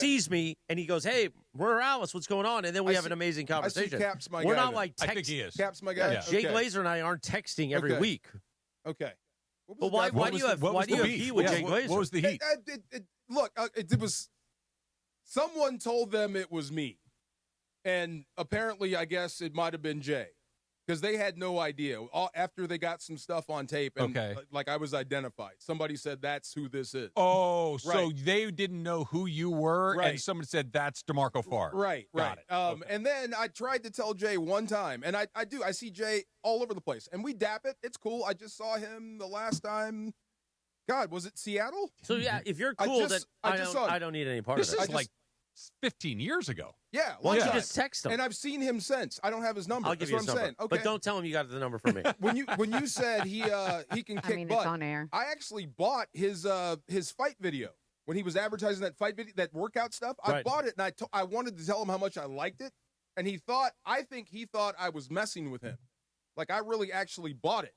sees me and he goes, "Hey, Morales, what's going on?" And then we have an amazing conversation. I see Cap's my We're guy. not like I think he is. Cap's my guy. Yeah. Jay Glazer and I aren't texting every week. Okay. But why do you have heat with Jay Glazer? What was the heat? Look, it was someone told them it was me, and apparently, I guess it might have been Jay. Because they had no idea. After they got some stuff on tape, and like I was identified. Somebody said, that's who this is. Oh, so they didn't know who you were, and someone said, that's DeMarco Farr. Right. Got it. And then I tried to tell Jay one time, and I see Jay all over the place. And we dap it. It's cool. I just saw him the last time. God, was it Seattle? So, yeah, if you're cool, I don't need any part of this. it. This is like 15 years ago. Yeah. Why don't you just text him? And I've seen him since. I don't have his number. I'll give you his number. Saying. Okay. But don't tell him you got the number from me. When you said he can kick butt, it's on air. I actually bought his fight video when he was advertising that fight video, that workout stuff. I bought it, and I wanted to tell him how much I liked it, and I think he thought I was messing with him. Like I really actually bought it,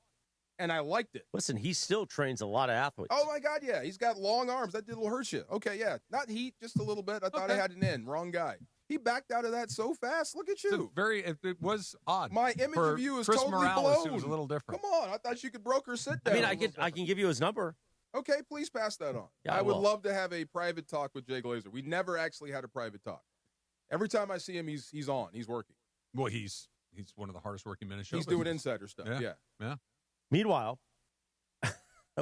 and I liked it. Listen, he still trains a lot of athletes. Oh my God, yeah, he's got long arms. That will hurt you. Okay, yeah, not heat, just a little bit. I thought I had an in. Wrong guy. He backed out of that so fast. Look at you. It was odd. My image of you is Chris totally Morales, blown. It was a little different. Come on, I thought you could broker sit down. I mean, I can give you his number. Okay, please pass that on. Yeah, I would love to have a private talk with Jay Glazer. We never actually had a private talk. Every time I see him, he's on. He's working. Well, he's one of the hardest working men in show business. business. Doing insider stuff. Yeah. Meanwhile,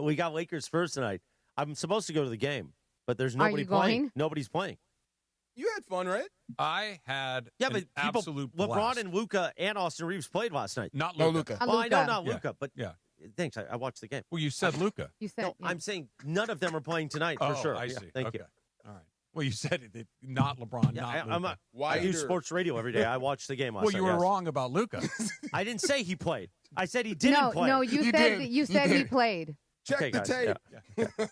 we got Lakers Spurs tonight. I'm supposed to go to the game, but there's nobody playing. Nobody's playing. You had fun, right? I had but absolute LeBron blast. and Luka and Austin Reeves played last night. Not Luka. Well, I know not Luka, but yeah. Thanks. I watched the game. Well, you said Luka. You said no. I'm saying none of them are playing tonight for sure. I see. Thank you. All right. Well, you said it. Not LeBron. Yeah, not Luka. I do sports radio every day. I watch the game last night. Well, you were wrong about Luka. I didn't say he played. I said he didn't play. No, you said he played. Check the tape. Yeah.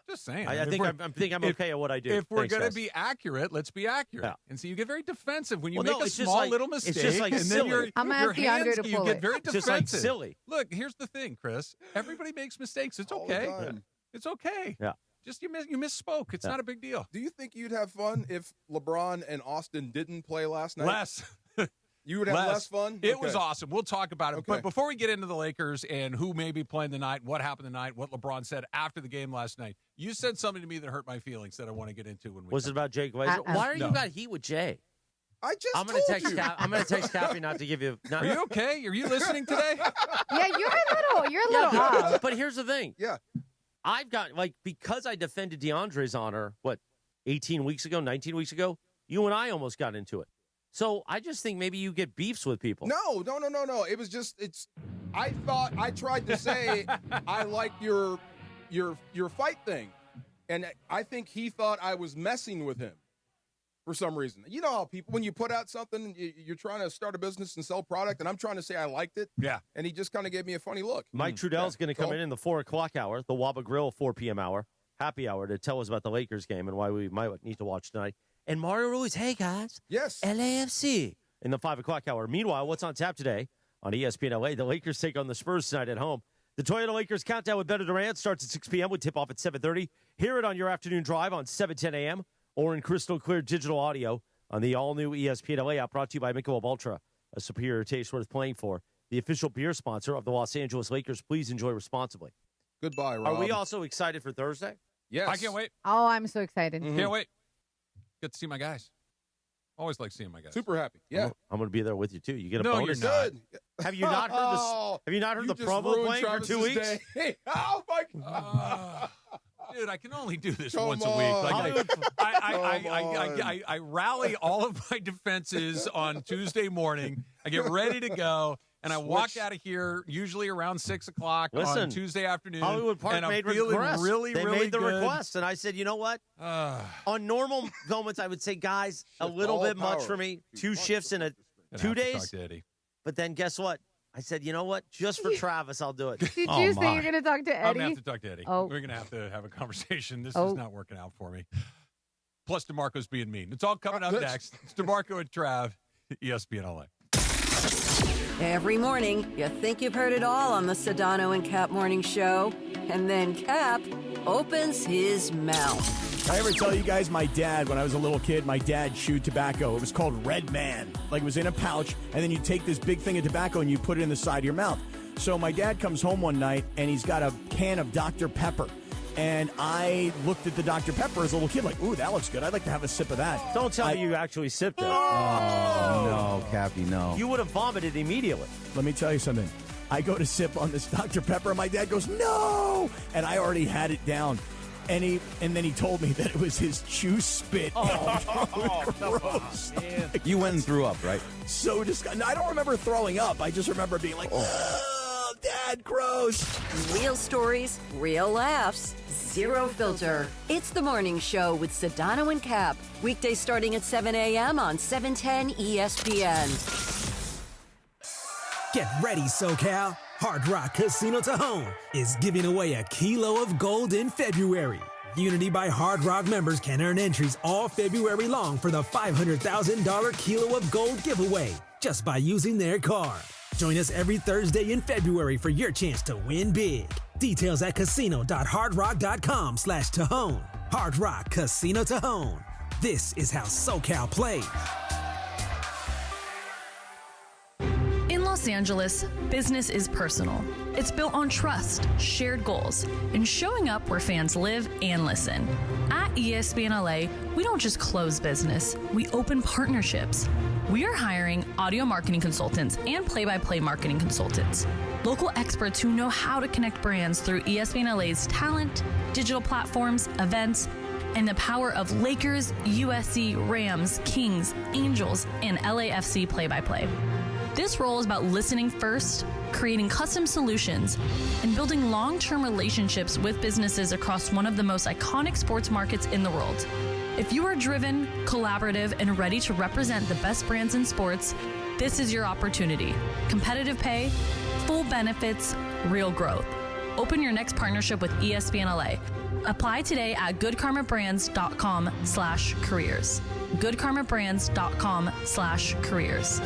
Just saying. I think I'm okay at what I do. If we're going to be accurate, let's be accurate. Yeah. And so you get very defensive when you make a small little mistake. It's just like and silly. then I'm your asking hands, Andre to pull you get it. very defensive. Just like silly. Look, here's the thing, Chris. Everybody makes mistakes. It's okay. It's okay. Yeah. Just you misspoke. It's not a big deal. Do you think you'd have fun if LeBron and Austin didn't play last night? Less. You would have less fun? It was awesome. We'll talk about it. Okay. But before we get into the Lakers and who may be playing tonight, what happened tonight, what LeBron said after the game last night, you said something to me that hurt my feelings that I want to get into when we Was it about Jay Glazer? Why are you got heat with Jay? I just I'm gonna text Cappy not to give you. Are you okay? Are you listening today? Yeah, you're a little off. But here's the thing. Yeah. I've got, because I defended DeAndre's honor, 18 weeks ago, 19 weeks ago, you and I almost got into it. So I just think maybe you get beefs with people. No. It was just, I tried to say, I like your fight thing. And I think he thought I was messing with him for some reason. You know how people, when you put out something, you're trying to start a business and sell product, and I'm trying to say I liked it. Yeah. And he just kind of gave me a funny look. Mike Trudell's going to come in the 4 o'clock hour, the Waba Grill 4 p.m. hour, happy hour, to tell us about the Lakers game and why we might need to watch tonight. And Mario Ruiz, hey, guys. Yes. LAFC in the 5 o'clock hour. Meanwhile, what's on tap today on ESPN LA? The Lakers take on the Spurs tonight at home. The Toyota Lakers Countdown with Better Durant starts at 6 p.m. with tip-off at 7:30. Hear it on your afternoon drive on 7:10 a.m. or in crystal clear digital audio on the all-new ESPN LA app, brought to you by Michelob Ultra, a superior taste worth playing for. The official beer sponsor of the Los Angeles Lakers. Please enjoy responsibly. Goodbye, Rob. Are we also excited for Thursday? Yes. I can't wait. Oh, I'm so excited. Can't wait. Get to see my guys. Always like seeing my guys. Super happy. Yeah. I'm going to be there with you, too. You get a No, bonus. you're not. Good. Have you not heard the promo playing for 2 weeks? Hey, oh, my God. Dude, I can only do this Come once a week. on. I rally all of my defenses on Tuesday morning. I get ready to go, and I walk out of here usually around 6 o'clock on Tuesday afternoon. Hollywood Park and I'm made feeling requests. really, they really made the good. request, and I said, you know what? On normal moments, I would say, guys, a little bit much for me. 2 shifts in 2 days. But then guess what? I said, you know what? Just for Travis, I'll do it. Did you say you're going to talk to I'm Eddie? going to have to talk to Eddie. Oh. We're going to have a conversation. This is not working out for me. Plus, DeMarco's being mean. It's all coming up next. It's DeMarco and Trav, ESPN LA. Every morning, you think you've heard it all on the Sedano and Cap Morning Show. And then Cap opens his mouth. I ever tell you guys my dad, when I was a little kid, my dad chewed tobacco. It was called Red Man. Like, it was in a pouch, and then you take this big thing of tobacco and you put it in the side of your mouth. So my dad comes home one night, and he's got a can of Dr. Pepper. And I looked at the Dr. Pepper as a little kid, like, ooh, that looks good. I'd like to have a sip of that. Don't tell me you actually sipped it. Oh, no, Cappy, no. You would have vomited immediately. Let me tell you something. I go to sip on this Dr. Pepper, and my dad goes, no! And I already had it down. And then he told me that it was his chew spit. Gross. You went and threw up, right? So disgusting. I don't remember throwing up. I just remember being like, oh, Dad, gross. Real stories, real laughs, zero filter. It's the morning show with Sedano and Cap. Weekdays starting at 7 a.m. on 710 ESPN. Get ready, SoCal. Hard Rock Casino Tajon is giving away a kilo of gold in February. Unity by Hard Rock members can earn entries all February long for the $500,000 kilo of gold giveaway just by using their card. Join us every Thursday in February for your chance to win big. Details at casino.hardrock.com/Tajon. Hard Rock Casino Tajon. This is how SoCal plays. In Los Angeles, business is personal. It's built on trust, shared goals, and showing up where fans live and listen. At ESPN LA, we don't just close business, we open partnerships. We are hiring audio marketing consultants and play-by-play marketing consultants, local experts who know how to connect brands through ESPN LA's talent, digital platforms, events, and the power of Lakers, USC, Rams, Kings, Angels, and LAFC play-by-play. This role is about listening first, creating custom solutions, and building long-term relationships with businesses across one of the most iconic sports markets in the world. If you are driven, collaborative, and ready to represent the best brands in sports, this is your opportunity. Competitive pay, full benefits, real growth. Open your next partnership with ESPN LA. Apply today at goodkarmabrands.com/careers. goodkarmabrands.com/careers.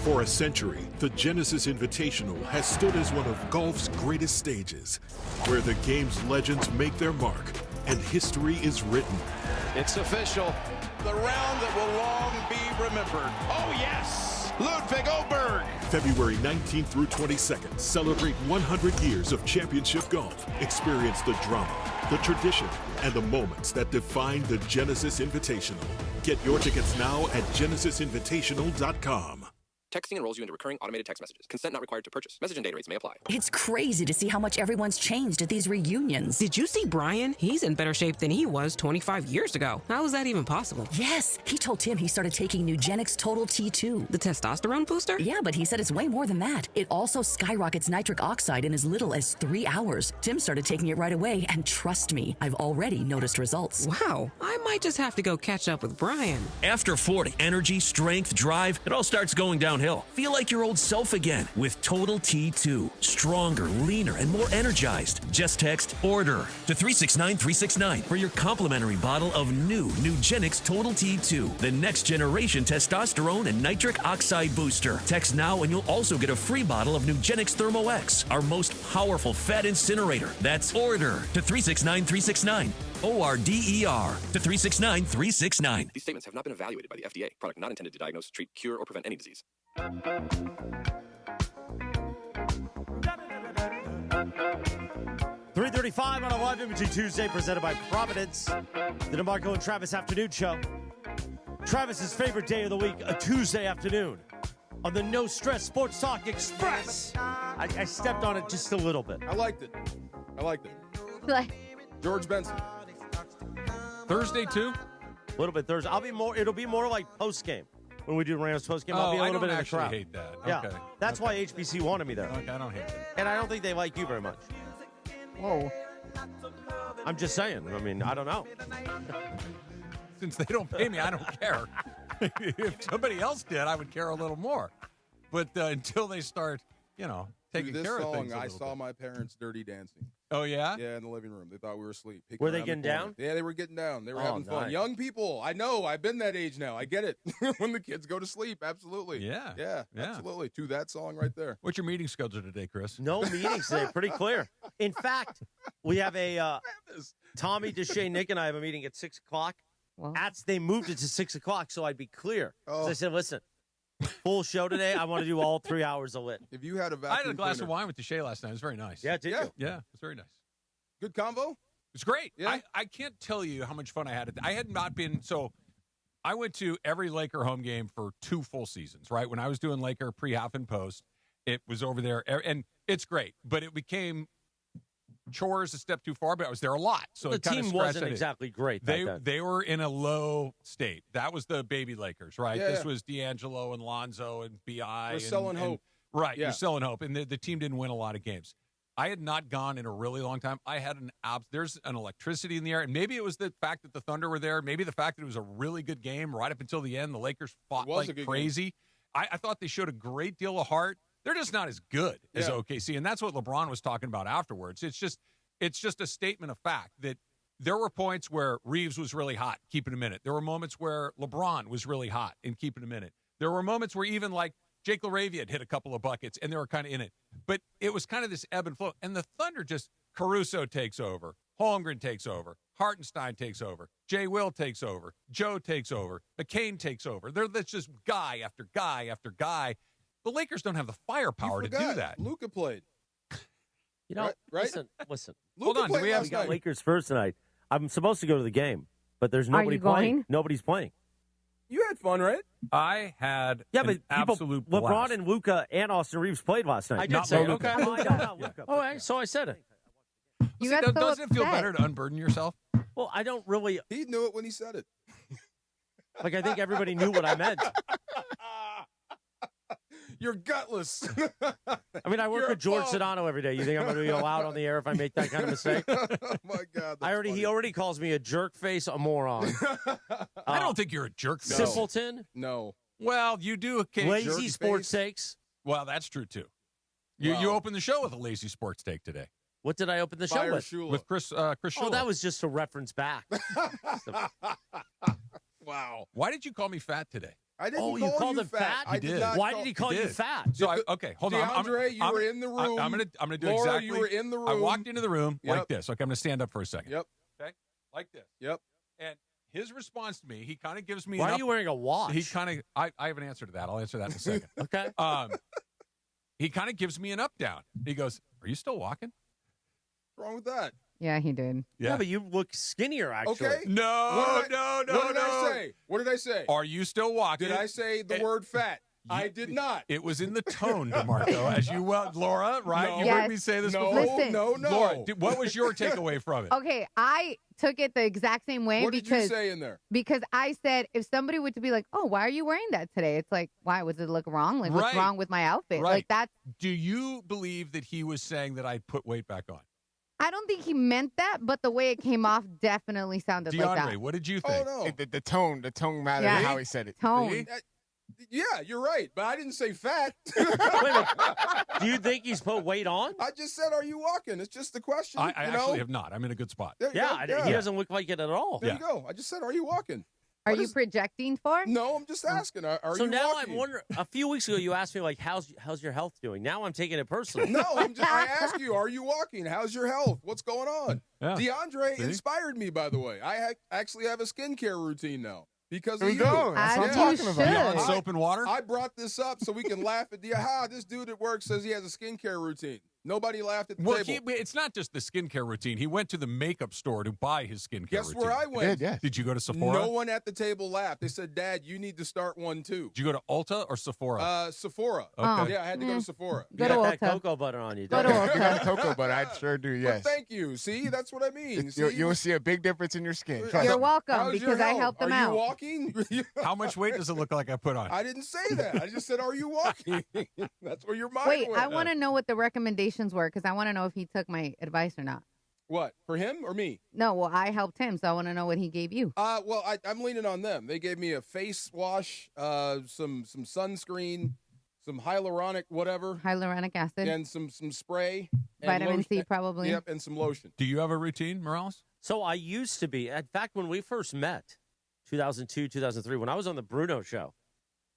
For a century, the Genesis Invitational has stood as one of golf's greatest stages, where the game's legends make their mark and history is written. It's official. The round that will long be remembered. Oh, yes! Ludwig Oberg. February 19th through 22nd, celebrate 100 years of championship golf. Experience the drama, the tradition, and the moments that define the Genesis Invitational. Get your tickets now at genesisinvitational.com. Texting enrolls you into recurring automated text messages. Consent not required to purchase. Message and data rates may apply. It's crazy to see how much everyone's changed at these reunions. Did you see Brian? He's in better shape than he was 25 years ago. How is that even possible? Yes. He told Tim he started taking Nugenix Total T2. The testosterone booster? Yeah, but he said it's way more than that. It also skyrockets nitric oxide in as little as 3 hours. Tim started taking it right away, and trust me, I've already noticed results. Wow. I might just have to go catch up with Brian. After 40, energy, strength, drive, it all starts going downhill. Feel like your old self again with Total T2. Stronger, leaner, and more energized. Just text ORDER to 369-369 for your complimentary bottle of new Nugenix Total T2, the next generation testosterone and nitric oxide booster. Text now and you'll also get a free bottle of Nugenix Thermo X, our most powerful fat incinerator. That's ORDER to 369-369. ORDER to 369-369. These statements have not been evaluated by the FDA. Product not intended to diagnose, treat, cure, or prevent any disease. 3:35 on a live imaging Tuesday presented by Providence. The DeMarco and Travis Afternoon Show. Travis's favorite day of the week, a Tuesday afternoon on the No Stress Sports Talk Express. I stepped on it just a little bit. I liked it. George Benson. Thursday too? A little bit Thursday. It'll be more like post game. When we do Rams post game, I'll be a little bit in the crowd. I hate that. Yeah, okay. That's why HBC wanted me there. Okay, I don't hate that. And I don't think they like you very much. Whoa. I'm just saying. I mean, I don't know. Since they don't pay me, I don't care. If somebody else did, I would care a little more. But until they start, taking this care song, of things. I saw my parents dirty dancing. Oh, yeah? Yeah, in the living room. They thought we were asleep. Were they getting down? Yeah, they were getting down. They were Oh, having fun. nice. Young people. I know. I've been that age now. I get it. When the kids go to sleep, absolutely. Yeah. Yeah, absolutely. To that song right there. What's your meeting schedule today, Chris? No meetings today. Pretty clear. In fact, we have a Tommy, Deshae, Nick, and I have a meeting at 6 o'clock. Well. They moved it to 6 o'clock, so I'd be clear. Oh. So I said, listen, full show today. I want to do all 3 hours of lit. If you had a vacuum I had a glass cleaner- of wine with Deshae last night. It was very nice. Yeah, did you? Yeah, it was very nice. Good combo? It's great. Yeah. I can't tell you how much fun I had. I had not been so. I went to every Laker home game for 2 full seasons. Right when I was doing Laker pre-half and post, it was over there, and it's great. But it became chores a step too far. But I was there a lot, so the it kinda team scratched wasn't at it. exactly great. back then. They were in a low state. That was the baby Lakers, right? Yeah, This yeah. was D'Angelo and Lonzo and Bi. We're selling hope. Right, Yeah. you're selling hope, and the team didn't win a lot of games. I had not gone in a really long time. I had there's an electricity in the air, and maybe it was the fact that the Thunder were there. Maybe the fact that it was a really good game right up until the end. The Lakers fought was a like good crazy. I thought they showed a great deal of heart. They're just not as good as Yeah. OKC, and that's what LeBron was talking about afterwards. It's just a statement of fact that there were points where Reeves was really hot, keeping him in it. There were moments where LeBron was really hot and keeping him in it. There were moments where even like Jake LaRavia had hit a couple of buckets, and they were kind of in it. But it was kind of this ebb and flow. And the Thunder just, Caruso takes over. Holmgren takes over. Hartenstein takes over. Jay Will takes over. Joe takes over. McCain takes over. That's just guy after guy after guy. The Lakers don't have the firepower to do that. Luka played. You know, Right? listen. Hold on, do we have We got Lakers first tonight. I'm supposed to go to the game, but there's nobody you playing. going? Nobody's playing. You had fun, right? I had Yeah, an but absolute LeBron blast. and Luka and Austin Reeves played last night. I did Not say Luka. okay. No, I know not Luka. Yeah. So I said it. You got so Doesn't it feel upset. better to unburden yourself? Well, I don't really He knew it when he said it. like. I think everybody knew what I meant. You're gutless. I mean, I work You're with George a bum. Sedano every day. You think I'm going to be allowed on the air if I make that kind of mistake? Oh my God. He already calls me a jerk face, a moron, I don't think you're a jerk. No. simpleton, No. Well, you do occasionally. lazy sports takes. Well, that's true too. You Wow. you opened the show with a lazy sports take today What did I open the show Fire with? Shula. with Chris Oh, Shula. that was just a reference back. Wow. Why did you call me fat today? I didn't Oh, you call called you him fat. fat? I You did did. not Why call- did he call you did. fat? So okay, hold on. DeAndre, you were in the room. I'm gonna do Laura, exactly. you were in the room. I walked into the room Yep. like this. Okay, I'm gonna stand up for a second. Yep. Okay, like this. Yep. And his response to me, he kind of gives me. Why an are you wearing a watch? He kind of. I have an answer to that. I'll answer that in a second. Okay. He kind of gives me an up down. He goes, "Are you still walking?" What's wrong with that? Yeah, he did. Yeah, but you look skinnier, actually. Okay. No, What did no. I say? What did I say? Are you still walking? Did I say the word fat? I did not. It was in the tone, DeMarco, as you well, Laura, right? No. You Yes. heard me say this No, before. Listen. no. Laura, what was your takeaway from it? Okay, I took it the exact same way What did you because say in there? I said if somebody would be like, "Oh, why are you wearing that today?" It's like, "Why was it look wrong? Like, what's Right. wrong with my outfit?" Right. Like that's. Do you believe that he was saying that I put weight back on? I don't think he meant that, but the way it came off definitely sounded like DeAndre, that. what did you Oh think? no. The tone mattered. Yeah. How he said it. Tone. See? Yeah, you're right, but I didn't say fat. Wait a minute. Do you think he's put weight on? I just said, "Are you walking?" It's just the question. I you actually know? have not. I'm in a good spot. There you Yeah, go. he doesn't look like it at all. There Yeah. you go. I just said, "Are you walking?" Are What you is- projecting for? No, I'm just asking. Are So you now walking? I'm wondering. A few weeks ago, you asked me like, "How's your health doing?" Now I'm taking it personally. No, I ask you, are you walking? How's your health? What's going on? Yeah. DeAndre See? inspired me, by the way. I actually have a skincare routine now because There of we you. go. That's what I'm As talking you about. Beyond should. soap and water? I brought this up so we can laugh at this dude at work says he has a skincare routine. Nobody laughed at the Well, table. it's not just the skincare routine. He went to the makeup store to buy his skincare Guess routine. where I went? Did, yes. Did you go to Sephora? No one at the table laughed. They said, "Dad, you need to start one too." Did you go to Ulta or Sephora? Sephora. Okay. Yeah, I had to go to Sephora. Go You to got that Ulta. cocoa butter on you. Go don't to you? You Ulta. got cocoa butter. I sure do. Well, Yes. thank you. See, that's what I mean. See? You'll see a big difference in your skin. You're welcome How's your because I health? helped them Are out. you walking? How much weight does it look like I put on? I didn't say that. I just said, "Are you walking?" That's where your mind Wait, went. I want to know what the recommendations were because I want to know if he took my advice or not. What, for him or me? No, well, I helped him, so I want to know what he gave you. Well, I'm leaning on them. They gave me a face wash, some sunscreen, some hyaluronic whatever, Hyaluronic acid. and some spray. And Vitamin lotion. C, probably. Yep, and some lotion. Do you have a routine, Morales? So I used to be. In fact, when we first met, 2002, 2003, when I was on the Bruno show,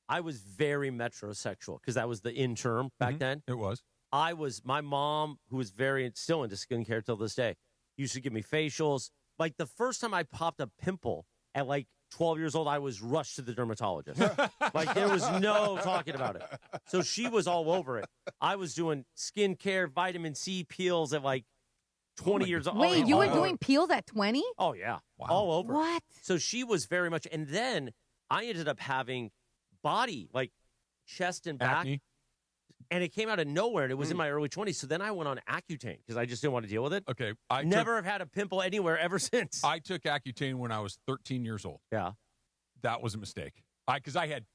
I was very metrosexual because that was the in term back then. It was. My mom, who was still into skincare till this day, used to give me facials. Like the first time I popped a pimple at like 12 years old, I was rushed to the dermatologist. Like there was no talking about it. So she was all over it. I was doing skincare, vitamin C peels at like 20 years old. Wait, you were doing peels at 20? Oh, yeah. Wow. All over. What? So she was very much. And then I ended up having body, like chest and back. Acne? And it came out of nowhere, and it was in my early 20s. So then I went on Accutane because I just didn't want to deal with it. Okay. Never have had a pimple anywhere ever since. I took Accutane when I was 13 years old. Yeah. That was a mistake. Because I had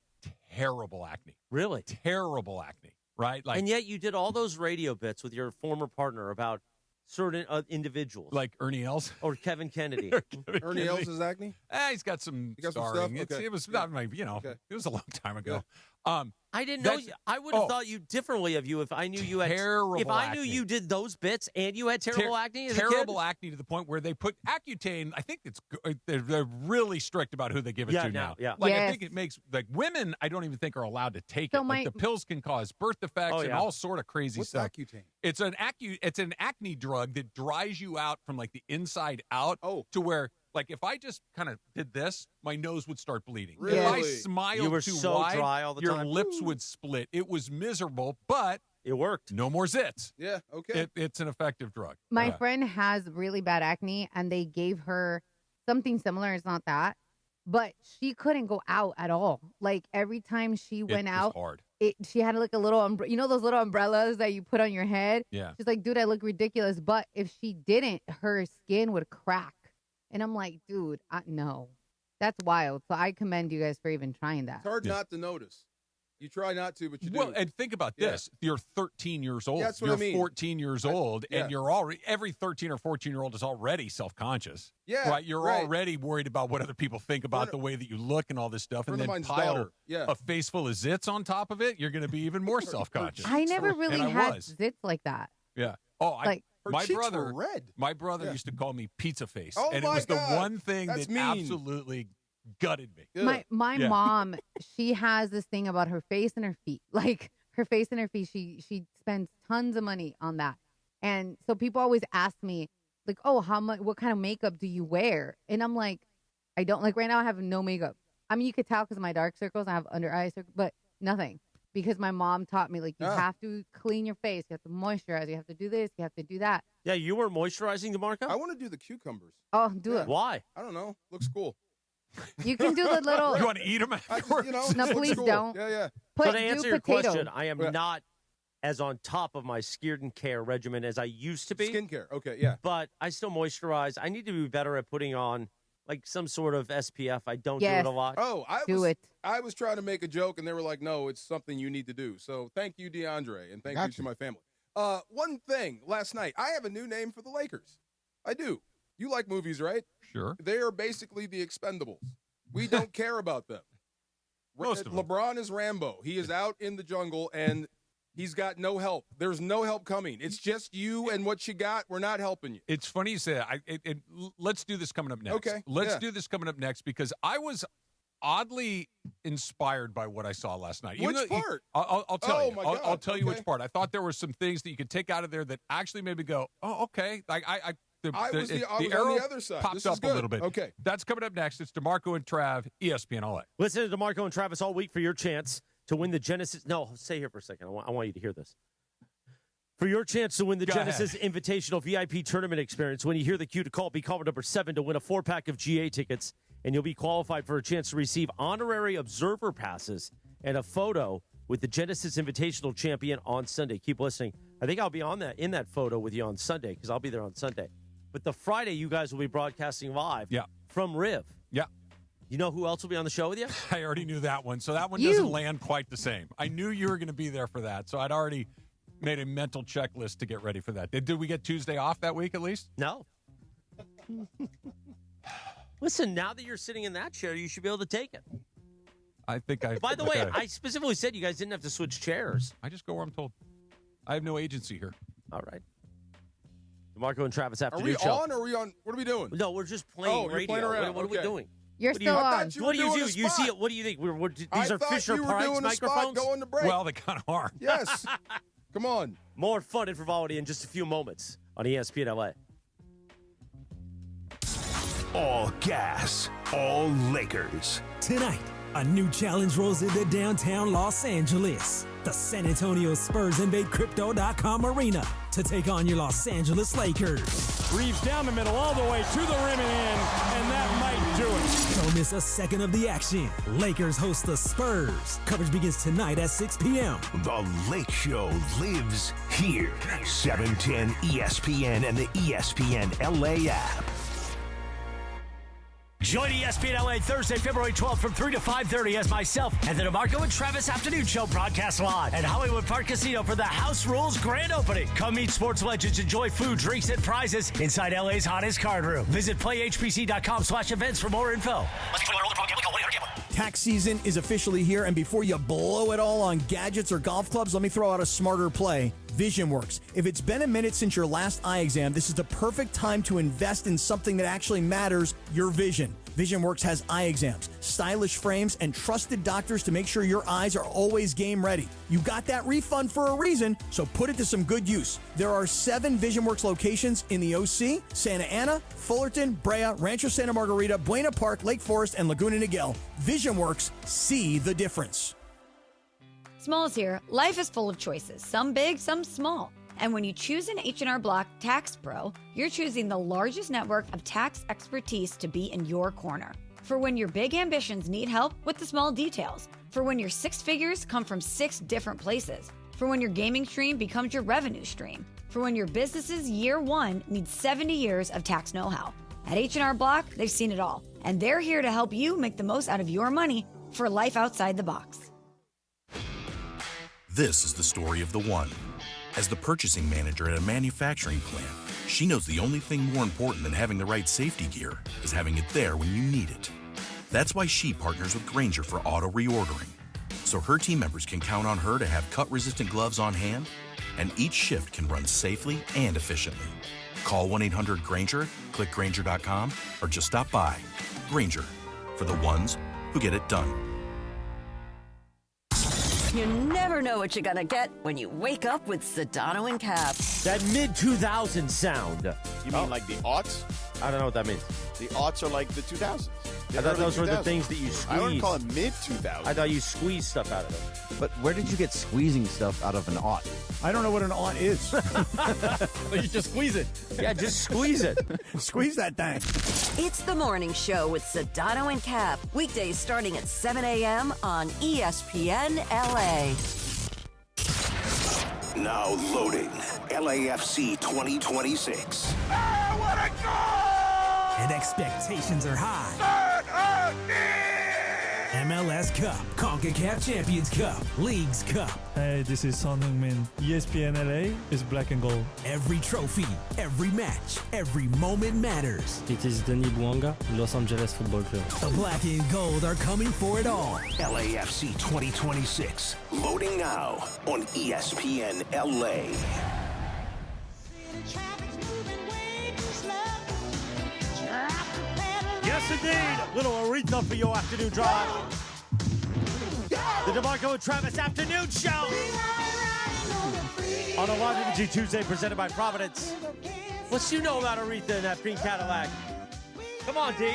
terrible acne. Really? Terrible acne, right? And yet you did all those radio bits with your former partner about certain individuals. Like Ernie Els? Or Kevin Kennedy. Ernie Els is acne? He's got some Some starring. stuff? Okay. It was not my, it was a long time ago. I didn't know. I would have thought you differently of you if I knew you had terrible. If I knew you did those bits and you had terrible acne. As terrible a kid? acne to the point where they put Accutane. I think they're really strict about who they give it to now. Yeah. Like I think it makes women. I don't even think are allowed to take it. Like the pills can cause birth defects and all sort of crazy What's stuff. Accutane? It's an acne drug that dries you out from like the inside out to where. Like, if I just kind of did this, my nose would start bleeding. Really? If I smiled You were too so wide, dry all the your time. lips would split. It was miserable, but it worked. No more zits. Yeah, okay. It's an effective drug. My friend has really bad acne, and they gave her something similar. It's not that, but she couldn't go out at all. Like, every time she went out, hard. She had like a little, those little umbrellas that you put on your head? Yeah. She's like, dude, I look ridiculous. But if she didn't, her skin would crack. And I'm like, dude, no. That's wild. So I commend you guys for even trying that. It's hard not to notice. You try not to, but you do. Well, and think about this. You're 13 years old. That's what you're I mean. 14 years old, and you're already, every 13 or 14-year-old is already self-conscious. Yeah, Right? You're already worried about what other people think about the way that you look and all this stuff. And Friend of then mine's pile daughter. Yeah. a face full of zits on top of it, you're going to be even more self-conscious. I never really And I had was. zits like that. Yeah. Oh, Like- Her my cheeks brother, were red. My brother used to call me pizza face, Oh and it my was the God. one thing That's that mean. absolutely gutted me. My Yeah. mom, she has this thing about her face and her feet. Like her face and her feet, she spends tons of money on that. And so people always ask me, like, oh, how much? What kind of makeup do you wear? And I'm like, I don't. Like right now, I have no makeup. I mean, you could tell because of my dark circles. I have under eye circles, but nothing. Because my mom taught me, like, you have to clean your face. You have to moisturize. You have to do this. You have to do that. Yeah, you were moisturizing, DeMarco? I want to do the cucumbers. Oh, do it. Why? I don't know. Looks cool. You can do the little. You want to eat them afterwards? No, looks please cool. don't. Yeah. So to do answer your potato. question, I am not as on top of my skincare regimen as I used to be. Skincare. Okay, yeah. But I still moisturize. I need to be better at putting on like some sort of SPF. I don't do Yes. it a lot. Oh, Do it. I was trying to make a joke, and they were like, no, it's something you need to do. So thank you, DeAndre, and thank you to my family. One thing, last night, I have a new name for the Lakers. I do. You like movies, right? Sure. They are basically the Expendables. We don't care about them. Most of them. LeBron is Rambo. He is out in the jungle, and he's got no help. There's no help coming. It's just you and what you got. We're not helping you. It's funny you say that. Let's do this coming up next. Okay, Let's yeah. do this coming up next because I was oddly inspired by what I saw last night. Even Which though- part? I'll tell Oh, you. my I'll God. tell you Okay. which part. I thought there were some things that you could take out of there that actually made me go, oh, okay. Like the I was on arrow the other side. popped This is up a good. little bit. Okay. That's coming up next. It's DeMarco and Trav, ESPN LA. Listen to DeMarco and Travis all week for your chance to win the Genesis. No, stay here for a second. I want you to hear this. For your chance to win the Go Genesis Invitational VIP Tournament experience, when you hear the cue to call, be caller number 7 to win a 4-pack of GA tickets, and you'll be qualified for a chance to receive honorary observer passes and a photo with the Genesis Invitational champion on Sunday. Keep listening. I think I'll be in that photo with you on Sunday because I'll be there on Sunday. But the Friday, you guys will be broadcasting live from Riv. Yeah. You know who else will be on the show with you? I already knew that one, so that one doesn't land quite the same. I knew you were going to be there for that, so I'd already made a mental checklist to get ready for that. Did we get Tuesday off that week at least? No. Listen, now that you're sitting in that chair, you should be able to take it. I think I. By the way, I specifically said you guys didn't have to switch chairs. I just go where I'm told. I have no agency here. All right. DeMarco and Travis Are afternoon we show. on or are we on? What are we doing? No, we're just playing you're radio. playing around. What are we Okay. doing? You're What do still you- on. you What do were you doing do? a You see spot. it? What do you think? These I are thought Fisher you were Price doing a spot microphones? going to break. Well, they kind of are. Yes. Come on. More fun and frivolity in just a few moments on ESPN LA. All gas, all Lakers. Tonight, a new challenge rolls into downtown Los Angeles. The San Antonio Spurs invade Crypto.com arena to take on your Los Angeles Lakers. Reeves down the middle, all the way to the rim and in, and that might do it. Don't miss a second of the action. Lakers host the Spurs. Coverage begins tonight at 6 p.m. The Lake Show lives here. 710 ESPN and the ESPN LA app. Join ESPN LA Thursday, February 12th from 3 to 5:30 as myself and the DeMarco and Travis Afternoon Show broadcast live at Hollywood Park Casino for the House Rules grand opening. Come meet sports legends, enjoy food, drinks, and prizes inside LA's hottest card room. Visit playhpc.com/events for more info. Tax season is officially here, and before you blow it all on gadgets or golf clubs, let me throw out a smarter play. VisionWorks. If it's been a minute since your last eye exam, this is the perfect time to invest in something that actually matters, your vision. VisionWorks has eye exams, stylish frames, and trusted doctors to make sure your eyes are always game ready. You got that refund for a reason, so put it to some good use. There are 7 VisionWorks locations in the OC, Santa Ana, Fullerton, Brea, Rancho Santa Margarita, Buena Park, Lake Forest, and Laguna Niguel. VisionWorks, see the difference. Smalls here. Life is full of choices, some big, some small. And when you choose an H&R Block Tax Pro, you're choosing the largest network of tax expertise to be in your corner. For when your big ambitions need help with the small details. For when your 6 figures come from 6 different places. For when your gaming stream becomes your revenue stream. For when your business's year 1 needs 70 years of tax know-how. At H&R Block, they've seen it all. And they're here to help you make the most out of your money for life outside the box. This is the story of the one. As the purchasing manager at a manufacturing plant, she knows the only thing more important than having the right safety gear is having it there when you need it. That's why she partners with Grainger for auto reordering, so her team members can count on her to have cut-resistant gloves on hand, and each shift can run safely and efficiently. Call 1-800-GRAINGER, click Grainger.com, or just stop by. Grainger, for the ones who get it done. You never know what you're going to get when you wake up with Sedano and Cap. That mid-2000s sound. You mean like the aughts? I don't know what that means. The aughts are like the 2000s. I thought those were the things that you squeezed. I don't call it mid-2000s. I thought you squeezed stuff out of them. But where did you get squeezing stuff out of an aught? I don't know what an aught is. You just squeeze it. Yeah, just squeeze it. Squeeze that thing. It's the morning show with Sedano and Cap. Weekdays starting at 7 a.m. on ESPN LA. Now loading LAFC 2026. And expectations are high. MLS Cup, CONCACAF Champions Cup, Leagues Cup. Hey, this is Son Heung-min. ESPN LA is black and gold. Every trophy, every match, every moment matters. It is Denis Bouanga, Los Angeles Football Club. The black and gold are coming for it all. LAFC 2026. Loading now on ESPN LA. Yes, indeed. Little Aretha for your afternoon drive. The DeMarco and Travis Afternoon Show. On a Live Imaging Tuesday presented by Providence. What's you know about Aretha and that green Cadillac? Come on, D.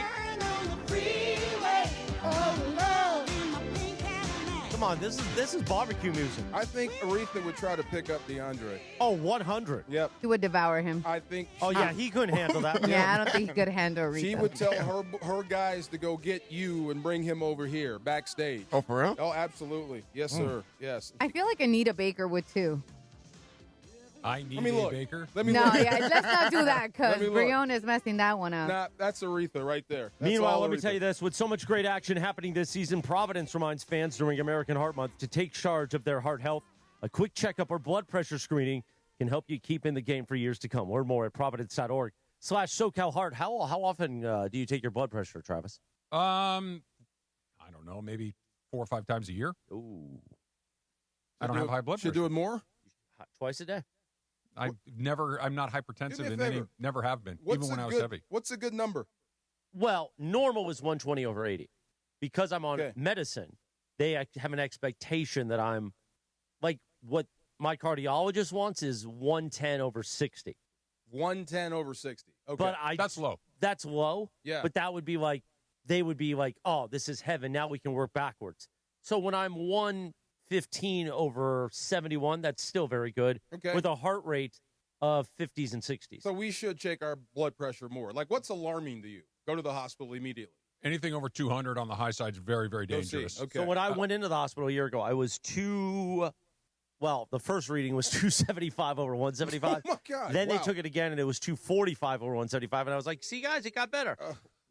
Come on, this is barbecue music. I think Aretha would try to pick up DeAndre. Oh, 100. Yep. He would devour him. I think. Oh, yeah, he couldn't handle that. Yeah, I don't think he could handle Aretha. She would tell her guys to go get you and bring him over here backstage. Oh, for real? Oh, absolutely. Yes, sir. Yes. I feel like Anita Baker would too. I need look. Baker. Let me No, look. yeah, let's not do that because Let me look. Briona's messing that one up. Nah, that's Aretha right there. That's Meanwhile, all let me Aretha. tell you this. With so much great action happening this season, Providence reminds fans during American Heart Month to take charge of their heart health. A quick checkup or blood pressure screening can help you keep in the game for years to come. Learn more at providence.org/SoCalHeart. How often do you take your blood pressure, Travis? I don't know, maybe 4 or 5 times a year. Ooh. I don't have high blood pressure. Should do it more? Twice a day. I'm not hypertensive Do me a favor. never have been, What's even when a I was good- heavy. What's a good number? Well, normal is 120/80. Because I'm on Okay. medicine, they have an expectation that I'm like what my cardiologist wants is 110/60. 110/60. Okay. But that's low. That's low. Yeah. But that would be like they would be like, oh, this is heaven. Now we can work backwards. So when I'm 115/71, that's still very good. Okay. With a heart rate of 50s and 60s. So we should check our blood pressure more. Like, what's alarming to you? Go to the hospital immediately. Anything over 200 on the high side is very, very Go see. dangerous. Okay. So when I went into the hospital a year ago, I was the first reading was 275/175. Oh, my God. Then they Wow. took it again, and it was 245/175. And I was like, see, guys, it got better.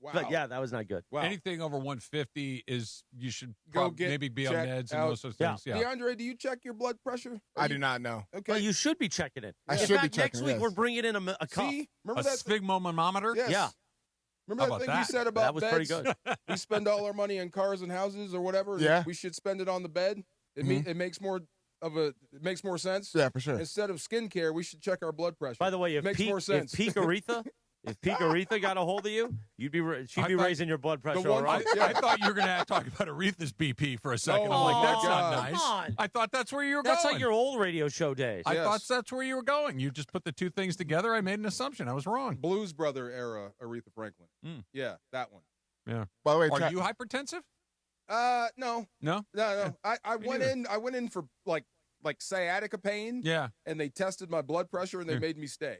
Wow. But, yeah, that was not good. Wow. Anything over 150 is you should Go get maybe be on checked meds out. and those sorts of things. Yeah. DeAndre, do you check your blood pressure? I do not know. Okay. Well, you should be checking it. I In should be fact, next checking, week yes. we're bringing in a cuff. See? Remember A that? sphygmomanometer? Yes. Yeah. Remember How that about thing that? you said about That was beds? pretty good. We spend all our money on cars and houses or whatever. And Yeah. We should spend it on the bed. It makes more sense. Yeah, for sure. Instead of skincare, we should check our blood pressure. By the way, if makes Peak, more sense. if Peak Aretha got a hold of you, she'd be raising your blood pressure. one- all right? I thought you were going to talk about Aretha's BP for a second. Oh, I'm like, my that's God. not nice. Come on. I thought that's where you were That's going. like your old radio show days. I Yes. thought that's where you were going. You just put the two things together. I made an assumption. I was wrong. Blues Brother era Aretha Franklin. Mm. Yeah, that one. Yeah. By the way, Are you hypertensive? No. No. No. I Me went neither. in. I went in for like sciatica pain. Yeah. And they tested my blood pressure and they made me stay.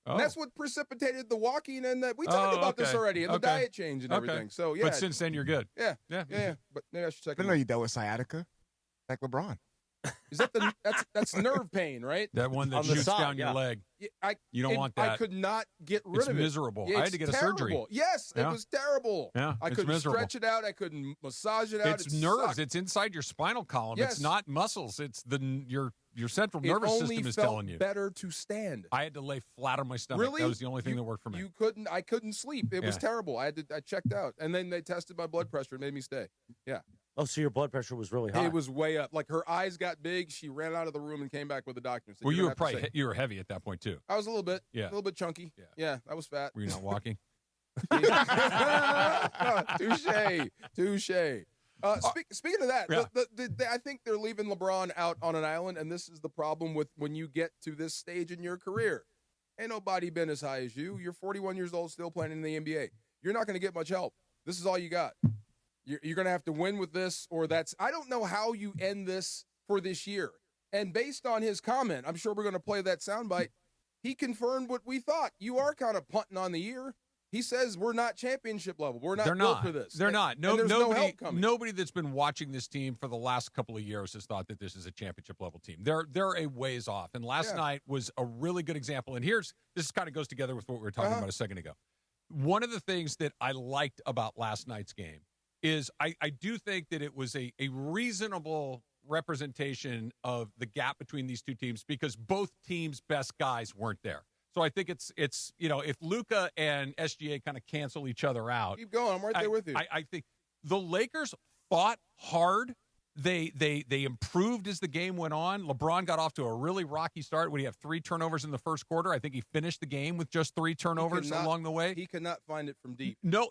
Oh. And that's what precipitated the walking and we talked about this okay. already and the Okay. diet change and Okay. everything. So yeah. But since then, you're good. yeah. Yeah. Yeah. But maybe I should check. I didn't know you dealt with sciatica, like LeBron. Is that that's nerve pain, right? That one that On the shoots side, down yeah. your leg. Yeah, You don't want that. I could not get rid It's of it. miserable. It's I had to get a surgery. terrible. Yes, Yeah. it was terrible. Yeah, I it's couldn't miserable. stretch it out. I couldn't massage it out. It's It nerves. sucked. It's inside your spinal column. Yes. It's not muscles. It's your central It nervous only system is felt telling you. better to stand. I had to lay flat on my stomach. Really? That was the only thing that worked for me. I couldn't sleep. It was Yeah. terrible. I checked out, and then they tested my blood pressure and made me stay. Yeah, Oh, so your blood pressure was really high. it was way up. Like her eyes got big. She ran out of the room and came back with the doctor. And said, Well, you "You're were gonna have to probably you were heavy at that point too. I was a little bit. Yeah. A little bit chunky. Yeah, I was fat. Were you not walking? Touche. Speaking of that, Yeah. I think they're leaving LeBron out on an island, and this is the problem with when you get to this stage in your career. Ain't nobody been as high as you. You're 41 years old, still playing in the NBA. You're not going to get much help. This is all you got. You're going to have to win with this, or that's. I don't know how you end this for this year. And based on his comment, I'm sure we're going to play that soundbite. He confirmed what we thought. You are kind of punting on the year. He says we're not championship level. We're not They're built not. for this. They're not. And there's no help coming. Nobody that's been watching this team for the last couple of years has thought that this is a championship level team. They're a ways off. And last night was a really good example. And this kind of goes together with what we were talking about a second ago. One of the things that I liked about last night's game is I do think that it was a reasonable representation of the gap between these two teams because both teams' best guys weren't there. So I think it's if Luka and SGA kind of cancel each other out. Keep going. I'm right there with you. I think the Lakers fought hard. They improved as the game went on. LeBron got off to a really rocky start. When he had 3 turnovers in the first quarter, I think he finished the game with just 3 turnovers along the way. He could not find it from deep. No,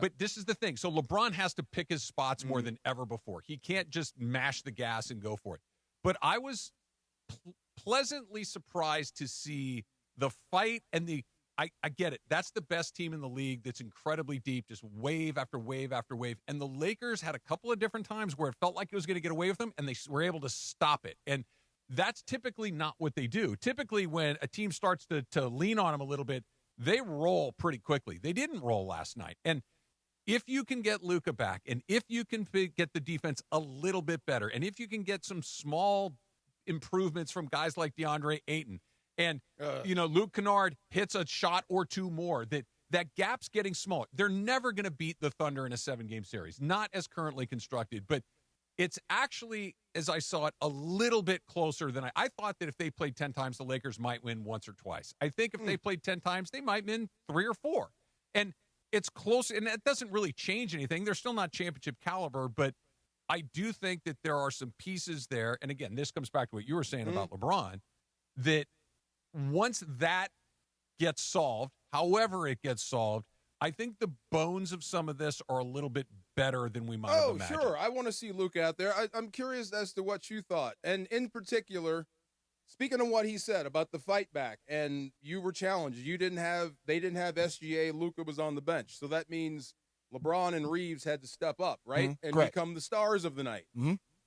but this is the thing. So LeBron has to pick his spots more than ever before. He can't just mash the gas and go for it. But I was pleasantly surprised to see the fight and I get it. That's the best team in the league that's incredibly deep, just wave after wave after wave. And the Lakers had a couple of different times where it felt like it was going to get away with them, and they were able to stop it. And that's typically not what they do. Typically, when a team starts to lean on them a little bit, they roll pretty quickly. They didn't roll last night. And if you can get Luka back, and if you can get the defense a little bit better, and if you can get some small improvements from guys like DeAndre Ayton, and, Luke Kennard hits a shot or two more, that gap's getting smaller. They're never going to beat the Thunder in a 7-game series, not as currently constructed. But it's actually, as I saw it, a little bit closer than I thought that if they played 10 times, the Lakers might win once or twice. I think if they played 10 times, they might win 3 or 4. And it's close, and that doesn't really change anything. They're still not championship caliber, but I do think that there are some pieces there, and again, this comes back to what you were saying about LeBron, that once that gets solved, however it gets solved, I think the bones of some of this are a little bit better than we might have imagined. Sure. I want to see Luka out there. I'm curious as to what you thought. And in particular, speaking of what he said about the fight back, and you were challenged. They didn't have SGA. Luka was on the bench. So that means LeBron and Reeves had to step up, right? And Correct. become the stars of the night.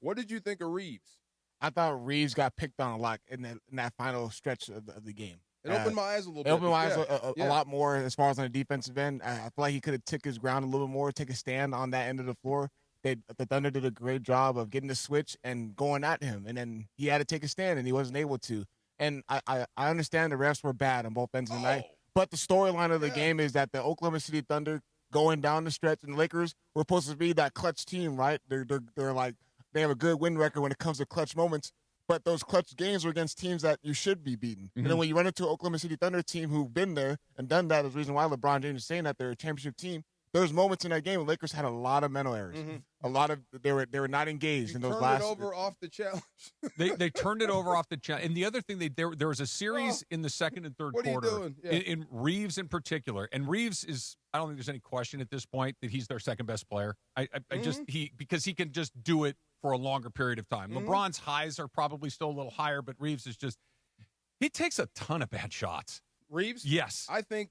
What did you think of Reeves? I thought Reeves got picked on a lot in that final stretch of the game. It opened my eyes a little bit. It opened my eyes a lot more as far as on the defensive end. I feel like he could have took his ground a little bit more, take a stand on that end of the floor. The Thunder did a great job of getting the switch and going at him, and then he had to take a stand, and he wasn't able to. And I understand the refs were bad on both ends of the night, but the storyline of the game is that the Oklahoma City Thunder going down the stretch, and the Lakers were supposed to be that clutch team, right? They're like they have a good win record when it comes to clutch moments. But those clutch games are against teams that you should be beating. And then when you run into an Oklahoma City Thunder team who've been there and done that, is the reason why LeBron James is saying that they're a championship team. There's moments in that game where Lakers had a lot of mental errors. A lot of they were not engaged in those last. Turned it over off the challenge. they turned it over off the challenge. And the other thing, there was a series in the second and third quarter in Reeves in particular. And Reeves is, I don't think there's any question at this point that he's their second best player. I just because he can just do it for a longer period of time. LeBron's highs are probably still a little higher, but Reeves is just, he takes a ton of bad shots. Reeves? Yes. I think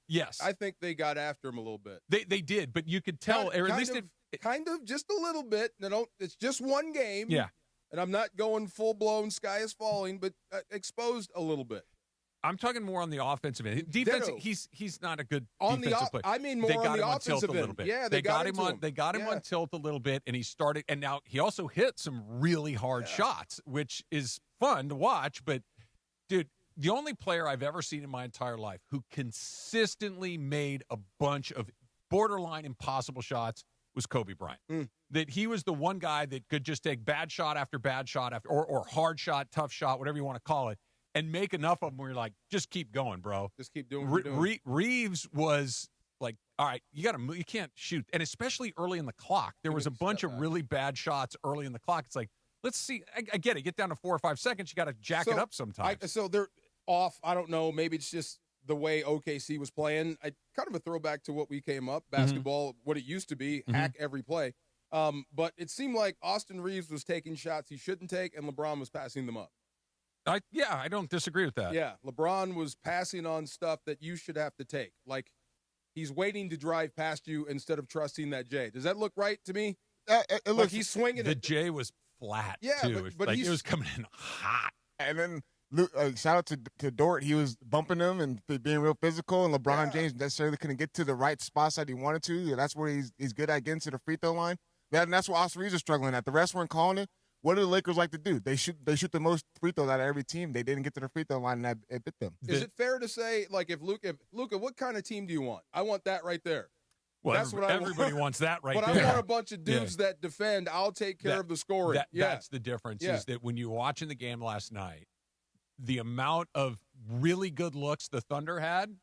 they got after him a little bit. They did, but you could tell, or at least kind of just a little bit. It's just one game. Yeah. And I'm not going full-blown sky is falling, but exposed a little bit. I'm talking more on the offensive end. Defense, he's not a good defensive player. I mean more on the offensive end. Yeah, they got him on tilt a little bit, and he started. And now he also hit some really hard shots, which is fun to watch. But dude, the only player I've ever seen in my entire life who consistently made a bunch of borderline impossible shots was Kobe Bryant. That he was the one guy that could just take bad shot after bad shot after, or hard shot, tough shot, whatever you want to call it, and make enough of them where you're like, just keep going, bro. Just keep doing what you're doing. Reeves was like, all right, you can't shoot. And especially early in the clock. There was a bunch of really bad shots early in the clock. It's like, let's see. I get it. Get down to 4 or 5 seconds. You got to jack it up sometimes. So they're off. I don't know. Maybe it's just the way OKC was playing. Kind of a throwback to what we came up. Basketball, what it used to be, hack every play. But it seemed like Austin Reeves was taking shots he shouldn't take, and LeBron was passing them up. I don't disagree with that. Yeah, LeBron was passing on stuff that you should have to take. Like, he's waiting to drive past you instead of trusting that J. Does that look right to me? It looks like he's swinging. The J was flat, too. But like, it was coming in hot. And then shout out to Dort. He was bumping him and being real physical, and LeBron James necessarily couldn't get to the right spots that he wanted to. That's where he's good at getting to the free throw line. And that's what Austin Reeves is struggling at. The rest weren't calling it. What do the Lakers like to do? They shoot the most free throws out of every team. They didn't get to the free throw line, and it bit them. Is it fair to say, like, if Luka, what kind of team do you want? I want that right there. Well, that's what everybody wants that right but there. But I want a bunch of dudes that defend. I'll take care of the scoring. That's the difference, is that when you were watching the game last night, the amount of really good looks the Thunder had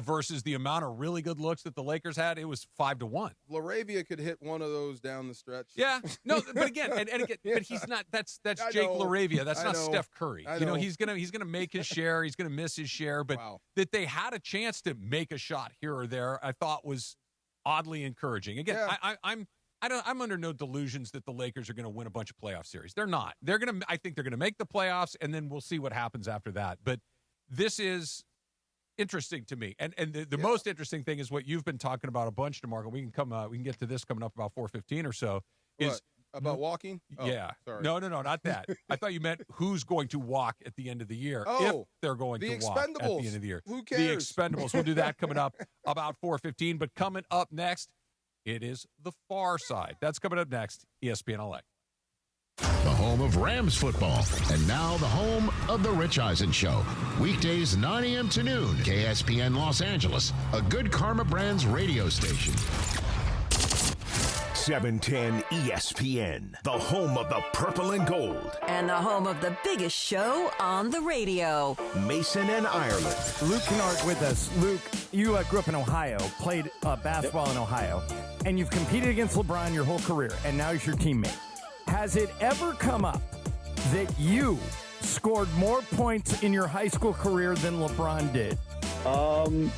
versus the amount of really good looks that the Lakers had, it was 5-1. LaRavia could hit one of those down the stretch. Yeah, no, but again, but he's not. That's Jake LaRavia. That's not Steph Curry. He's gonna make his share. He's gonna miss his share. But that they had a chance to make a shot here or there, I thought was oddly encouraging. Again, I'm under no delusions that the Lakers are going to win a bunch of playoff series. They're not. I think they're going to make the playoffs, and then we'll see what happens after that. But this is interesting to me, and the most interesting thing is what you've been talking about a bunch, DeMarco. We can get to this coming up about 4:15 or so. What? About walking? Oh, yeah. Sorry. No, not that. I thought you meant who's going to walk at the end of the year. Oh, if they're going to walk at the end of the year. Who cares? The Expendables. We'll do that coming up about 4:15. But coming up next, it is The Far Side. That's coming up next, ESPN LA. The home of Rams football, and now the home of The Rich Eisen Show. Weekdays 9 a.m. to noon, KSPN Los Angeles, a Good Karma Brands radio station. 710 ESPN, the home of the purple and gold. And the home of the biggest show on the radio. Mason and Ireland. Luke Kennard with us. Luke, you grew up in Ohio, played basketball in Ohio, and you've competed against LeBron your whole career, and now he's your teammate. has it ever come up that you scored more points in your high school career than LeBron did?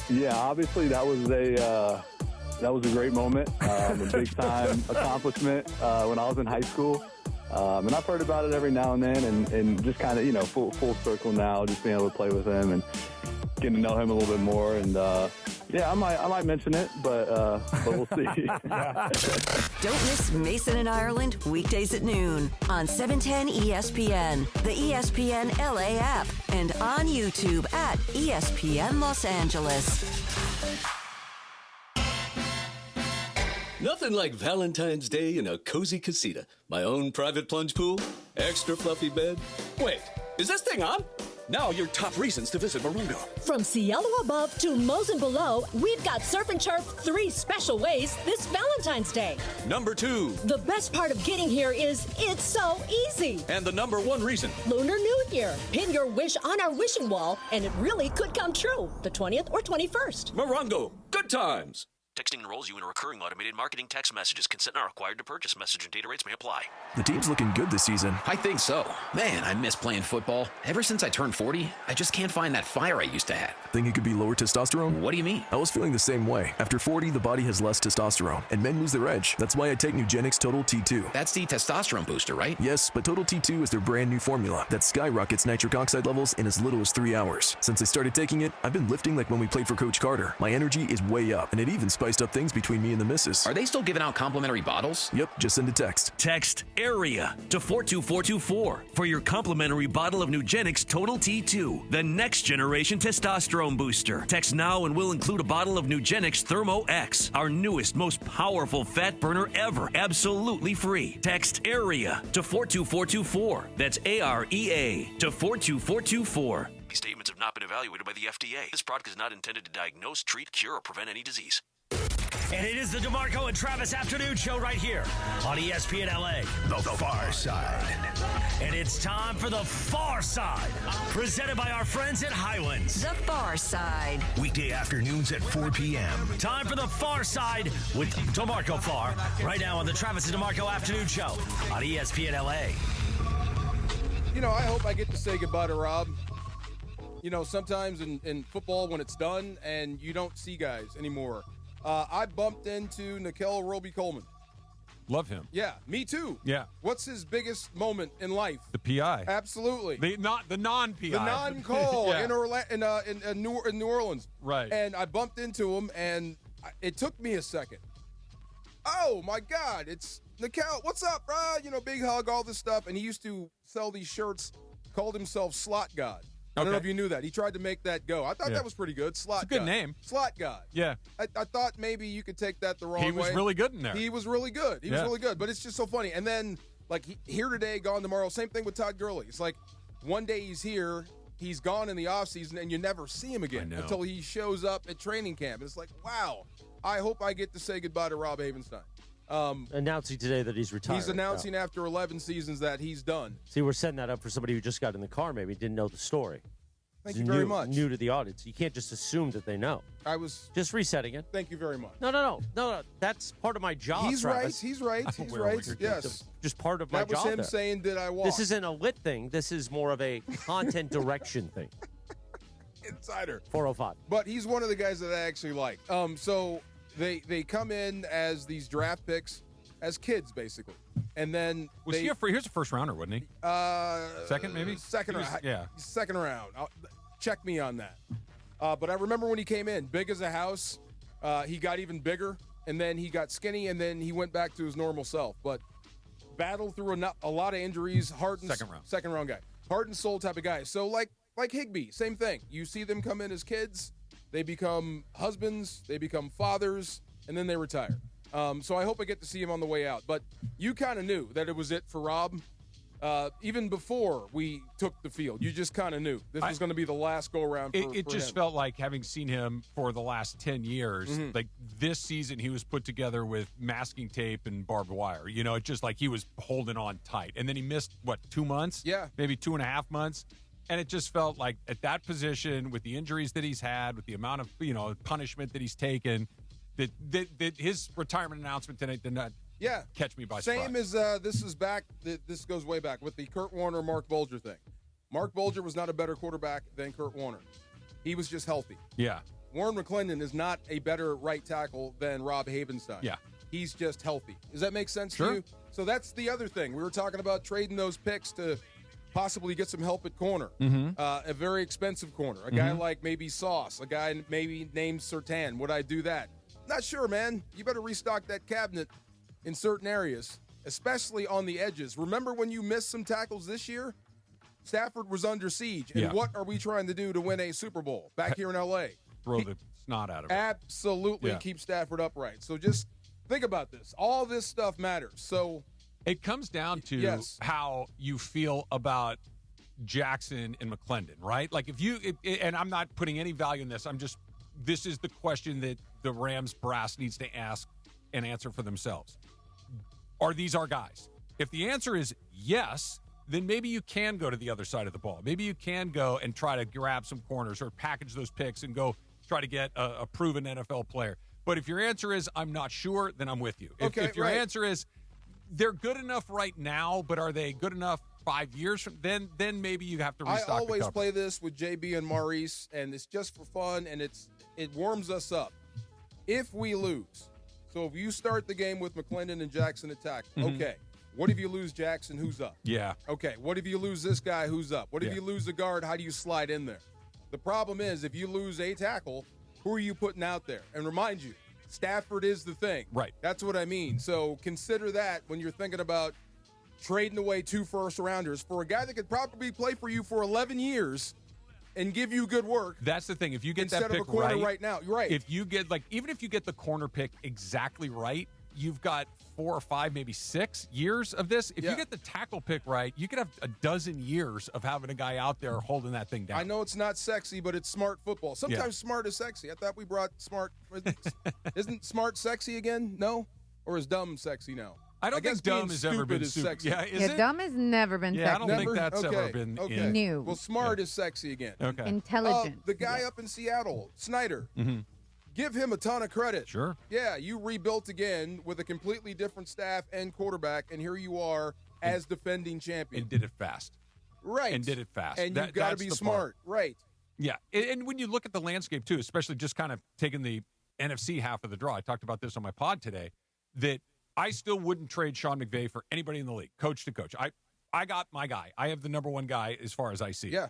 Yeah, obviously that was a great moment, a big time accomplishment when I was in high school. And I've heard about it every now and then, and just kind of, full circle now, just being able to play with him and getting to know him a little bit more. And yeah, I might mention it, but we'll see. Don't miss Mason and Ireland weekdays at noon on 710 ESPN, the ESPN LA app, and on YouTube at ESPN Los Angeles. Nothing like Valentine's Day in a cozy casita. My own private plunge pool, extra fluffy bed. Wait, is this thing on? Now your top reasons to visit Morongo. From Cielo above to Mosen below, we've got Surf and Turf 3 special ways this Valentine's Day. Number 2. The best part of getting here is it's so easy. And the number 1 reason. Lunar New Year. Pin your wish on our wishing wall, and it really could come true. The 20th or 21st. Morongo. Good times. Texting enrolls you in a recurring automated marketing text messages. Consent not required to purchase. Message and data rates may apply. The team's looking good this season. I think so. Man, I miss playing football. Ever since I turned 40, I just can't find that fire I used to have. Think it could be lower testosterone? What do you mean? I was feeling the same way. After 40, the body has less testosterone, and men lose their edge. That's why I take Nugenix Total T2. That's the testosterone booster, right? Yes, but Total T2 is their brand new formula that skyrockets nitric oxide levels in as little as 3 hours. Since I started taking it, I've been lifting like when we played for Coach Carter. My energy is way up, and it even spiced up things between me and the missus. Are they still giving out complimentary bottles? Yep, just send a text. Text AREA to 42424 for your complimentary bottle of Nugenix Total T2, the next generation testosterone booster. Text now and we'll include a bottle of Nugenix Thermo X, our newest, most powerful fat burner ever, absolutely free. Text AREA to 42424. That's AREA to 42424. These statements have not been evaluated by the FDA. This product is not intended to diagnose, treat, cure, or prevent any disease. And it is the DeMarco and Travis Afternoon Show right here on ESPN LA. The Far Side. And it's time for The Far Side, presented by our friends at Highlands. The Far Side. Weekday afternoons at 4 p.m. Time for The Far Side with DeMarco Far, right now on the Travis and DeMarco Afternoon Show on ESPN LA. I hope I get to say goodbye to Rob. Sometimes in football when it's done and you don't see guys anymore. I bumped into Nickel Roby-Coleman. Love him. Yeah, me too. Yeah. What's his biggest moment in life? The PI. Absolutely. The non-PI. The non-call Yeah. in New Orleans. Right. And I bumped into him, and it took me a second. Oh, my God, it's Nickel. What's up, bro? Big hug, all this stuff. And he used to sell these shirts, called himself Slot God. I don't know if you knew that. He tried to make that go. I thought that was pretty good. Slot It's a good God. name. Slot God. Yeah. I thought maybe you could take that the wrong way. He was really good in there. He was really good. He was really good. But it's just so funny. And then, here today, gone tomorrow. Same thing with Todd Gurley. It's like one day he's here, he's gone in the offseason, and you never see him again until he shows up at training camp. And it's like, wow, I hope I get to say goodbye to Rob Havenstein. Announcing today that he's retired. He's announcing after 11 seasons that he's done. See, we're setting that up for somebody who just got in the car, maybe didn't know the story. Thank you very much. New to the audience. You can't just assume that they know. I was just resetting it. Thank you very much. No. That's part of my job. He's Travis. He's right. Yes. Just part of my job. That was him saying, did I walk? This isn't a lit thing. This is more of a content direction thing. Insider. 405. But he's one of the guys that I actually like. So they come in as these draft picks, as kids, basically. And then he was a first rounder, wasn't he? Second, maybe? Second round. Yeah. Second round. Check me on that. But I remember when he came in, big as a house. He got even bigger, and then he got skinny, and then he went back to his normal self. But battled through a lot of injuries. Second round guy. Heart and soul type of guy. So like Higbee, same thing. You see them come in as kids, they become husbands, they become fathers, and then they retire. So I hope I get to see him on the way out. But you kind of knew that it was it for Rob. Even before we took the field, you just kind of knew this was going to be the last go-around for It just him. felt like, having seen him for the last 10 years, like this season he was put together with masking tape and barbed wire. It's just like he was holding on tight. And then he missed, 2 months? Yeah. Maybe 2.5 months. And it just felt like at that position, with the injuries that he's had, with the amount of punishment that he's taken, that his retirement announcement tonight Yeah. catch me by surprise. Same as this goes way back with the Kurt Warner, Mark Bulger thing. Mark Bulger was not a better quarterback than Kurt Warner. He was just healthy. Yeah. Warren McClendon is not a better right tackle than Rob Havenstein. Yeah. He's just healthy. Does that make sense Sure. to you? So that's the other thing. We were talking about trading those picks to possibly get some help at corner. A very expensive corner. A guy like maybe Sauce. A guy maybe named Surtain. Would I do that? Not sure, man. You better restock that cabinet in certain areas, especially on the edges. Remember when you missed some tackles this year? Stafford was under siege. And what are we trying to do to win a Super Bowl back here in L.A.? Throw the snot out of it. Absolutely keep Stafford upright. So just think about this. All this stuff matters. So it comes down to how you feel about Jackson and McClendon, right? Like and I'm not putting any value in this. This is the question that the Rams brass needs to ask and answer for themselves. Are these our guys? If the answer is yes, then maybe you can go to the other side of the ball. Maybe you can go and try to grab some corners or package those picks and go try to get a proven NFL player. But if your answer is, I'm not sure, then I'm with you. If your answer is, they're good enough right now, but are they good enough 5 years from then maybe you have to restock I always the play this with JB and Maurice, and it's just for fun, and it warms us up. If we lose, so if you start the game with McClendon and Jackson attack, okay. What if you lose Jackson? Who's up? Yeah. Okay. What if you lose this guy? Who's up? What if you lose a guard? How do you slide in there? The problem is if you lose a tackle, who are you putting out there? And remind you, Stafford is the thing. Right. That's what I mean. So consider that when you're thinking about trading away 2 first-rounders for a guy that could probably play for you for 11 years and give you good work. That's the thing. If you get instead that pick of a corner right now, you're right. If you get even if you get the corner pick exactly right, you've got 4 or 5, maybe 6 years of this. If you get the tackle pick right, you could have a dozen years of having a guy out there holding that thing down. I know it's not sexy, but it's smart football. Sometimes smart is sexy. I thought we brought smart. Isn't smart sexy again? No? Or is dumb sexy now? I don't think dumb has ever been sexy. Yeah, is it? Dumb has never been sexy. I don't think that's ever been new. Well, smart is sexy again. Okay. Intelligent. The guy up in Seattle, Snyder. Give him a ton of credit. Sure. Yeah, you rebuilt again with a completely different staff and quarterback, and here you are as defending champion. And did it fast. Right. And did it fast. And you've got to be smart. Right. Yeah. And when you look at the landscape, too, especially just kind of taking the NFC half of the draw, I talked about this on my pod today, that I still wouldn't trade Sean McVay for anybody in the league, coach to coach. I got my guy. I have the number one guy as far as I see. Yeah.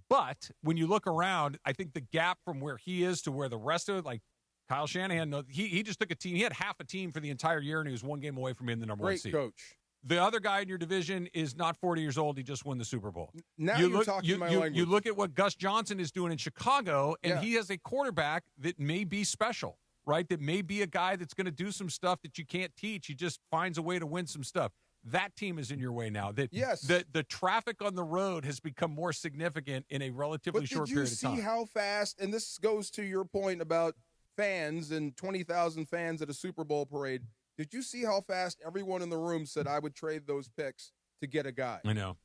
But when you look around, I think the gap from where he is to where the rest of it, like Kyle Shanahan, he just took a team. He had half a team for the entire year, and he was 1 game away from being the number one seed. Great coach. The other guy in your division is not 40 years old. He just won the Super Bowl. Now you're talking my language. You look at what Gus Johnson is doing in Chicago, and he has a quarterback that may be special, right? That may be a guy that's going to do some stuff that you can't teach. He just finds a way to win some stuff. That team is in your way now. The traffic on the road has become more significant in a relatively short period of time. Did you see how fast, and this goes to your point about fans and 20,000 fans at a Super Bowl parade, did you see how fast everyone in the room said, I would trade those picks to get a guy? I know.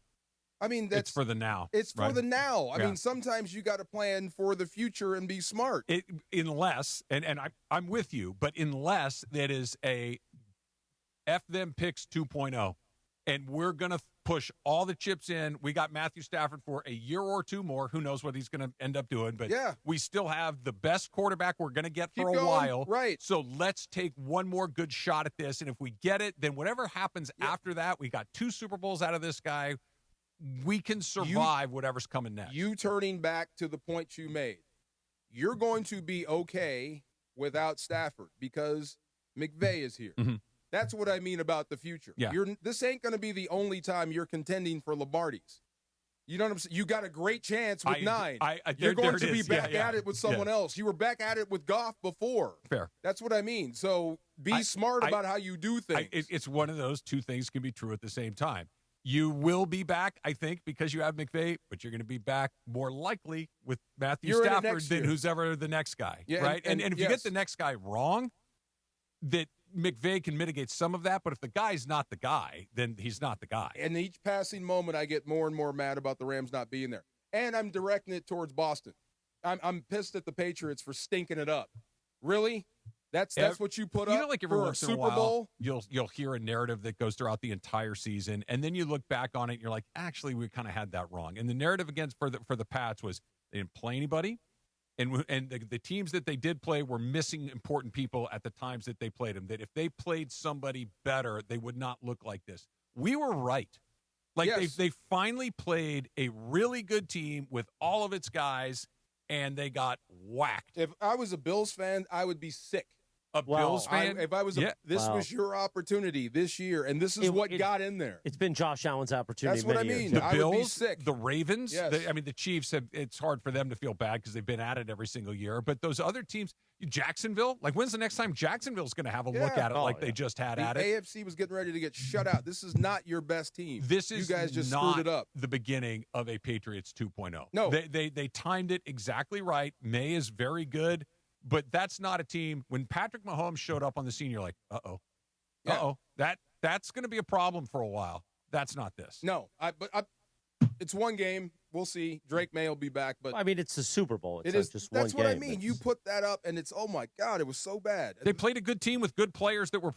I mean, it's for the now. It's for the now. I mean, sometimes you got to plan for the future and be smart. Unless, and I'm with you, but unless that is a F them picks 2.0, and we're going to push all the chips in. We got Matthew Stafford for a year or 2 more. Who knows what he's going to end up doing, but we still have the best quarterback we're going to get for a while. Right. So let's take one more good shot at this, and if we get it, then whatever happens after that, we got 2 Super Bowls out of this guy. We can survive whatever's coming next. You turning back to the point you made, you're going to be okay without Stafford because McVay is here. That's what I mean about the future. Yeah. This ain't going to be the only time you're contending for Lombardies. You know what I'm saying? You got a great chance with 9. You're going to be back at it with someone else. You were back at it with Goff before. Fair. That's what I mean. So be smart about how you do things. It's one of those 2 things can be true at the same time. You will be back, I think, because you have McVay, but you're going to be back more likely with Matthew Stafford than who's ever the next guy, right? And if you get the next guy wrong, that McVay can mitigate some of that, but if the guy's not the guy, then he's not the guy. And each passing moment, I get more and more mad about the Rams not being there. And I'm directing it towards Boston. I'm pissed at the Patriots for stinking it up. Really? That's what you put You up know, like every for a once in a Super while, Bowl. you'll hear a narrative that goes throughout the entire season, and then you look back on it, and you're like, actually, we kind of had that wrong. And the narrative for the Pats was they didn't play anybody, and the teams that they did play were missing important people at the times that they played them. That if they played somebody better, they would not look like this. We were right. Like they finally played a really good team with all of its guys, and they got whacked. If I was a Bills fan, I would be sick. Bills fan? If I was, this was your opportunity this year, and this is what got in there. It's been Josh Allen's opportunity. That's what I mean. The I Bills, would be sick. the Ravens. Yes. The Chiefs have. It's hard for them to feel bad because they've been at it every single year. But those other teams, Jacksonville. Like, when's the next time Jacksonville's going to have a look at it they just had at it? The AFC was getting ready to get shut out. This is not your best team. This is you guys just not screwed it up. The beginning of a Patriots 2.0. No, they timed it exactly right. May is very good. But that's not a team. When Patrick Mahomes showed up on the scene, you're like, that's going to be a problem for a while. That's not this. No, it's one game. We'll see. Drake May will be back, but I mean, it's the Super Bowl. It's not just one game. That's what I mean. You put that up, and it's my God, it was so bad. They played a good team with good players that were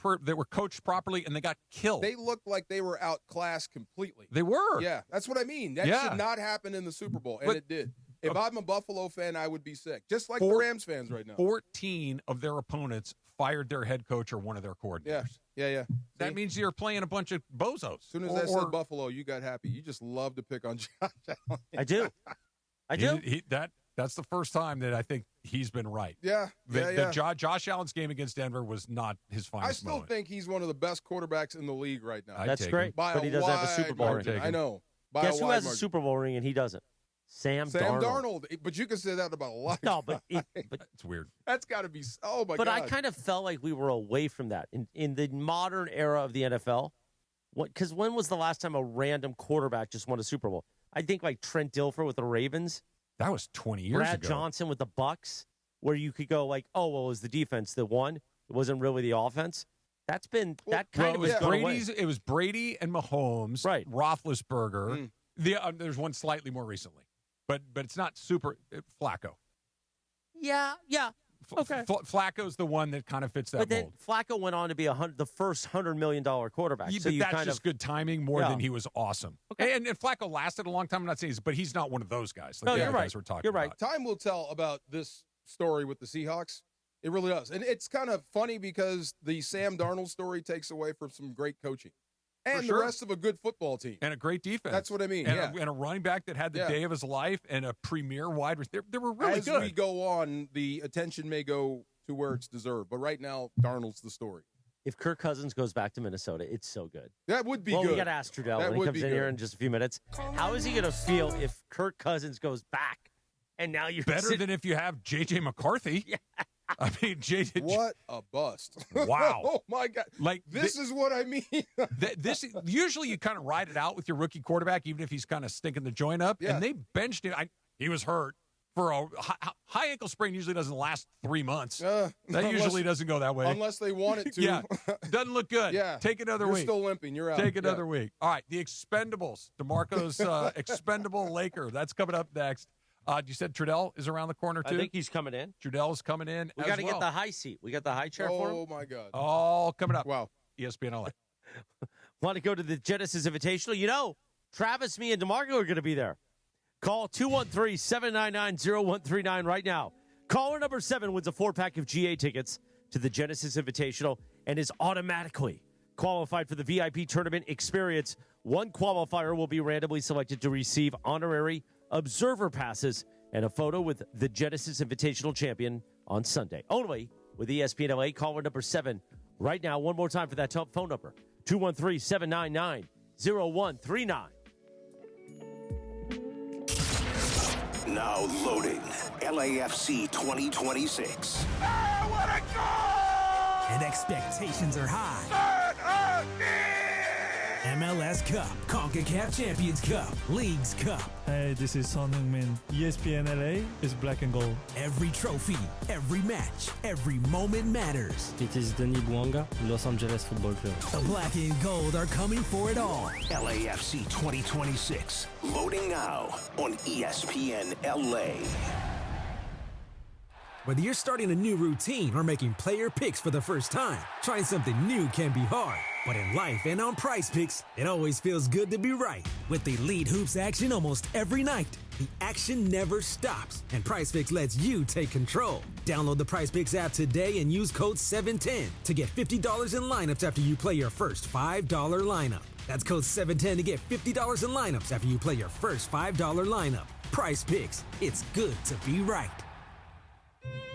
coached properly, and they got killed. They looked like they were outclassed completely. They were. Yeah, that's what I mean. That should not happen in the Super Bowl, and it did. If I'm a Buffalo fan, I would be sick, just like the Rams fans right now. 14 of their opponents fired their head coach or one of their coordinators. Yeah. That means you're playing a bunch of bozos. As soon as I said Buffalo, you got happy. You just love to pick on Josh Allen. I do. That's the first time that I think he's been right. Yeah. Josh Allen's game against Denver was not his finest moment. I still think he's one of the best quarterbacks in the league right now. That's great, but he doesn't have a Super Bowl ring. I know. Guess who has a Super Bowl ring and he doesn't? Sam Darnold. But you can say that about a lot. No, but it's weird. That's got to be. Oh my God! But I kind of felt like we were away from that in the modern era of the NFL. Because when was the last time a random quarterback just won a Super Bowl? I think like Trent Dilfer with the Ravens. That was 20 years ago. Brad Johnson with the Bucks, where you could go like, oh well, it was the defense that won. It wasn't really the offense. That's been it was Brady and Mahomes, right? Roethlisberger. There's one slightly more recently. But it's not super Flacco. Yeah. Okay. Flacco's the one that kind of fits that mold. But then Flacco went on to be the first $100 million quarterback. So that's just good timing more than he was awesome. Okay. And Flacco lasted a long time. I'm not saying but he's not one of those guys. Like you're right. Guys we're talking you're right. About. Time will tell about this story with the Seahawks. It really does. And it's kind of funny because the Sam Darnold story takes away from some great coaching. And the rest of a good football team. And a great defense. That's what I mean, and a running back that had the day of his life and a premier wide receiver. They were really good. As we go on, the attention may go to where it's deserved. But right now, Darnold's the story. If Kirk Cousins goes back to Minnesota, it's so good. That would be good. good. We got to ask Trudell when he comes in here in just a few minutes. How is he going to feel if Kirk Cousins goes back and now you're better than if you have J.J. McCarthy? Yeah. I mean, JJ. What a bust! Wow! Oh my God! Like this is what I mean. This usually you kind of ride it out with your rookie quarterback, even if he's kind of stinking the joint up. Yeah. And they benched him. He was hurt for a high ankle sprain. Usually doesn't last 3 months. That usually doesn't go that way unless they want it to. Yeah, doesn't look good. Yeah, take another week. You're still limping. You're out. Take another week. All right, the Expendables, DeMarco's expendable Laker. That's coming up next. You said Trudell is around the corner, too? I think he's coming in. Trudell's coming in. We got to get the high seat. We got the high chair for him. Oh, my God. All coming up. Wow. ESPN LA. Want to go to the Genesis Invitational? You know, Travis, me, and DeMarco are going to be there. Call 213-799-0139 right now. Caller number 7 wins a 4-pack of GA tickets to the Genesis Invitational and is automatically qualified for the VIP tournament experience. One qualifier will be randomly selected to receive honorary observer passes and a photo with the Genesis Invitational champion on Sunday. Only with ESPN LA. Caller number 7 right now. One more time for that phone number. 213-799-0139. Now loading LAFC 2026. What a goal! And expectations are high. MLS Cup, CONCACAF Champions Cup, Leagues Cup. Hey, this is Son Heung-min. ESPN LA is black and gold. Every trophy, every match, every moment matters. It is Denis Bouanga, Los Angeles Football Club. The black and gold are coming for it all. LAFC 2026. Loading now on ESPN LA. Whether you're starting a new routine or making player picks for the first time, trying something new can be hard. But in life and on Prize Picks, it always feels good to be right. With elite hoops action almost every night, the action never stops, and Prize Picks lets you take control. Download the Prize Picks app today and use code 710 to get $50 in lineups after you play your first $5 lineup. That's code 710 to get $50 in lineups after you play your first $5 lineup. Prize Picks, it's good to be right.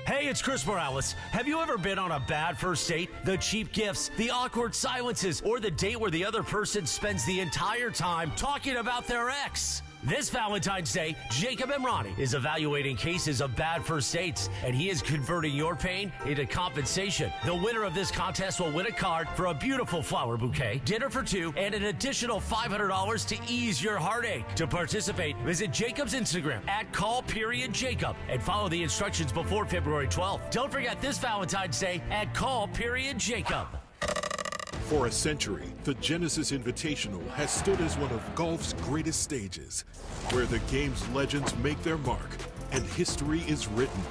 Hey, it's Chris Morales. Have you ever been on a bad first date? The cheap gifts, the awkward silences, or the date where the other person spends the entire time talking about their ex? This Valentine's Day, Jacob Emrani is evaluating cases of bad first dates, and he is converting your pain into compensation. The winner of this contest will win a card for a beautiful flower bouquet, dinner for two, and an additional $500 to ease your heartache. To participate, visit Jacob's Instagram at @call_Jacob and follow the instructions before February 12th. Don't forget this Valentine's Day at @call_Jacob. For a century, the Genesis Invitational has stood as one of golf's greatest stages, where the game's legends make their mark and history is written.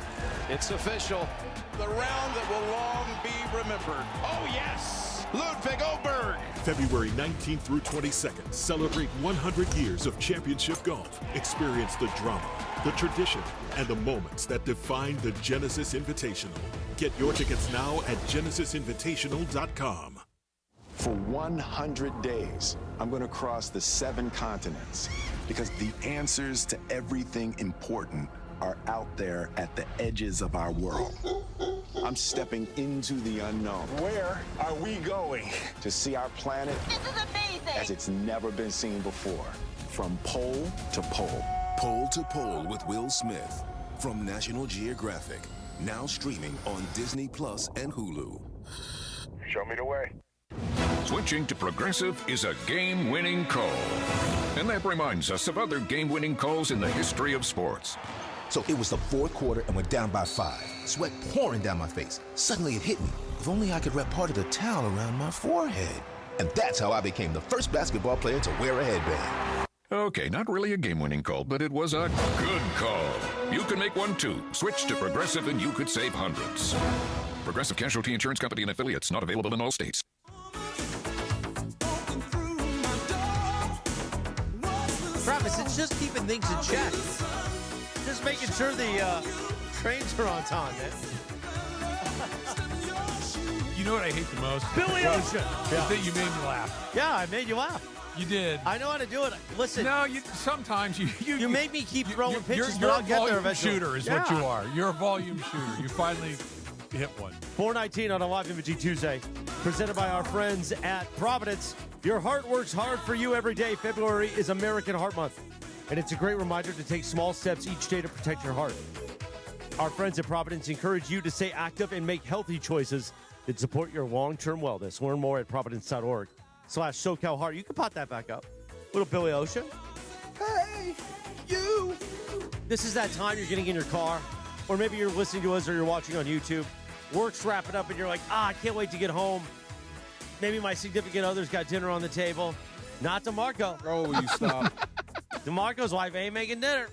It's official. The round that will long be remembered. Oh, yes! Ludwig Oberg. February 19th through 22nd, celebrate 100 years of championship golf. Experience the drama, the tradition, and the moments that define the Genesis Invitational. Get your tickets now at genesisinvitational.com. For 100 days, I'm going to cross the 7 continents because the answers to everything important are out there at the edges of our world. I'm stepping into the unknown. Where are we going? To see our planet as it's never been seen before. From pole to pole. Pole to Pole with Will Smith from National Geographic. Now streaming on Disney Plus and Hulu. Show me the way. Switching to Progressive is a game-winning call. And that reminds us of other game-winning calls in the history of sports. So it was the fourth quarter and we're down by 5. Sweat pouring down my face. Suddenly it hit me. If only I could wrap part of the towel around my forehead. And that's how I became the first basketball player to wear a headband. Okay, not really a game-winning call, but it was a good call. You can make one too. Switch to Progressive and you could save hundreds. Progressive Casualty Insurance Company and affiliates, not available in all states. Travis, it's just keeping things in check. Just making sure the trains are on time, man. You know what I hate the most? Billy Ocean. Yeah. That you made me laugh. Yeah, I made you laugh. You did. I know how to do it. Listen. No, sometimes you make me keep throwing pitches, you're but I'll a get there volume eventually. shooter is what you are. You're a volume shooter. You finally hit one. 419 on a Live Imaging Tuesday, presented by our friends at Providence. Your heart works hard for you every day. February is American Heart Month, and it's a great reminder to take small steps each day to protect your heart. Our friends at Providence encourage you to stay active and make healthy choices that support your long-term wellness. Learn more at providence.org/SoCalHeart. You can pop that back up. Little Billy Ocean. Hey, you. This is that time you're getting in your car, or maybe you're listening to us or you're watching on YouTube. Work's wrapping up and you're like, I can't wait to get home. Maybe my significant other's got dinner on the table. Not DeMarco. Oh, you stop. DeMarco's wife ain't making dinner.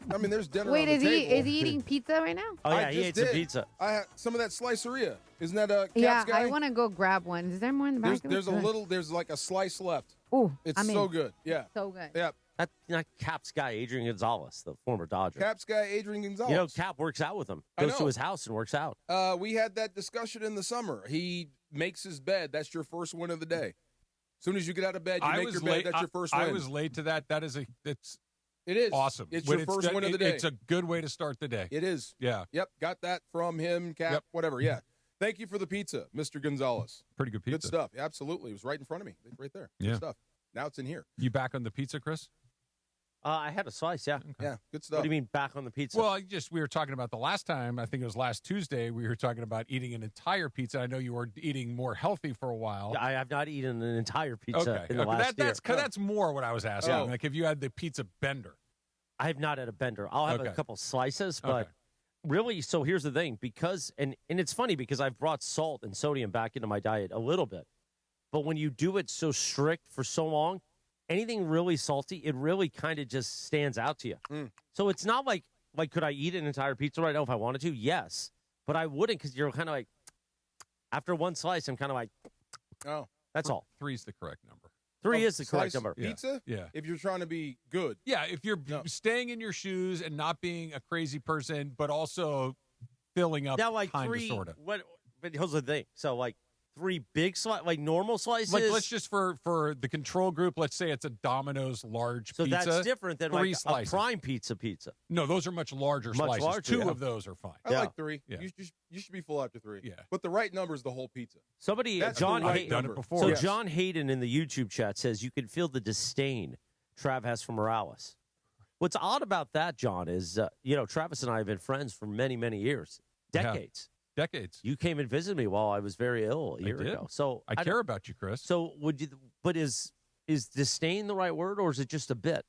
I mean, there's dinner Wait, on the table. is he eating pizza right now? Oh, yeah, he ate some pizza. I had some of that sliceria. Isn't that a Caps Yeah, guy? I want to go grab one. Is there more in the back? There's like a slice left. Ooh, it's I'm so in. good. Yeah. So good. Yeah. That's not Cap's guy, Adrian Gonzalez, the former Dodger. Caps guy, Adrian Gonzalez. You know, Cap works out with him. Goes to his house and works out. We had that discussion in the summer. He makes his bed. That's your first win of the day. As soon as you get out of bed, you make your bed. That's your first win. I was late to that. It is awesome. It's your first win of the day. It's a good way to start the day. It is. Yeah. Yep. Got that from him, Cap, whatever. Yeah. Thank you for the pizza, Mr. Gonzalez. Pretty good pizza. Good stuff. Absolutely. It was right in front of me. Right there. Yeah. Good stuff. Now it's in here. You back on the pizza, Chris? I had a slice, yeah. Okay. Yeah, good stuff. What do you mean back on the pizza? Well, we were talking about the last time, I think it was last Tuesday, we were talking about eating an entire pizza. I know you were eating more healthy for a while. I have not eaten an entire pizza in the last year. That's more what I was asking. Oh. Like if you had the pizza bender. I have not had a bender. I'll have a couple slices, but really, so here's the thing. Because, and it's funny because I've brought salt and sodium back into my diet a little bit. But when you do it so strict for so long, anything really salty, it really kind of just stands out to you. So it's not like like, could I eat an entire pizza right now if I wanted to? Yes. But I wouldn't because you're kind of like, after one slice, I'm kind of like, oh. That's all. 3's the correct number. 3 is the correct number. Pizza? Yeah. If you're trying to be good. Yeah, if you're staying in your shoes and not being a crazy person, but also filling up Now, like, kind 3, of, sort of. But here's the thing. So, like, 3 big slices, like normal slices. Like, let's just, for the control group, let's say it's a Domino's large so pizza. that's different than 3 like slices. a prime pizza. No, those are much larger slices. Larger, 2 of those are fine. I like 3. Yeah. You should be full after 3. Yeah. But the right number is the whole pizza. Somebody, That's John, the right done number. it before. So Yes. John Hayden in the YouTube chat says you can feel the disdain Trav has for Morales. What's odd about that, John, is Travis and I have been friends for many, many years, decades. Decades. You came and visited me while I was very ill a year ago. So I care about you, Chris. So would you? But is disdain the right word, or is it just a bit?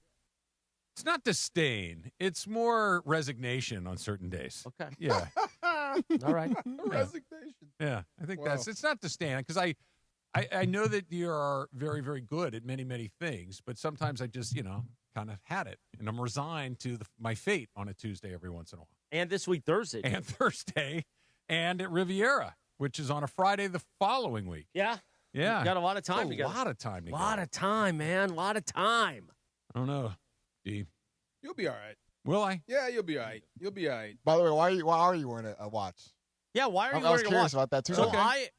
It's not disdain. It's more resignation on certain days. Okay. Yeah. All right. Resignation. Yeah. I think Wow. it's not disdain because I know that you are very, very good at many, many things, but sometimes I just, kind of had it, and I'm resigned to my fate on a Tuesday every once in a while. And this week, Thursday. And Thursday, and at Riviera, which is on a Friday the following week. Yeah. Yeah. You got a lot of time together. A lot of time together. A lot of time, man. A lot of time. I don't know, D. You'll be all right. Will I? Yeah, you'll be all right. You'll be all right. By the way, why are you wearing a watch? Yeah, why are you I was wearing a curious watch? about that too.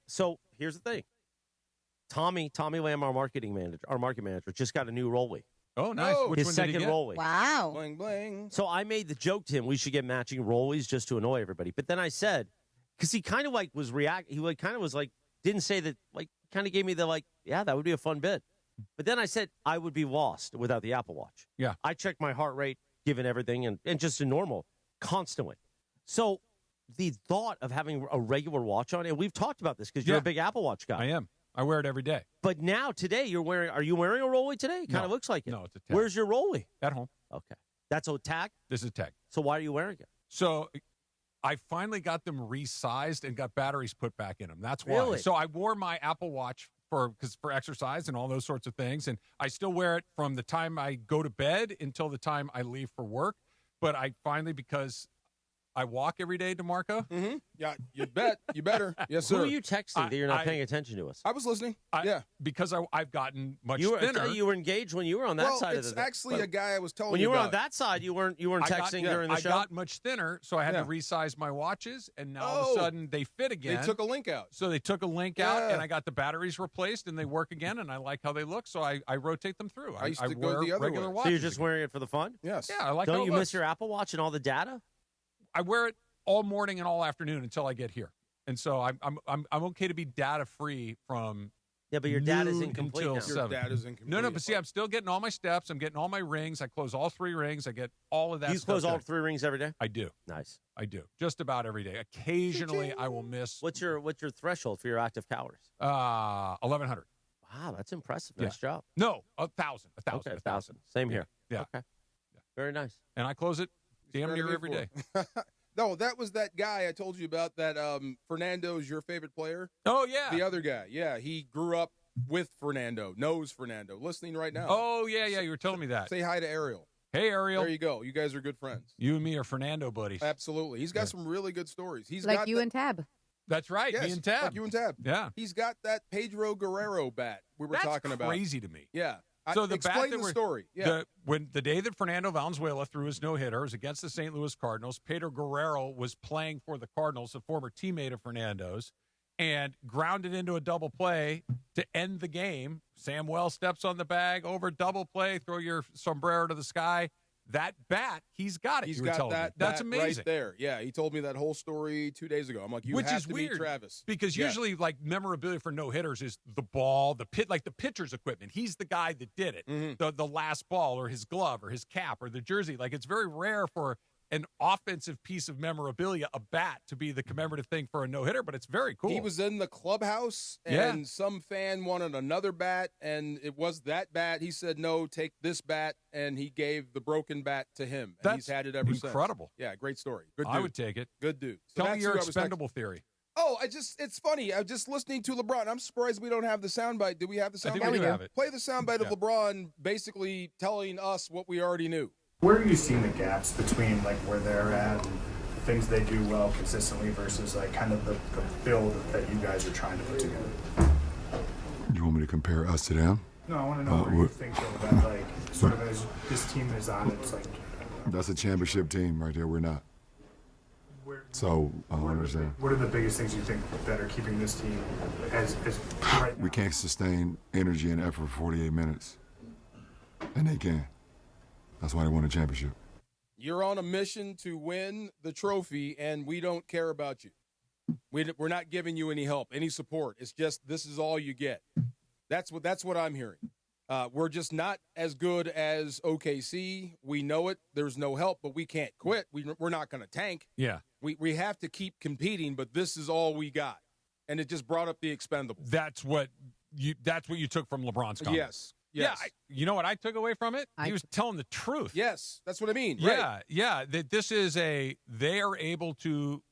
So here's the thing. Tommy Lamb, our market manager, just got a new rollie. Oh, nice. Oh. Which His one did he second get? rollie. Wow. Bling, bling. So I made the joke to him, we should get matching rollies just to annoy everybody. But then I said, because he kind of like was didn't say that, like, kind of gave me the, yeah, that would be a fun bit. But then I said I would be lost without the Apple Watch. Yeah. I check my heart rate, given everything, and just a normal, constantly. So the thought of having a regular watch on, and we've talked about this because you're a big Apple Watch guy. I am. I wear it every day. But now, today, are you wearing a rollie today? It kind of looks like it. No, it's a tag. Where's your rollie? At home. Okay. That's a tag? This is a tag. So why are you wearing it? So I finally got them resized and got batteries put back in them. That's why. Really? So I wore my Apple Watch for exercise and all those sorts of things, and I still wear it from the time I go to bed until the time I leave for work. But I finally, because I walk every day, DeMarco. Mm-hmm. Yeah, you bet. You better. Yes, sir. Who are you texting that you're not paying attention to us? I was listening. Because I've gotten much thinner. You were engaged when you were on that side of the... It's actually a guy I was telling when you were about. on that side, you weren't texting during the show? I got much thinner, so I had to resize my watches, and now all of a sudden they fit again. They took a link out. So they took a link out, and I got the batteries replaced, and they work again, and I like how they look, so I rotate them through. I used to wear go the other regular way. watches. So you're just wearing it for the fun? Yes. Yeah, I like how Don't it you looks. miss your Apple Watch and all the data? I wear it all morning and all afternoon until I get here, and so I'm okay to be data free from. Yeah, but your data's incomplete until now. 7. Your data's incomplete. No, but see, I'm still getting all my steps. I'm getting all my rings. I close all 3 rings. I get all of that. You stuff close all done. 3 rings every day? I do. Nice. I do. Just about every day. Occasionally, I will miss. What's your threshold for your active calories? 1,100. Wow, that's impressive. Nice job. No, 1,000. 1,000. Okay, 1,000. Same here. Yeah. Okay. Very nice. And I close it damn near every day. No, that was that guy I told you about. That Fernando's your favorite player. Oh yeah, the other guy. Yeah, he grew up with Fernando. Knows Fernando. Listening right now. Oh yeah. You were telling me that. Say hi to Ariel. Hey Ariel. There you go. You guys are good friends. You and me are Fernando buddies. Absolutely. He's got some really good stories. He's like got you and Tab. That's right. Yes, me and Tab. Like you and Tab. Yeah. He's got that Pedro Guerrero bat we were That's talking about. Crazy to me. Yeah. So the explain bat that the story. Yeah. The day that Fernando Valenzuela threw his no-hitter was against the St. Louis Cardinals. Pedro Guerrero was playing for the Cardinals, a former teammate of Fernando's, and grounded into a double play to end the game. Sam Wells steps on the bag, over double play, throw your sombrero to the sky. That bat, he's got it. He's you were got telling that. me. That's bat amazing. right there. Yeah, he told me that whole story 2 days ago. I'm like, Which have is to weird, meet Travis because usually, like, memorabilia for no hitters is the ball, the pitcher's equipment. He's the guy that did it. Mm-hmm. The last ball, or his glove, or his cap, or the jersey. Like, it's very rare for an offensive piece of memorabilia, a bat, to be the commemorative thing for a no hitter. But it's very cool. He was in the clubhouse, and some fan wanted another bat, and it was that bat. He said, "No, take this bat," and he gave the broken bat to him. And he's had it ever since. Incredible. Yeah, great story. Good dude. I would take it. Good dude. So Tell me that's your who I was expendable theory. Oh, it's funny. I'm just listening to LeBron. I'm surprised we don't have the soundbite. Do we have the soundbite? I think we do have it. Play the soundbite of LeBron basically telling us what we already knew. Where are you seeing the gaps between like where they're at and the things they do well consistently versus like kind of the build that you guys are trying to put together? You want me to compare us to them? No, I want to know where you think though, that like sort of as this team is on, it's like That's a championship team right there. We're not. So I don't understand. What are the biggest things you think that are keeping this team as right now? We can't sustain energy and effort for 48 minutes, and they can. That's why they won a championship. You're on a mission to win the trophy, and we don't care about you. We're not giving you any help, any support. It's just this is all you get. That's what I'm hearing. We're just not as good as OKC. We know it. There's no help, but we can't quit. We're not going to tank. Yeah. We have to keep competing, but this is all we got. And it just brought up the Expendables. That's what you took from LeBron's comment. Yes. Yeah, you know what I took away from it? He was telling the truth. Yes, that's what I mean. Yeah, right. yeah. That this is they are able to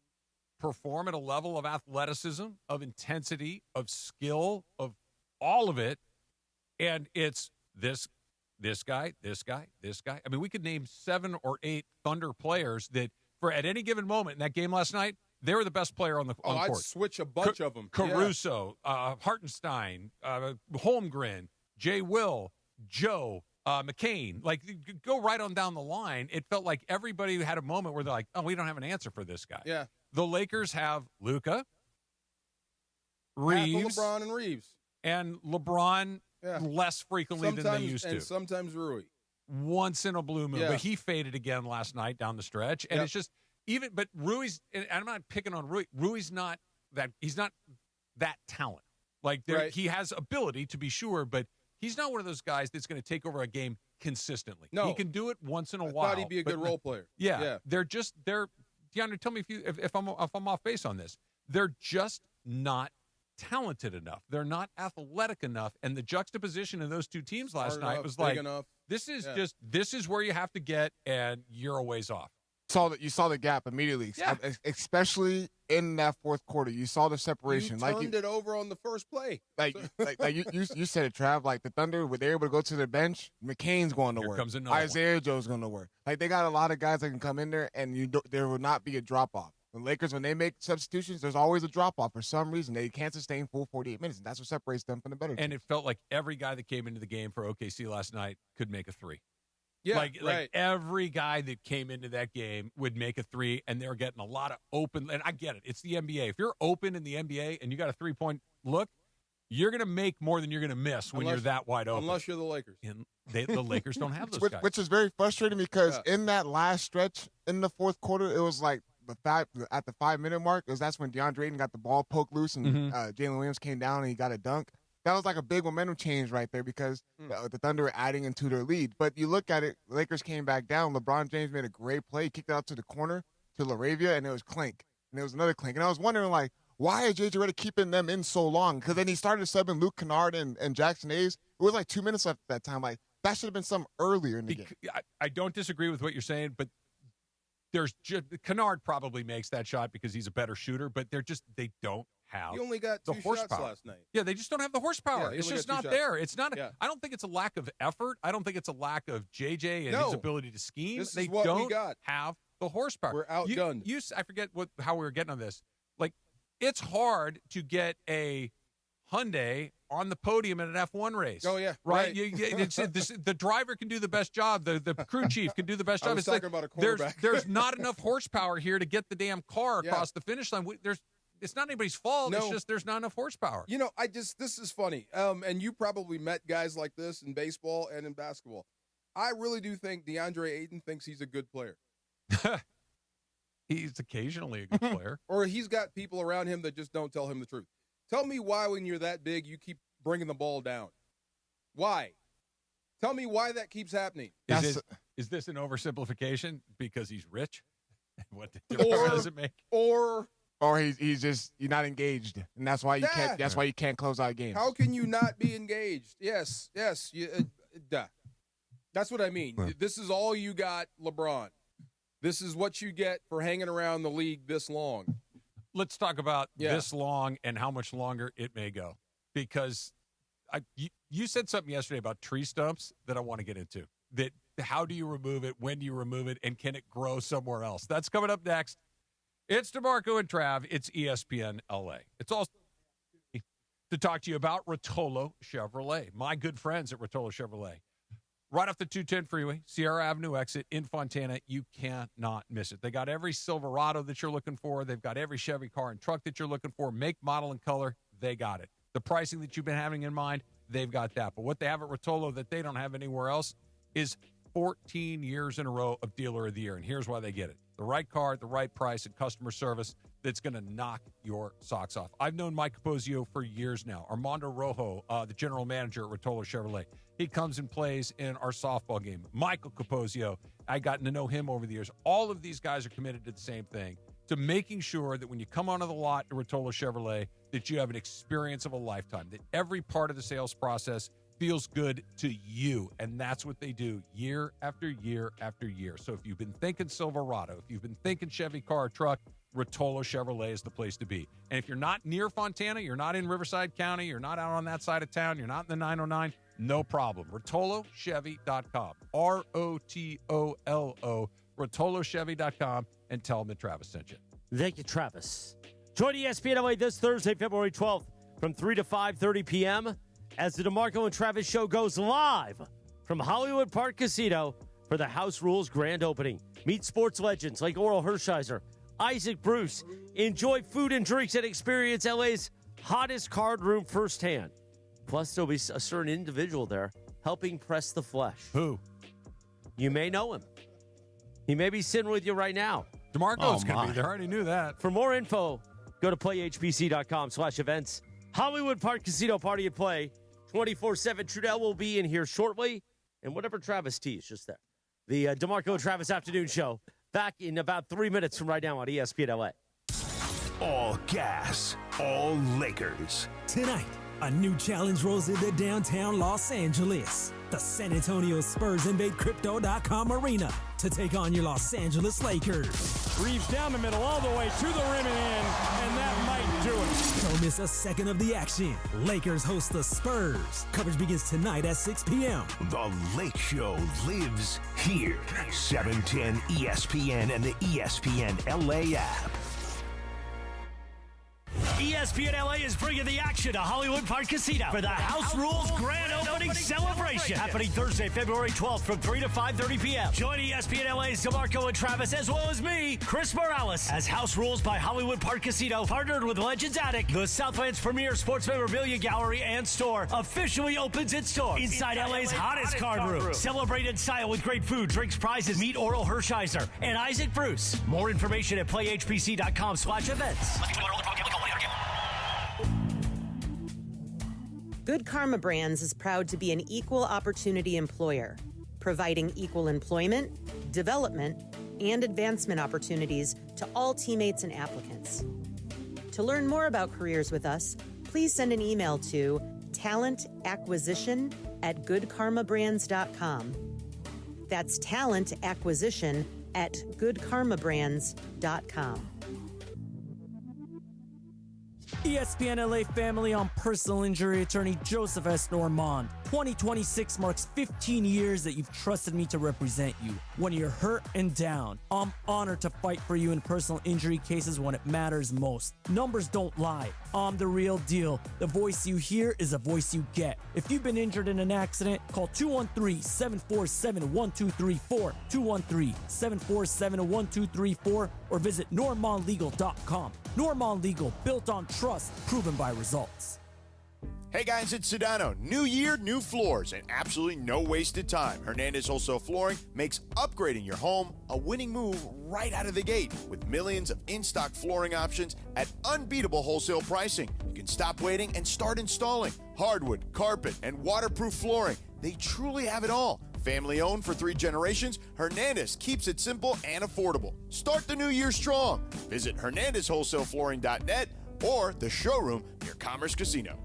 perform at a level of athleticism, of intensity, of skill, of all of it, and it's this guy. I mean, we could name 7 or 8 Thunder players that, for at any given moment in that game last night, they were the best player on the court. I'd switch a bunch of them. Caruso, Hartenstein, Holmgren, Jay Will, Joe, McCain. Like, go right on down the line. It felt like everybody had a moment where they're like, oh, we don't have an answer for this guy. Yeah. The Lakers have Luka, Reeves. LeBron and Reeves. And LeBron less frequently than they used to. And sometimes Rui. Once in a blue moon. Yeah. But he faded again last night down the stretch. And it's just, but Rui's, and I'm not picking on Rui. Rui's not that, he's not that talent. Like, he has ability to be sure, but he's not one of those guys that's going to take over a game consistently. No. He can do it once in a I while. thought he'd be a good role player. Yeah. They're DeAndre, tell me if I'm off base on this. They're just not talented enough. They're not athletic enough. And the juxtaposition in those two teams last night was like, this is where you have to get, and you're a ways off. You saw the gap immediately, especially in that fourth quarter. You saw the separation. You turned it over on the first play. Like you said it, Trav. Like the Thunder, when they're able to go to the bench, McCain's going to work. Isaiah Joe's going to work. Like they got a lot of guys that can come in there, and there will not be a drop off. The Lakers, when they make substitutions, there's always a drop off for some reason. They can't sustain full 48 minutes, and that's what separates them from the better teams. And it felt like every guy that came into the game for OKC last night could make a 3. Yeah, like every guy that came into that game would make a 3, and they're getting a lot of open. And I get it; it's the NBA. If you're open in the NBA and you got a 3-point look, you're going to make more than you're going to miss when you're that wide open. Unless you're the Lakers, and the Lakers don't have those guys, which is very frustrating because in that last stretch in the fourth quarter, it was like at the 5-minute mark. That's when DeAndre Ayton got the ball poked loose and Jalen Williams came down and he got a dunk. That was like a big momentum change right there because the Thunder were adding into their lead. But you look at it, the Lakers came back down. LeBron James made a great play. He kicked it out to the corner to LaRavia, and it was clink. And there was another clink. And I was wondering, like, why is J.J. Redick keeping them in so long? Because then he started subbing Luke Kennard and Jackson Hayes. It was like 2 minutes left at that time. Like, that should have been some earlier in the game. I don't disagree with what you're saying, but Kennard probably makes that shot because he's a better shooter, but they don't have you only got the 2 horsepower shots last night. Yeah, they just don't have the horsepower. Yeah, it's just not there. It's not. I don't think it's a lack of effort. I don't think it's a lack of JJ and his ability to scheme. This they is what don't we got. have the horsepower. We're outgunned. I forget how we were getting on this. Like, it's hard to get a Hyundai on the podium in an F1 race. Oh, yeah. Right? The driver can do the best job. The crew chief can do the best job. I was talking about a quarterback. There's not enough horsepower here to get the damn car across the finish line. It's not anybody's fault. No. It's just there's not enough horsepower. You know, this is funny. And you probably met guys like this in baseball and in basketball. I really do think DeAndre Ayton thinks he's a good player. He's occasionally a good player. Or he's got people around him that just don't tell him the truth. Tell me why when you're that big you keep bringing the ball down. Why? Tell me why that keeps happening. Is this an oversimplification? Because he's rich? What difference does it make? Or he's just you're not engaged, and that's why you can't. That's why you can't close out games. How can you not be engaged? Yes. That's what I mean. Right. This is all you got, LeBron. This is what you get for hanging around the league this long. Let's talk about this long and how much longer it may go, because you said something yesterday about tree stumps that I want to get into. That How do you remove it? When do you remove it? And can it grow somewhere else? That's coming up next. It's DeMarco and Trav. It's ESPN LA. It's also to talk to you about Rotolo Chevrolet, my good friends at Rotolo Chevrolet. Right off the 210 freeway, Sierra Avenue exit in Fontana. You cannot miss it. They got every Silverado that you're looking for. They've got every Chevy car and truck that you're looking for. Make, model, and color, they got it. The pricing that you've been having in mind, they've got that. But what they have at Rotolo that they don't have anywhere else is 14 years in a row of Dealer of the Year. And here's why they get it. The right car at the right price and customer service that's going to knock your socks off. I've known Mike Capozio for years now. Armando Rojo, the general manager at Rotolo Chevrolet. He comes and plays in our softball game. Michael Capozio, I've gotten to know him over the years. All of these guys are committed to the same thing, to making sure that when you come onto the lot at Rotolo Chevrolet, that you have an experience of a lifetime, that every part of the sales process feels good to you. And that's what they do year after year after year. So if you've been thinking Silverado, if you've been thinking Chevy car or truck, Rotolo Chevrolet is the place to be. And if you're not near Fontana, you're not in Riverside County, you're not out on that side of town, you're not in the 909, no problem. RotoloChevy.com. ROTOLO. RotoloChevy.com, and tell them that Travis sent you. Thank you, Travis. Join ESPN LA this Thursday, February 12th from 3 to 5:30 p.m. as the DeMarco and Travis show goes live from Hollywood Park Casino for the House Rules grand opening. Meet sports legends like Oral Hershiser, Isaac Bruce. Enjoy food and drinks and experience LA's hottest card room firsthand. Plus, there'll be a certain individual there helping press the flesh. Who? You may know him. He may be sitting with you right now. DeMarco's going to be there. I already knew that. For more info, go to playhbc.com/events. Hollywood Park Casino Party and Play 24/7. Trudell will be in here shortly. And whatever Travis teased, just there. The DeMarco and Travis Afternoon Show back in about 3 minutes from right now on ESPN LA. All gas, all Lakers. Tonight, a new challenge rolls into downtown Los Angeles. The San Antonio Spurs invade Crypto.com Arena to take on your Los Angeles Lakers. Reeves down the middle, all the way to the rim and in, and that might do it. Don't miss a second of the action. Lakers host the Spurs. Coverage begins tonight at 6 p.m. The Lake Show lives here. 710 ESPN and the ESPN LA app. ESPN LA is bringing the action to Hollywood Park Casino for the House Rules Grand Opening Celebration. Happening Thursday, February 12th from 3 to 5:30 p.m. Join ESPN LA's DeMarco and Travis, as well as me, Chris Morales, as House Rules by Hollywood Park Casino, partnered with Legends Attic, the Southland's premier sports memorabilia gallery and store, officially opens its doors inside LA's hottest card room. Celebrate in style with great food, drinks, prizes. Meet Oral Hershiser and Isaac Bruce. More information at playhbc.com/events. Good Karma Brands is proud to be an equal opportunity employer, providing equal employment, development, and advancement opportunities to all teammates and applicants. To learn more about careers with us, please send an email to talentacquisition@goodkarmabrands.com. That's talentacquisition@goodkarmabrands.com. ESPN LA family, I'm personal injury attorney Joseph S. Normand. 2026 marks 15 years that you've trusted me to represent you. When you're hurt and down, I'm honored to fight for you in personal injury cases when it matters most. Numbers don't lie. I'm the real deal. The voice you hear is a voice you get. If you've been injured in an accident, call 213-747-1234, 213-747-1234, or visit normandlegal.com. Normand Legal, built on trust, proven by results. Hey guys, it's Sedano. New year, new floors, and absolutely no wasted time. Hernandez Wholesale Flooring makes upgrading your home a winning move right out of the gate with millions of in-stock flooring options at unbeatable wholesale pricing. You can stop waiting and start installing hardwood, carpet, and waterproof flooring. They truly have it all. Family owned for 3 generations, Hernandez keeps it simple and affordable. Start the new year strong. Visit HernandezWholesaleFlooring.net or the showroom near Commerce Casino.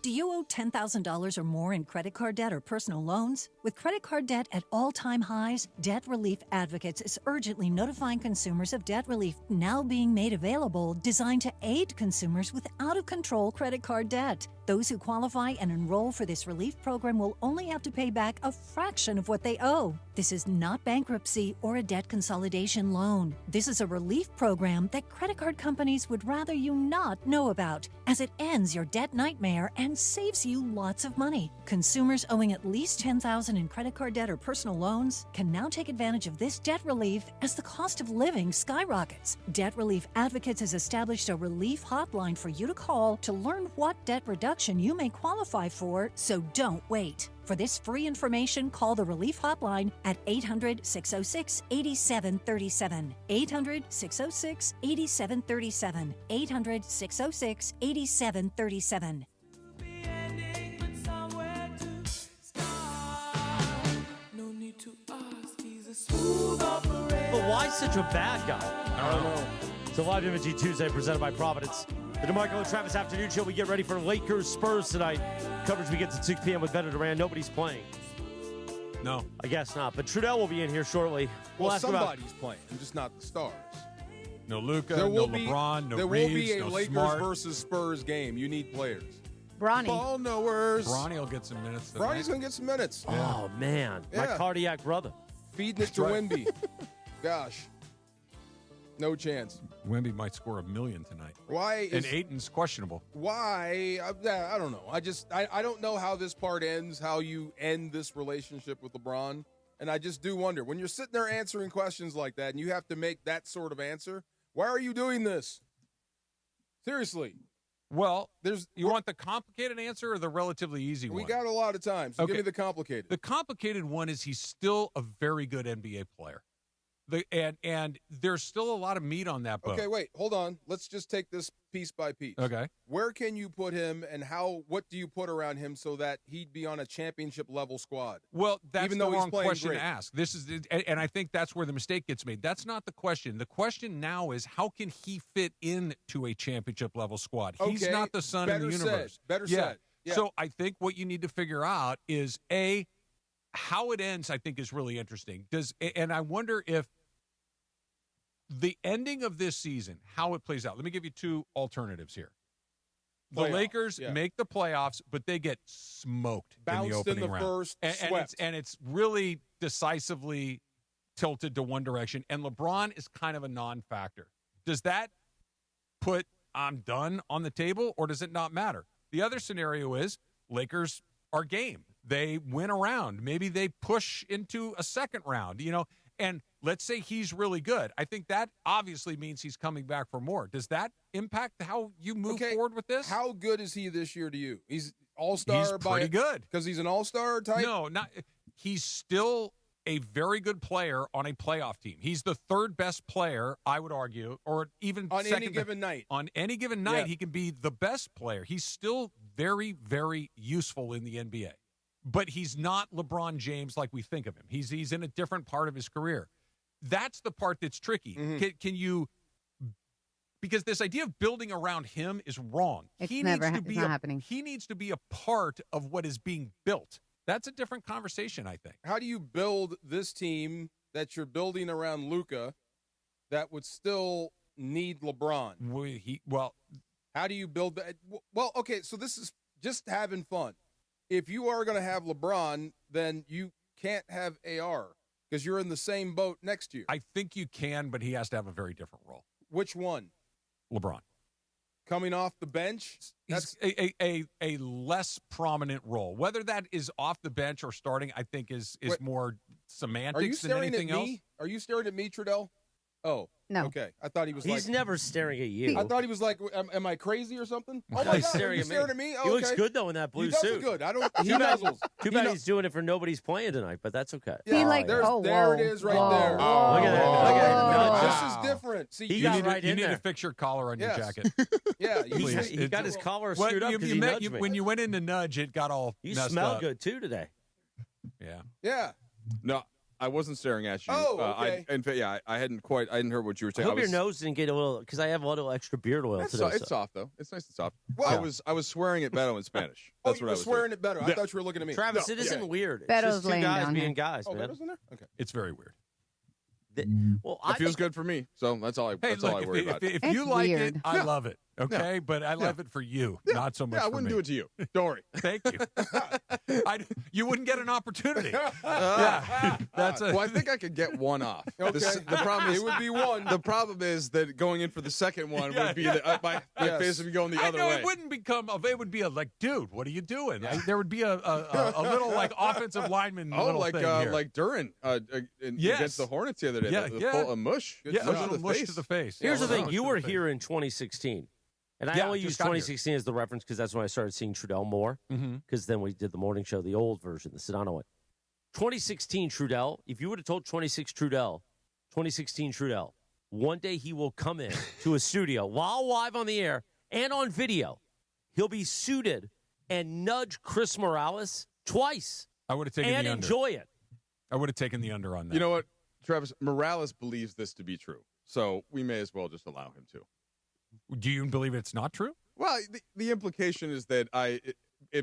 Do you owe $10,000 or more in credit card debt or personal loans? With credit card debt at all-time highs, Debt Relief Advocates is urgently notifying consumers of debt relief now being made available, designed to aid consumers with out-of-control credit card debt. Those who qualify and enroll for this relief program will only have to pay back a fraction of what they owe. This is not bankruptcy or a debt consolidation loan. This is a relief program that credit card companies would rather you not know about, as it ends your debt nightmare and saves you lots of money. Consumers owing at least $10,000 in credit card debt or personal loans can now take advantage of this debt relief as the cost of living skyrockets. Debt Relief Advocates has established a relief hotline for you to call to learn what debt reduction you may qualify for, so don't wait. For this free information, call the Relief Hotline at 800-606-8737. 800-606-8737. 800-606-8737. But why such a bad guy? I don't know. It's a live imaging Tuesday presented by Providence. The DeMarco and Travis afternoon show. We get ready for Lakers Spurs tonight. Coverage begins at 6 p.m. with Better Durant. Nobody's playing. No. I guess not. But Trudell will be in here shortly. Well, somebody's playing, just not the Stars. No Luka, no LeBron, no There Reeves, will be a no Lakers Smart. versus Spurs game. You need players. Bronny. Ball knowers. Bronny will get some minutes. Bronny's going to get some minutes. Oh, man. My cardiac brother. Feeding it to Wemby. Gosh. No chance. Wemby might score 1 million tonight. Why? And Ayton's questionable. Why? I don't know. I don't know how this part ends, how you end this relationship with LeBron. And I just do wonder, when you're sitting there answering questions like that and you have to make that sort of answer, why are you doing this? Seriously. Well, you want the complicated answer or the relatively easy one? We got a lot of time, so give me the complicated. The complicated one is he's still a very good NBA player. And there's still a lot of meat on that bone. Okay, wait, hold on. Let's just take this piece by piece. Okay. Where can you put him, and what do you put around him so that he'd be on a championship level squad? Well, that's even the though wrong he's question great. to ask. And I think that's where the mistake gets made. That's not the question. The question now is, how can he fit into a championship level squad? He's Okay, not the sun in the universe. Better said. Yeah. So I think what you need to figure out is how it ends. I think is really interesting. And I wonder if the ending of this season, how it plays out. Let me give you two alternatives here. The Lakers make the playoffs, but they get smoked in the opening round. First, and it's really decisively tilted to one direction. And LeBron is kind of a non-factor. Does that put I'm done on the table, or does it not matter? The other scenario is Lakers are game. They win a round. Maybe they push into a second round, and let's say he's really good. I think that obviously means he's coming back for more. Does that impact how you move forward with this? How good is he this year to you? He's all-star. He's pretty good. Because he's an all-star type? No, he's still a very good player on a playoff team. He's the third best player, I would argue, or even on second any given night. On any given night, he can be the best player. He's still very, very useful in the NBA. But he's not LeBron James like we think of him. He's in a different part of his career. That's the part that's tricky. Mm-hmm. Can you – because this idea of building around him is wrong. It's not happening. He needs to be a part of what is being built. That's a different conversation, I think. How do you build this team that you're building around Luka that would still need LeBron? How do you build that? Well, okay, so this is just having fun. If you are going to have LeBron, then you can't have AR because you're in the same boat next year. I think you can, but he has to have a very different role. Which one? LeBron. Coming off the bench? That's a less prominent role. Whether that is off the bench or starting, I think is more semantics than anything else. Are you staring at me, Trudell? Oh. No. Okay. I thought he was He's never staring at you. I thought he was like, am I crazy or something? Oh, my God. He's staring at me? Oh, he looks good, though, in that blue suit. He does look good. He nuzzles. Too bad he's doing it for nobody's playing tonight, but that's okay. Yeah, there it is right there. Oh, look at that. This is different. See, you need to fix your collar on your jacket. Yeah. He got his collar screwed up because he nudged me. When you went in to nudge, it got all You messed smell up. good, too, today. Yeah. Yeah. No, I wasn't staring at you. Oh, okay. I hadn't heard what you were I saying. hope your nose didn't get a little, because I have a little extra beard oil today. It's soft though. It's nice and soft. Well, I was swearing at Beto in Spanish. That's you what were I was swearing doing. at Beto. I thought you were looking at me. Travis, No, it isn't weird. It's Beto's just two laying guys down being here. guys, Oh, man. Beto's in there? Okay. It's very weird. Well, It feels good for me, so that's all I worry about. If It's you like weird. it, I love it. Okay, but I love it for you, not so much. Yeah, I for wouldn't me. do it to you. Don't worry. Thank you. You wouldn't get an opportunity. Well, I think I could get one off. Okay. The problem is It would be one. The problem is that going in for the second one would be my face would be going the other way. It wouldn't become. It would be like, dude, what are you doing? There would be a little like offensive lineman. little thing here. Like Duran against the Hornets the other day. Full of mush. A little mush to the face. Here's the thing. You were here in 2016. And I only use just got 2016 as the reference because that's when I started seeing Trudell more. Because then we did the morning show, the old version, the Sedano one. 2016 Trudell, if you would have told 2016 Trudell, one day he will come in to a studio while live on the air and on video. He'll be suited and nudge Chris Morales twice. I would have taken and the under. enjoy it. I would have taken the under on that. You know what, Travis? Morales believes this to be true, so we may as well just allow him to. Do you believe it's not true? Well, the implication is that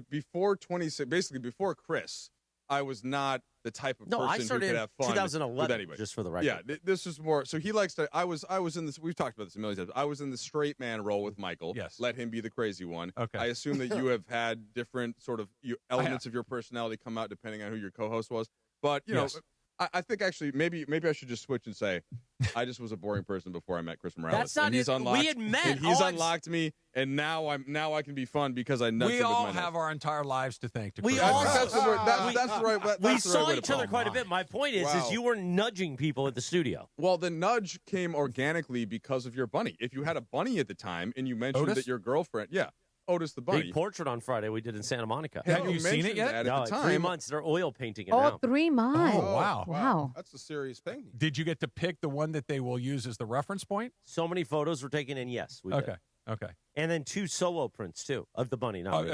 before 26, basically before Chris, I was not the type of person who could have fun 2011, with anybody. just for the record. Yeah, this is more. So he likes to. I was in this. We've talked about this a million times. I was in the straight man role with Michael. Yes. Let him be the crazy one. Okay. I assume that you have had different sort of elements of your personality come out depending on who your co-host was. But you know. I think actually maybe I should just switch and say I just was a boring person before I met Chris Morales. That's not it. We had met. And he's unlocked me, and now I can be fun because I nudged him with my all nose. have our entire lives to thank to We Chris. all that's the right. We saw each other quite a bit. My point is you were nudging people at the studio. Well, the nudge came organically because of your bunny. If you had a bunny at the time and you mentioned that your girlfriend, Otis the bunny. Big portrait on Friday we did in Santa Monica. Have you seen it yet? No, at the time? 3 months. They're oil painting it Oh, now. 3 months. Oh, wow. Wow. That's a serious thing. Did you get to pick the one that they will use as the reference point? So many photos were taken, and yes, we did. Okay. And then 2 solo prints, too, of the bunny. Not me.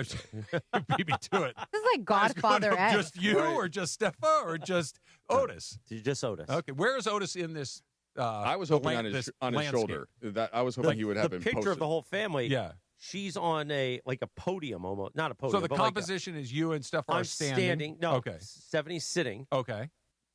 Beat me to it. This is like Godfather X. Just you or just Steffa or just Otis? Just Otis. Okay. Where is Otis in this? I was hoping on his shoulder. I was hoping he would have the him picture posted. of the whole family. Yeah. She's on a podium almost. Not a podium. So the but composition is you and Steffa I'm are standing. No. Okay. 70's sitting. Okay.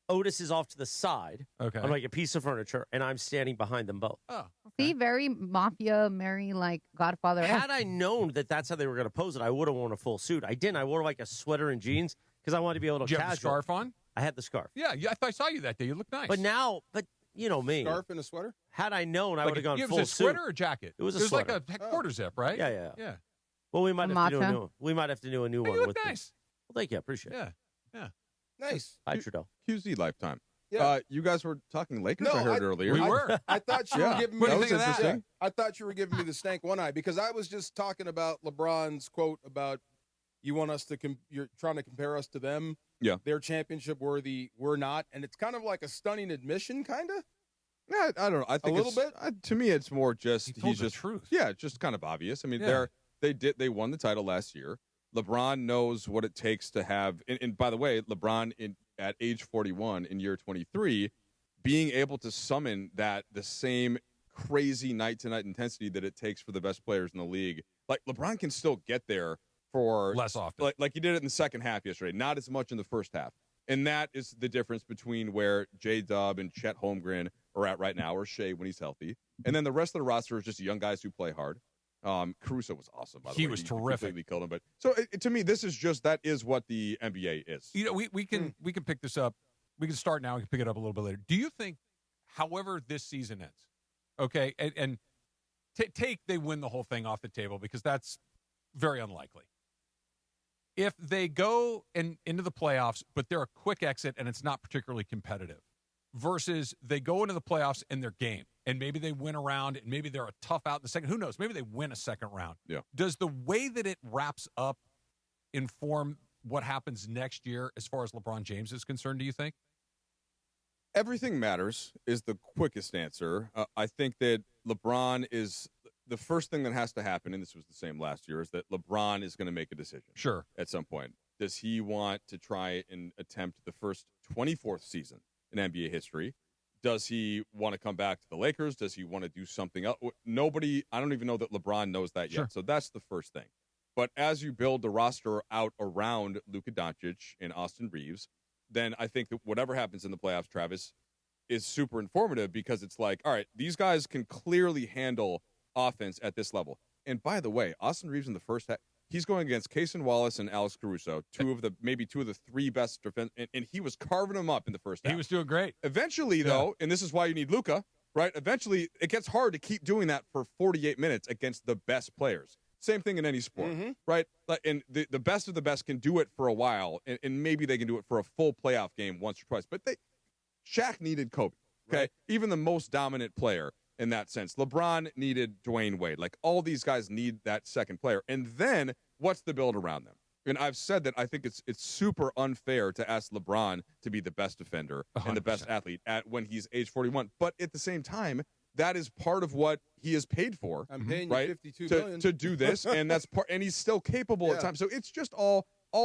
Otis is off to the side. Okay. On like a piece of furniture, and I'm standing behind them both. Oh. See, very mafia, Mary, like Godfather X. Had I known that that's how they were going to pose it, I would have worn a full suit. I didn't. I wore like a sweater and jeans because I wanted to be able to Did you casual. have the scarf on? I had the scarf. Yeah, I saw you that day. You look nice. But you know me. Scarf and a sweater? Had I known, I would have gone you full was a sweater suit. or jacket? It was a It was sweater. like a quarter zip, right? Yeah. Yeah. Well, we might have to do a Matcha. new one. We might have to do a new one. You look with nice. Well, thank you. I appreciate it. Yeah. Nice. Hi, Trudeau. QZ lifetime. Yeah. You guys were talking Lakers. No, I heard earlier. We were. I thought you were giving me That was interesting. I thought you were giving me the stank one eye because I was just talking about LeBron's quote about you want us to you're trying to compare us to them. Yeah. They're championship worthy. We're not. And it's kind of like a stunning admission, kind of. Yeah, I don't know. I think a little bit. To me, it's more just he's just truth. Yeah, it's just kind of obvious. I mean, Yeah. they won the title last year. LeBron knows what it takes to have. And by the way, LeBron at age 41 in year 23, being able to summon the same crazy night-to-night intensity that it takes for the best players in the league. Like LeBron can still get there for less often. Like he did it in the second half yesterday, not as much in the first half. And that is the difference between where J-Dub and Chet Holmgren are at right now, or Shea when he's healthy. And then the rest of the roster is just young guys who play hard. Caruso was awesome, by the way. He was terrific. Completely killed him. But so to me, that is what the NBA is. You know, we can pick this up. We can start now. We can pick it up a little bit later. Do you think, however this season ends, okay, and take they win the whole thing off the table because that's very unlikely. If they go into the playoffs, but they're a quick exit and it's not particularly competitive, versus they go into the playoffs and they're game, and maybe they win a round, and maybe they're a tough out in the second. Who knows? Maybe they win a second round. Yeah. Does the way that it wraps up inform what happens next year as far as LeBron James is concerned, do you think? Everything matters is the quickest answer. I think that LeBron is the first thing that has to happen, and this was the same last year, is that LeBron is going to make a decision. Sure. At some point. Does he want to try and attempt the first 24th season in NBA history. Does he want to come back to the Lakers? Does he want to do something else? I don't even know that LeBron knows that yet. So that's the first thing. But as you build the roster out around Luka Doncic and Austin Reeves, then I think that whatever happens in the playoffs, Travis, is super informative because it's like, all right, these guys can clearly handle offense at this level. And by the way, Austin Reeves in the first half, he's going against Cason Wallace and Alex Caruso, maybe two of the three best defense, and he was carving them up in the first half. He was doing great. Eventually, though, and this is why you need Luka, right? Eventually, it gets hard to keep doing that for 48 minutes against the best players. Same thing in any sport, right? And the best of the best can do it for a while, and maybe they can do it for a full playoff game once or twice. But Shaq needed Kobe, okay? Right. Even the most dominant player in that sense. LeBron needed Dwayne Wade. Like, all these guys need that second player. And then what's the build around them? And I've said that I think it's super unfair to ask LeBron to be the best defender 100%. And the best athlete when he's age 41. But at the same time, that is part of what he is paid for. I'm paying right? you $52 million to do this, and that's part. And he's still capable at times. So it's just all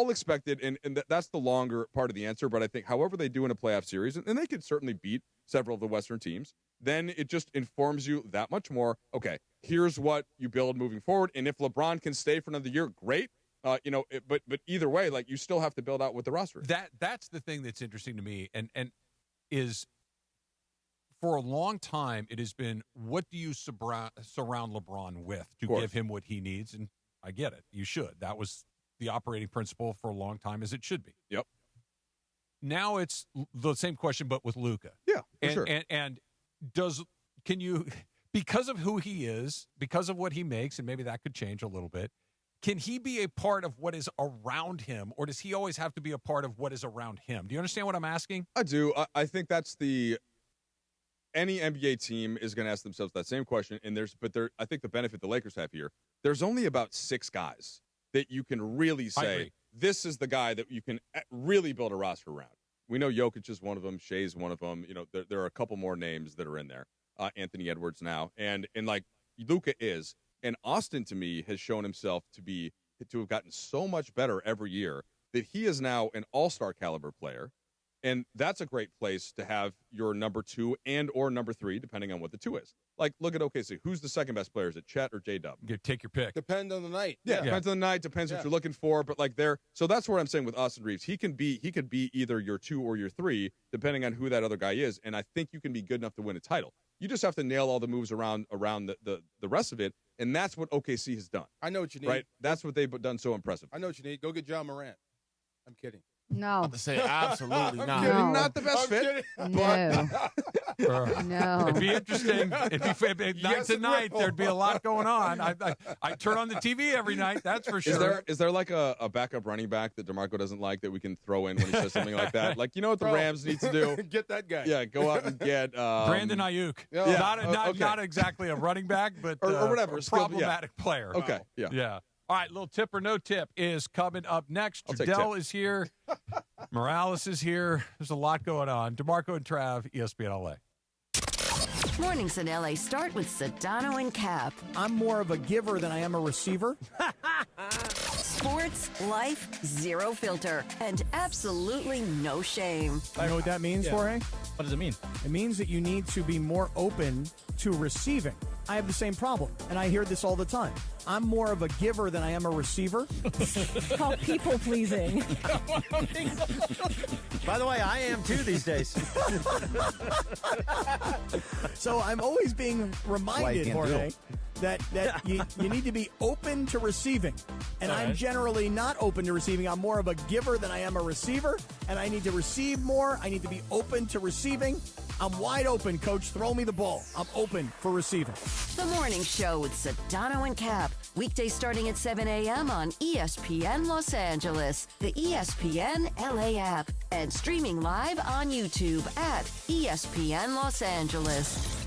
expected, and that's the longer part of the answer. But I think however they do in a playoff series, and they could certainly beat several of the Western teams, then it just informs you that much more. Okay, here's what you build moving forward, and if LeBron can stay for another year, great. But either way, like, you still have to build out with the roster. That's the thing that's interesting to me, and is for a long time it has been, what do you surround LeBron with to give him what he needs? And I get it. You should. That was the operating principle for a long time, as it should be. Yep. Now it's the same question, but with Luka. Yeah, and, sure. And can you, because of who he is, because of what he makes, and maybe that could change a little bit, can he be a part of what is around him, or does he always have to be a part of what is around him? Do you understand what I'm asking? I do. I think that's any NBA team is going to ask themselves that same question. And I think the benefit the Lakers have here, there's only about 6 guys that you can really say, this is the guy that you can really build a roster around. We know Jokic is one of them. Shea's one of them. You know, there are a couple more names that are in there. Anthony Edwards now. And like Luka is. And Austin, to me, has shown himself to have gotten so much better every year that he is now an all-star caliber player. And that's a great place to have your number 2 and or number 3, depending on what the 2 is. Like, look at OKC. Who's the second best player? Is it Chet or J-Dub? Take your pick. Depends on the night. Yeah, depends on the night. Depends what you're looking for. But so that's what I'm saying with Austin Reeves. He could be either your 2 or your 3, depending on who that other guy is. And I think you can be good enough to win a title. You just have to nail all the moves around the rest of it. And that's what OKC has done. I know what you need. Right? That's what they've done so impressive. I know what you need. Go get John Morant. I'm kidding. No. I'm about to say absolutely not. No. Not the best fit. No. No. It'd be interesting. Night to night, there'd be a lot going on. I turn on the TV every night, that's for sure. Is there like a backup running back that DeMarco doesn't like that we can throw in when he says something like that? Like, you know what the Rams need to do? Get that guy. Yeah, go out and get Brandon Ayuk. Yeah. Not exactly a running back, but or whatever. A problematic player. Okay. Yeah. All right, little tip or no tip is coming up next. Trudell is here. Morales is here. There's a lot going on. DeMarco and Trav, ESPN LA. Mornings in LA start with Sedano and Cap. I'm more of a giver than I am a receiver. Sports, life, zero filter, and absolutely no shame. You know what that means, Jorge? What does it mean? It means that you need to be more open to receiving. I have the same problem, and I hear this all the time. I'm more of a giver than I am a receiver. It's called people pleasing. By the way, I am too these days. So I'm always being reminded, Jorge, that you need to be open to receiving. And I'm generally not open to receiving. I'm more of a giver than I am a receiver. And I need to receive more. I need to be open to receiving. I'm wide open, Coach. Throw me the ball. I'm open for receiving. The Morning Show with Sedano and Cap. Weekdays starting at 7 a.m. on ESPN Los Angeles, the ESPN LA app, and streaming live on YouTube at ESPN Los Angeles.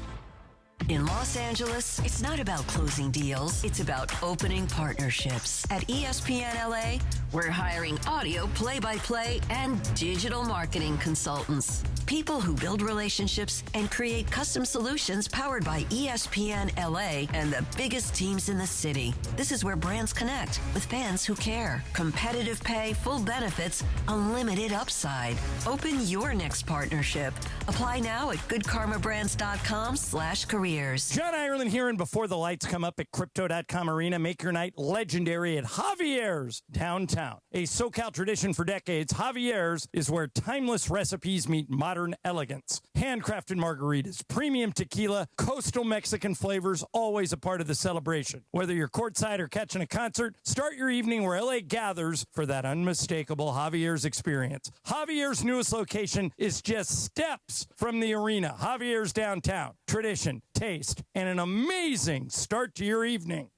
In Los Angeles, it's not about closing deals. It's about opening partnerships. At ESPN LA, we're hiring audio play-by-play and digital marketing consultants. People who build relationships and create custom solutions powered by ESPN LA and the biggest teams in the city. This is where brands connect with fans who care. Competitive pay, full benefits, unlimited upside. Open your next partnership. Apply now at goodkarmabrands.com/careers. John Ireland here, and before the lights come up at Crypto.com Arena, make your night legendary at Javier's downtown. A SoCal tradition for decades, Javier's is where timeless recipes meet modern elegance. Handcrafted margaritas, premium tequila, coastal Mexican flavors, always a part of the celebration. Whether you're courtside or catching a concert, start your evening where LA gathers for that unmistakable Javier's experience. Javier's newest location is just steps from the arena. Javier's downtown. Tradition, taste, and an amazing start to your evening.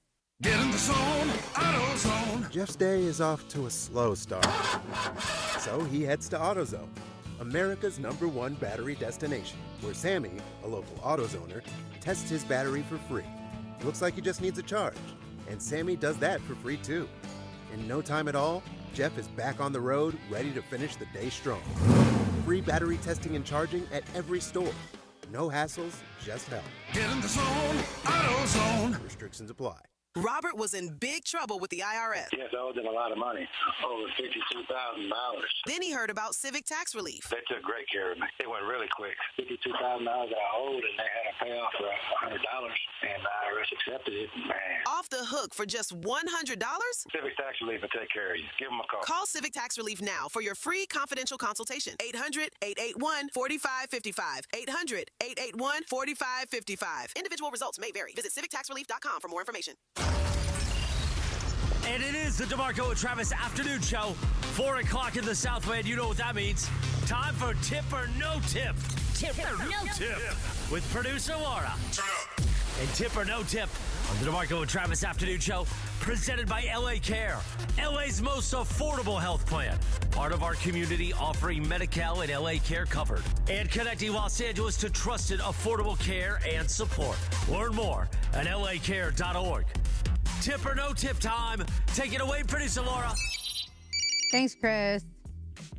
Get in the zone, AutoZone. Jeff's day is off to a slow start. So he heads to AutoZone, America's #1 battery destination, where Sammy, a local AutoZoner, tests his battery for free. Looks like he just needs a charge, and Sammy does that for free too. In no time at all, Jeff is back on the road, ready to finish the day strong. Free battery testing and charging at every store. No hassles, just help. Get in the zone, AutoZone. Restrictions apply. Robert was in big trouble with the IRS. Yes, I owed them a lot of money, over $52,000. Then he heard about civic tax relief. They took great care of me. It went really quick. $52,000 I owed, and they had a payoff for $100, and the IRS accepted it. Man. Off the hook for just $100? Civic tax relief will take care of you. Give them a call. Call Civic Tax Relief now for your free confidential consultation. 800-881-4555. 800-881-4555. Individual results may vary. Visit civictaxrelief.com for more information. And it is the DeMarco and Travis Afternoon Show. 4 o'clock in the Southland. You know what that means. Time for Tip or No Tip. Tip or No Tip. With producer Laura. And Tip or No Tip on the DeMarco and Travis Afternoon Show. Presented by LA Care. LA's most affordable health plan. Part of our community offering Medi-Cal and LA Care covered. And connecting Los Angeles to trusted, affordable care and support. Learn more at lacare.org. Tip or no tip time. Take it away, producer Laura. Thanks, Chris.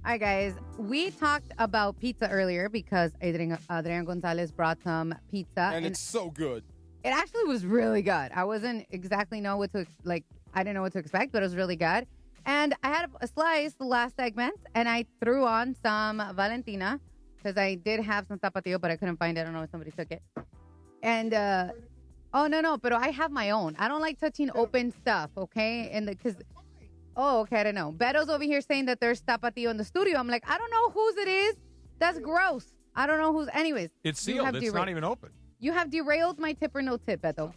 All right, guys. We talked about pizza earlier because Adrian Gonzalez brought some pizza. And it's so good. It actually was really good. I wasn't exactly know what to, I didn't know what to expect, but it was really good. And I had a slice the last segment, and I threw on some Valentina because I did have some tapatio, but I couldn't find it. I don't know if somebody took it. And, oh, no, but I have my own. I don't like touching open stuff, okay? Okay, I don't know. Beto's over here saying that there's tapatio in the studio. I'm like, I don't know whose it is. That's gross. I don't know whose. Anyways. It's sealed. It's not even open. You have derailed my tip or no tip, Beto.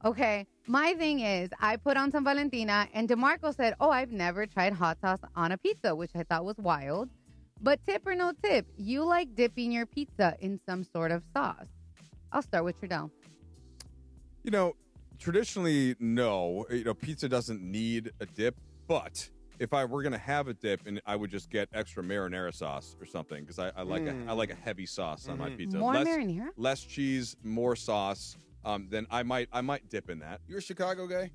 Okay. My thing is, I put on some Valentina, and DeMarco said, I've never tried hot sauce on a pizza, which I thought was wild. But tip or no tip, you like dipping your pizza in some sort of sauce. I'll start with Trudell. Traditionally, no. Pizza doesn't need a dip, but if I were going to have a dip, and I would just get extra marinara sauce or something, because I like a heavy sauce on my pizza. More marinara? Less cheese, more sauce. Then I might dip in that. You're a Chicago guy?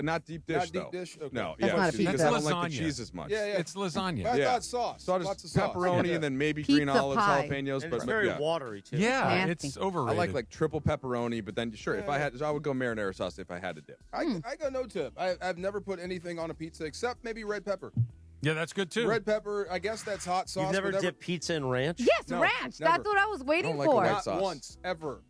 Not deep dish, Not though. deep dish? Okay. No, That's not a pizza. because I don't like the cheese as much. Yeah. It's lasagna. I thought sauce. So Lots of pepperoni sauce. and then maybe Pizza green olives, pie. jalapenos. And But it's very yeah. watery, too. Yeah, Nasty. it's overrated. I like triple pepperoni, but then sure, if I would go marinara sauce if I had to dip. I go no tip. I've never put anything on a pizza except maybe red pepper. Yeah, that's good too. Red pepper, I guess that's hot sauce. You've never dipped pizza in ranch? Yes, No, ranch. never. That's what I was waiting like the for. white Not sauce. once, ever.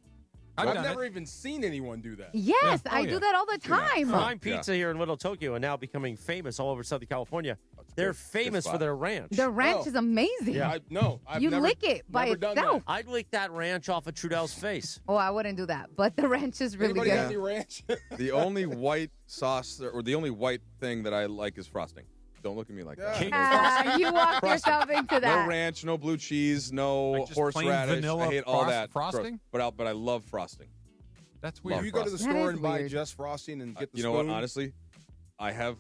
I've never even seen anyone do that. Yes, Yeah. Oh, I yeah. do that all the time. Prime Pizza here in Little Tokyo and now becoming famous all over Southern California. They're famous for their ranch. The ranch is amazing. Yeah. I've You never, lick it by never done itself. I'd lick that ranch off of Trudell's face. Oh, I wouldn't do that. But the ranch is really Anybody good. have any ranch? The only white sauce or the only white thing that I like is frosting. Don't look at me like that. You walked yourself into that. No ranch, no blue cheese, no Like just plain horseradish. vanilla I hate all that. frosting? Gross. But I love frosting. That's Love weird. You go to the frosting. store is and buy weird. just frosting and get the You know spoon? what? Honestly, I have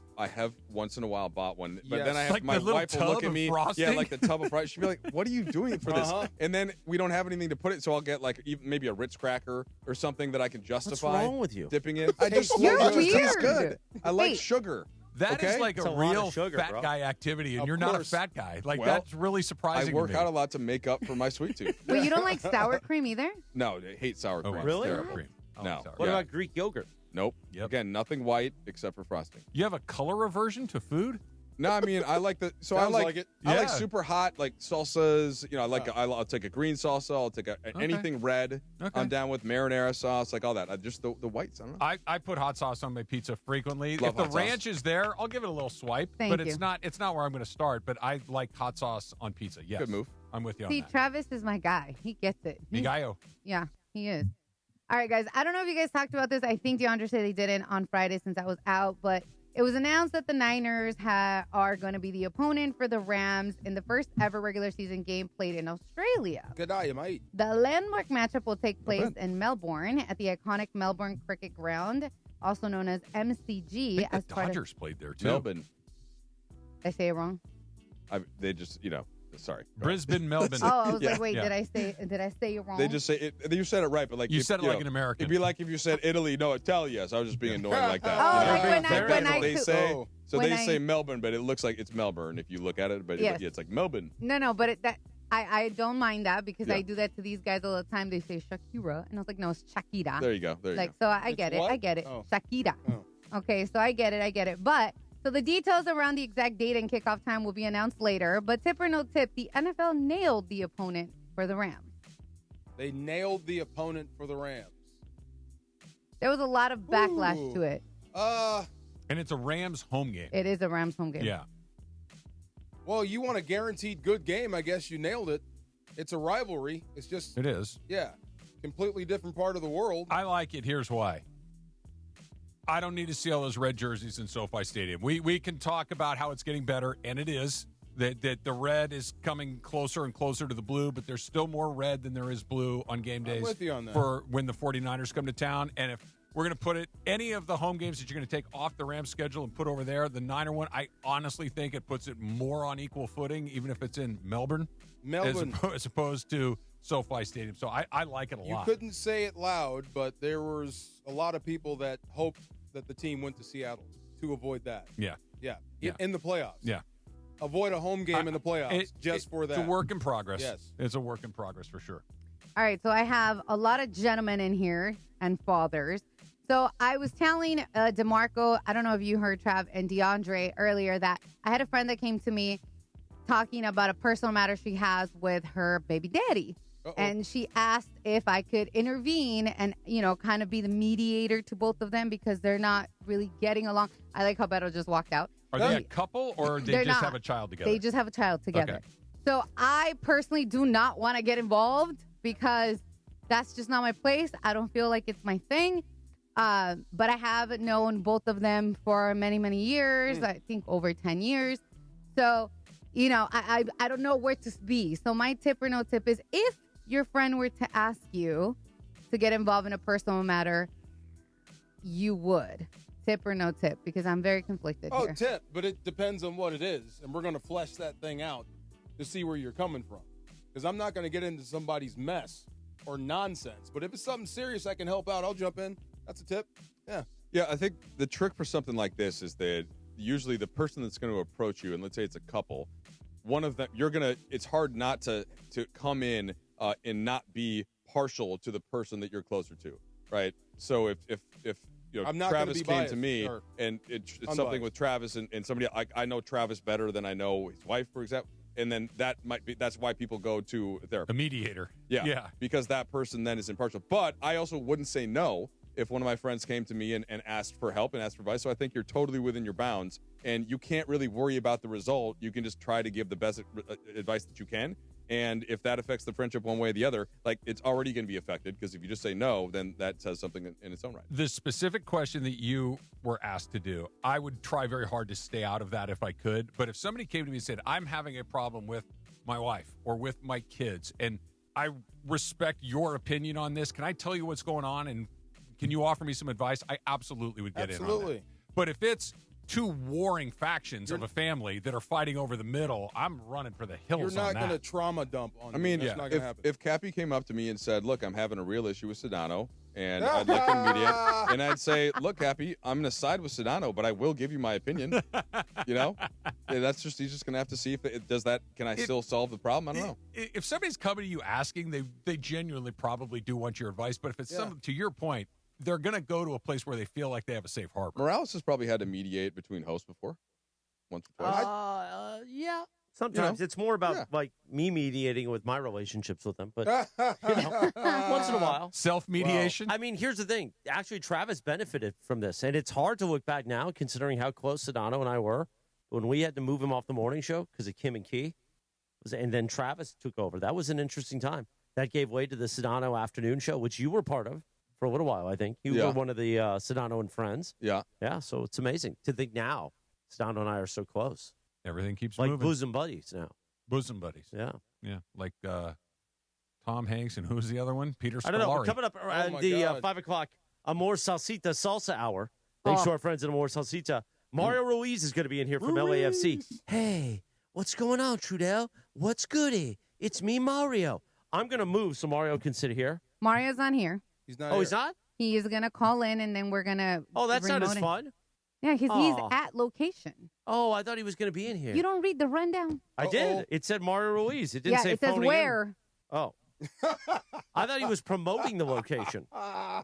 once in a while bought one, but Yes. then I have Like my the little wife will look tub at of me, frosting? like the tub of frosting. She'll be like, "What are you doing for this?" Uh-huh. And then we don't have anything to put it, so I'll get like maybe a Ritz cracker or something that I can justify. wrong with you? Dipping it. It tastes You're so good. It tastes weird. good. I like Wait. sugar. That is like It's a a lot of real sugar, fat bro. guy activity, and Of you're not a course. fat guy. Like, Well, that's really surprising I work to me. out a lot to make up for my sweet tooth. Wait, you don't like sour cream either? No, I hate sour cream. really? It's terrible. Cream. I No. like sour What Yeah. about Greek yogurt? Nope. Yep. Again, nothing white except for frosting. You have a color aversion to food? No, I mean I like the I Sounds like, like it. I like Yeah. super hot like salsas. You know, I like I'll take a green salsa. I'll take anything red. Okay. I'm down with marinara sauce, like all that. Just the whites. I don't know. I put hot sauce on my pizza frequently. Love if the hot sauce. ranch is there, I'll give it a little swipe. Thank but you. it's not where I'm going to start. But I like hot sauce on pizza. Yes, Good move. I'm with you See, on that. Travis is my guy. He gets it. Mi gallo. Yeah, he is. All right, guys. I don't know if you guys talked about this. I think DeAndre said he didn't on Friday since I was out, but it was announced that the Niners are going to be the opponent for the Rams in the first ever regular season game played in Australia. Good day, mate. The landmark matchup will take place in Melbourne at the iconic Melbourne Cricket Ground, also known as MCG. I think as the part of, Dodgers played there too. Melbourne. Did I say it wrong? They just sorry. Brisbane, Melbourne. Oh, I was Yeah. like, wait, Yeah. did I say it wrong? They just say it. You said it right, but like You if, said it like an American. It'd be like if you said Italy, no, Italia. So I was just being annoying like that. Oh, you know? like when I they took- say Oh. so when they I- say Melbourne, but it looks like it's Melbourne if you look at it. But Yes. it's like Melbourne. No, but I don't mind that because Yeah. I do that to these guys all the time. They say Shakira, and I was like, no, it's Shakira. There you go. There you Like, go. so I It's get it. what? I get it. Oh. Shakira. Oh. Okay, so I get it. But, so the details around the exact date and kickoff time will be announced later. But tip or no tip, the NFL nailed the opponent for the Rams. They nailed the opponent for the Rams. There was a lot of backlash Ooh. to it. And it's a Rams home game. It is a Rams home game. Yeah. Well, you want a guaranteed good game. I guess you nailed it. It's a rivalry. It's just, It is. yeah, completely different part of the world. I like it. Here's why. I don't need to see all those red jerseys in SoFi Stadium. We can talk about how it's getting better, and it is. That the red is coming closer and closer to the blue, but there's still more red than there is blue on game days with you on that. for when the 49ers come to town. And if we're going to put any of the home games that you're going to take off the Rams schedule and put over there, the Niner one, I honestly think it puts it more on equal footing, even if it's in Melbourne. As opposed to SoFi Stadium. So I like it a You lot. couldn't say it loud, but there was a lot of people that hoped that the team went to Seattle to avoid that. Yeah. Yeah. Yeah. In the playoffs. Yeah. Avoid a home game in the playoffs for that. It's a work in progress. Yes. It's a work in progress for sure. All right, so I have a lot of gentlemen in here and fathers. So I was telling DeMarco, I don't know if you heard Trav and DeAndre earlier, that I had a friend that came to me talking about a personal matter she has with her baby daddy. Uh-oh. And she asked if I could intervene and, kind of be the mediator to both of them because they're not really getting along. I like how Beto just walked out. Are they a couple or they They're just not. have a child together? They just have a child together. Okay. So I personally do not want to get involved because that's just not my place. I don't feel like it's my thing. But I have known both of them for many, many years. I think over 10 years. So, I don't know where to be. So my tip or no tip is if your friend were to ask you to get involved in a personal matter, you would. Tip or no tip? Because I'm very conflicted here. Tip, but it depends on what it is. And we're going to flesh that thing out to see where you're coming from. Because I'm not going to get into somebody's mess or nonsense. But if it's something serious I can help out, I'll jump in. That's a tip. Yeah. Yeah, I think the trick for something like this is that usually the person that's going to approach you, and let's say it's a couple, one of them, it's hard not to come in and not be partial to the person that you're closer to, right? So if I'm not Travis be came biased, to me or and it's unbiased. something with Travis and somebody, I know Travis better than I know his wife, for example, and then that's why people go to a therapist. A mediator. Yeah. Because that person then is impartial. But I also wouldn't say no if one of my friends came to me and asked for help and asked for advice. So I think you're totally within your bounds and you can't really worry about the result. You can just try to give the best advice that you can. And if that affects the friendship one way or the other, like it's already going to be affected because if you just say no, then that says something in its own right. The specific question that you were asked to do, I would try very hard to stay out of that if I could. But if somebody came to me and said, I'm having a problem with my wife or with my kids, and I respect your opinion on this, can I tell you what's going on and can you offer me some advice? I absolutely would get in on that. But if it's two warring factions of a family that are fighting over the middle, I'm running for the hills. You're not going to trauma dump on I mean, That's not gonna happen. if Cappy came up to me and said, look, I'm having a real issue with Sedano, and I'd let them mediate. And I'd say, look, Happy, I'm going to side with Sedano, but I will give you my opinion. You know, he's just going to have to see if it does that. Can I still solve the problem? I don't know. If somebody's coming to you asking, they genuinely probably do want your advice. But if it's to your point, they're going to go to a place where they feel like they have a safe harbor. Morales has probably had to mediate between hosts before, once or twice. Yeah. Sometimes it's more about like me mediating with my relationships with them, but once in a while, self-mediation. I mean, here's the thing: actually, Travis benefited from this, and it's hard to look back now, considering how close Sedano and I were when we had to move him off the morning show because of Kim and Key, and then Travis took over. That was an interesting time. That gave way to the Sedano afternoon show, which you were part of for a little while. I think you were one of the Sedano and friends. Yeah. So it's amazing to think now Sedano and I are so close. Everything keeps like moving. bosom buddies now. Bosom buddies. Yeah. Like Tom Hanks and who's the other one? Peter Scolari. I don't know. We're coming up around the 5 o'clock Amor Salsita Salsa Hour. Thanks to our friends at Amor Salsita. Mario Ruiz is going to be in here from LAFC. Hey, what's going on, Trudell? What's goody? It's me, Mario. I'm going to move so Mario can sit here. Mario's on here. He's not. He's not? He is going to call in, and then we're going to. Oh, that's not as fun. Yeah, because he's at location. Oh, I thought he was going to be in here. You don't read the rundown? I did. It said Mario Ruiz. It didn't say it says where. In. Oh. I thought he was promoting the location.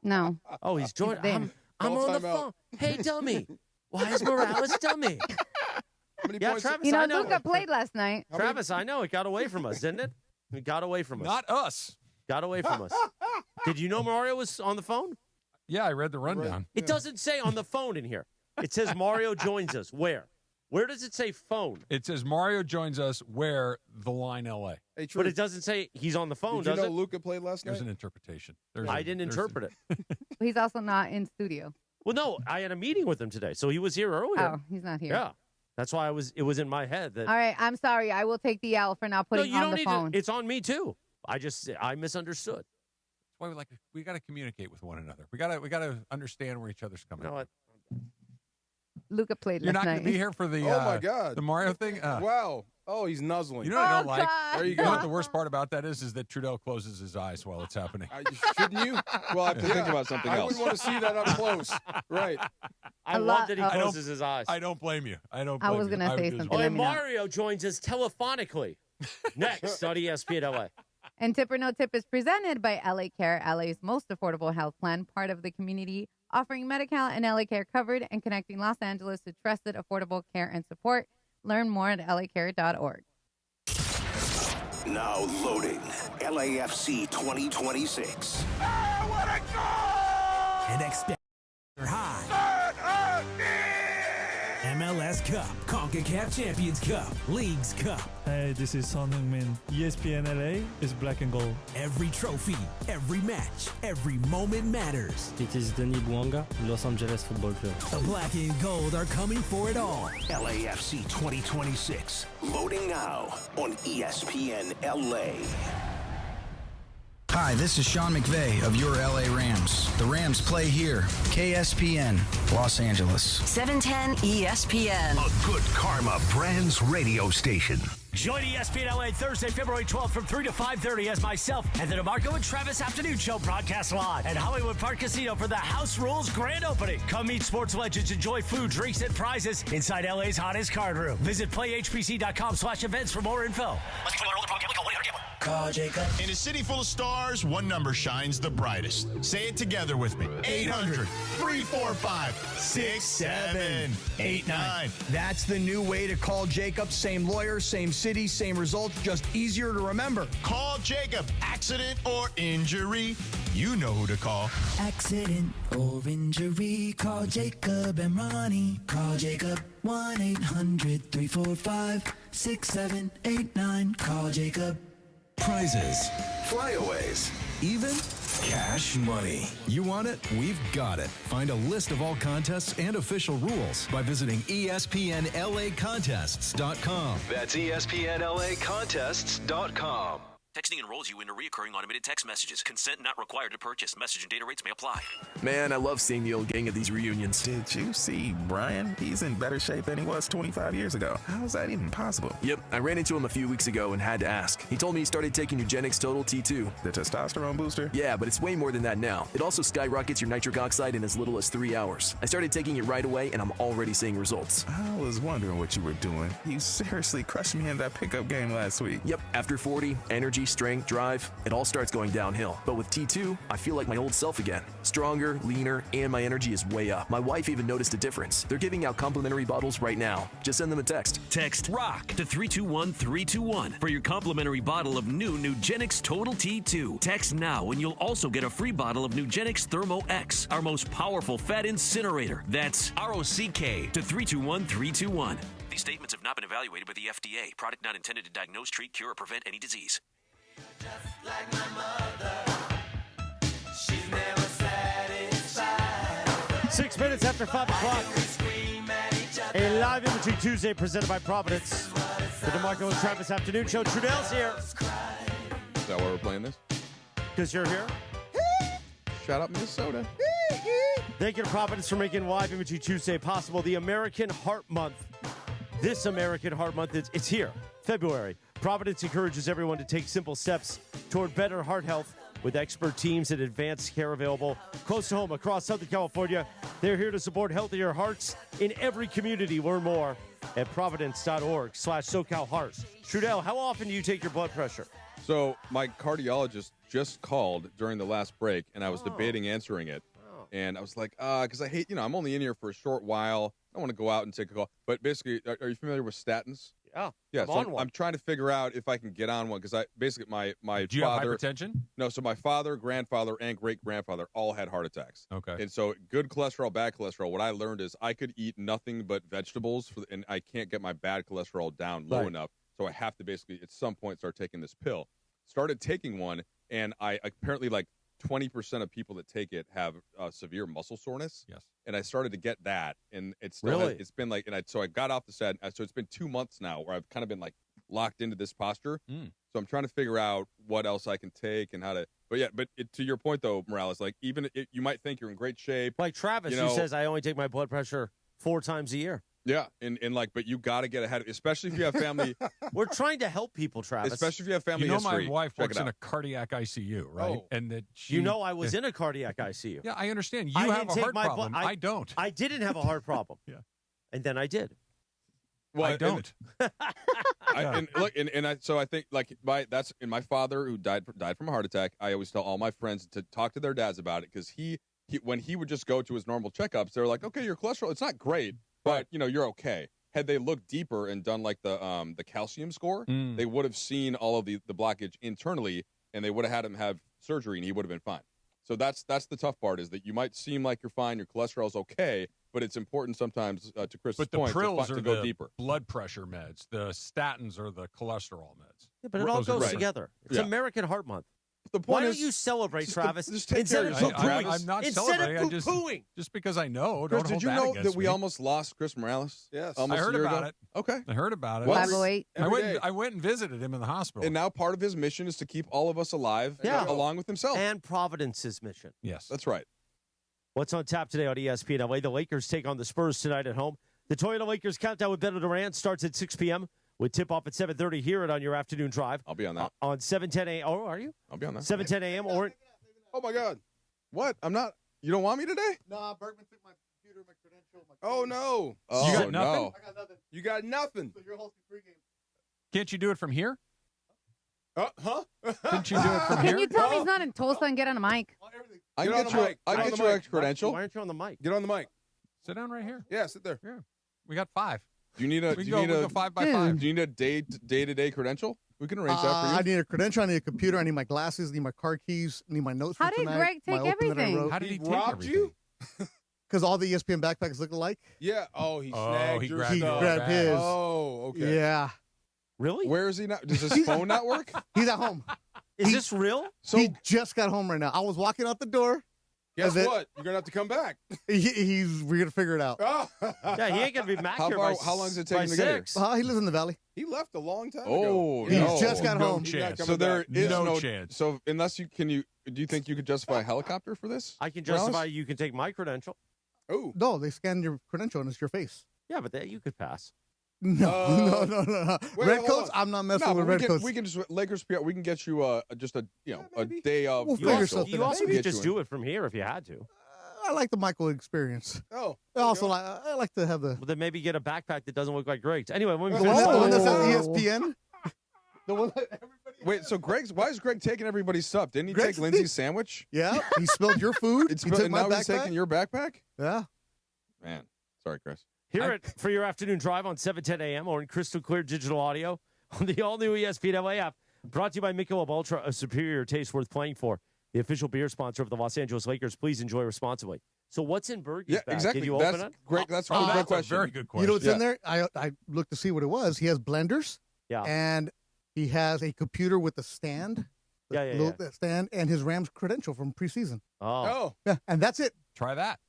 No. Oh, he's joining. I'm on the phone. Hey, dummy. Why is Morales dummy? Travis, you know, Luka played last night. Travis, I know. It got away from us, didn't it? It got away from us. Not us. Got away from us. Did you know Mario was on the phone? Yeah, I read the rundown. It doesn't say on the phone in here. It says Mario joins us. Where? Where does it say phone? It says Mario joins us where the line L.A. Hey, but it doesn't say he's on the phone, does it? Did you know Luka played last night? There's an interpretation. I didn't interpret it. He's also not in studio. Well, no, I had a meeting with him today, so he was here earlier. Oh, he's not here. Yeah. That's why it was in my head. That, all right, I'm sorry. I will take the L for not putting on the phone. It's on me, too. I misunderstood. That's why we got to communicate with one another. We got to understand where each other's coming from. Luka played You're last not night. going to be here for the oh my God. the Mario thing? Wow. Oh, he's nuzzling. You know what I don't like? There you You know go. what the worst part about that is that Trudell closes his eyes while it's happening. Shouldn't you? Well, I have to think about something I else. wouldn't want to see that up close. Right. I love that he closes his eyes. I don't blame you. I was going to say something. Oh, and Mario joins us telephonically next on ESPN LA. And Tip or No Tip is presented by LA Care, LA's most affordable health plan, part of the community, offering Medi-Cal and LA Care covered and connecting Los Angeles to trusted, affordable care and support. Learn more at lacare.org. Now loading LAFC 2026. What a goal! And expect high. MLS Cup, CONCACAF Champions Cup, Leagues Cup. Hey, this is Son Heung-min. ESPN LA is black and gold. Every trophy, every match, every moment matters. It is Denis Bouanga, Los Angeles Football Club. The black and gold are coming for it all. LAFC 2026. Loading now on ESPN LA. Hi, this is Sean McVay of your LA Rams. The Rams play here. KSPN, Los Angeles. 710 ESPN. A good karma brands radio station. Join ESPN LA Thursday, February 12th from 3 to 5:30 as myself and the DeMarco and Travis Afternoon Show broadcast live at Hollywood Park Casino for the House Rules grand opening. Come meet sports legends, enjoy food, drinks, and prizes inside LA's hottest card room. Visit playhpc.com/events for more info. Call Jacob. In a city full of stars, one number shines the brightest. Say it together with me. 800-345-6789. That's the new way to call Jacob. Same lawyer, same city, same results, just easier to remember. Call Jacob. Accident or injury, you know who to call. Accident or injury, call Jacob and Ronnie. Call Jacob 1-800-345-6789. Call Jacob. Prizes, flyaways, even cash money. You want it? We've got it. Find a list of all contests and official rules by visiting ESPNLAcontests.com. That's ESPNLAcontests.com. Texting enrolls you into recurring automated text messages. Consent not required to purchase. Message and data rates may apply. Man, I love seeing the old gang at these reunions. Did you see Brian? He's in better shape than he was 25 years ago. How is that even possible? Yep, I ran into him a few weeks ago and had to ask. He told me he started taking Eugenics Total T2. The testosterone booster? Yeah, but it's way more than that now. It also skyrockets your nitric oxide in as little as 3 hours. I started taking it right away, and I'm already seeing results. I was wondering what you were doing. You seriously crushed me in that pickup game last week. Yep, after 40, energy, strength, drive, it all starts going downhill. But with T2, I feel like my old self again. Stronger, leaner, and my energy is way up. My wife even noticed a difference. They're giving out complimentary bottles right now. Just send them a text. Text ROCK to 321-321 for your complimentary bottle of new Nugenix Total T2. Text now and you'll also get a free bottle of Nugenix Thermo X, our most powerful fat incinerator. That's ROCK to 321-321. These statements have not been evaluated by the FDA. Product not intended to diagnose, treat, cure, or prevent any disease. Just like my mother, she's never satisfied. 6 minutes after 5 o'clock. A live Imaging Tuesday presented by Providence. The DeMarco and Travis Afternoon Show. Trudell's here. Is that why we're playing this? Because you're here. Shout out Minnesota. Thank you to Providence for making Live Imaging Tuesday possible. The American Heart Month. This American Heart Month, it's here, February. Providence encourages everyone to take simple steps toward better heart health with expert teams and advanced care available close to home across Southern California. They're here to support healthier hearts in every community. Learn more at providence.org/SoCalHeart. Trudell, how often do you take your blood pressure? So my cardiologist just called during the last break, and I was debating answering it. And I was like, because I hate, I'm only in here for a short while. I want to go out and take a call. But basically, are you familiar with statins? Yeah. I'm trying to figure out if I can get on one because my Do you father. have hypertension? No, so my father, grandfather, and great grandfather all had heart attacks. Okay. And so good cholesterol, bad cholesterol. What I learned is I could eat nothing but vegetables, and I can't get my bad cholesterol down low enough. So I have to basically at some point start taking this pill. Started taking one, and I apparently 20% of people that take it have severe muscle soreness. Yes. And I started to get that, and it's still Really? it's been so I got off the statin. So it's been 2 months now where I've kind of been locked into this posture. So I'm trying to figure out what else I can take and how to. But to your point though, Morales, you might think you're in great shape. Like Travis, who says I only take my blood pressure 4 times a year. Yeah, but you got to get ahead, especially if you have family. We're trying to help people, Travis. Especially if you have family history. My wife works in a cardiac ICU, right? Oh. And that I was in a cardiac ICU. Yeah, I understand. You have a heart problem. I don't. I didn't have a heart problem. Yeah. And then I did. Well, I don't. So I think that's in my father who died from a heart attack. I always tell all my friends to talk to their dads about it because he when he would just go to his normal checkups, they're like, okay, your cholesterol, it's not great. But, you're okay. Had they looked deeper and done the calcium score, they would have seen all of the blockage internally, and they would have had him have surgery, and he would have been fine. So that's the tough part is that you might seem like you're fine, your cholesterol's okay, but it's important sometimes, to Chris's point, to go deeper. Blood pressure meds. The statins are the cholesterol meds. Yeah, but it all goes together. It's American Heart Month. The point Why don't you celebrate, Travis? Instead of poo-pooing. I'm not celebrating. Poo-pooing. Just because I know. Chris, don't did you hold know that we almost lost Chris Morales? Yes. Almost I heard a year about ago? it. Okay. I heard about it. 508. I went and visited him in the hospital. And now part of his mission is to keep all of us alive along with himself. And Providence's mission. Yes. That's right. What's on tap today on ESPN LA? The Lakers take on the Spurs tonight at home. The Toyota Lakers countdown with Beto Durant starts at 6 p.m. with tip-off at 7:30. Hear it on your afternoon drive. I'll be on that. On 7:10 a.m. Oh, are you? I'll be on that. 7:10 a.m. or... Oh, my God. What? I'm not... You don't want me today? Nah, Bergman took my computer, my credential, my... Oh, no. You got nothing? No. I got nothing. You got nothing. So you're hosting pregame. Can't you do it from here? Huh? Couldn't you do it from here? Can you tell me he's not in Tulsa and get on the mic? I get your extra credential. Why aren't you on the mic? Get on the mic. Sit down right here. Yeah, sit there. Yeah. We got 5. Do you need a... We can go 5 by 5. Do you need a day-to-day credential? We can arrange that for you. I need a credential. I need a computer. I need my glasses. I need my car keys. I need my notes How for did tonight. Greg take everything? How did he take robbed everything? you? Because all the ESPN backpacks look alike. Yeah. Oh, he snagged he your grabbed stuff. your grabbed his. Oh, okay. Yeah. Really? Where is he now? Does his phone not work? He's at home. Is this real? He just got home right now. I was walking out the door. Guess what? You're gonna have to come back. We're gonna figure it out. Yeah, he ain't gonna be back here. How long does it take him to get here? He lives in the valley. He left a long time Oh, ago. no. He just got No home. chance. So there is no chance. So unless do you think you could justify a helicopter for this? I can justify you can take my credential. Oh. No, they scan your credential and it's your face. Yeah, but you could pass. No. Wait, Red hold coats. on. I'm not messing No, with but red coats. we can just Lakers PR. We can get you just a day of. We'll You figure also, something you out. also Maybe could get just you do it from here if you had to. I like the Michael experience. Oh. I also I like to have the Well, then maybe get a backpack that doesn't look like Greg's. Anyway, when we the finish one that talking- says ESPN. The one that everybody. Wait, so why is Greg taking everybody's stuff? Didn't he Greg's take Lindsay's sandwich? Yeah, he spilled your food. He took And my now he's backpack. taking your backpack? Yeah. Man, sorry, Chris. Hear it for your afternoon drive on 710 a.m. or in crystal clear digital audio on the all-new ESPN LA app. Brought to you by Michelob Ultra, a superior taste worth playing for. The official beer sponsor of the Los Angeles Lakers. Please enjoy responsibly. So what's in Bergey's Yeah, bag? exactly. Did you That's open it? great. That's a Oh, good that's a question. very good question. You know what's in there? I looked to see what it was. He has blenders. Yeah. And he has a computer with a stand. Yeah. That stand and his Rams credential from preseason. Oh. Yeah, and that's it. Try that.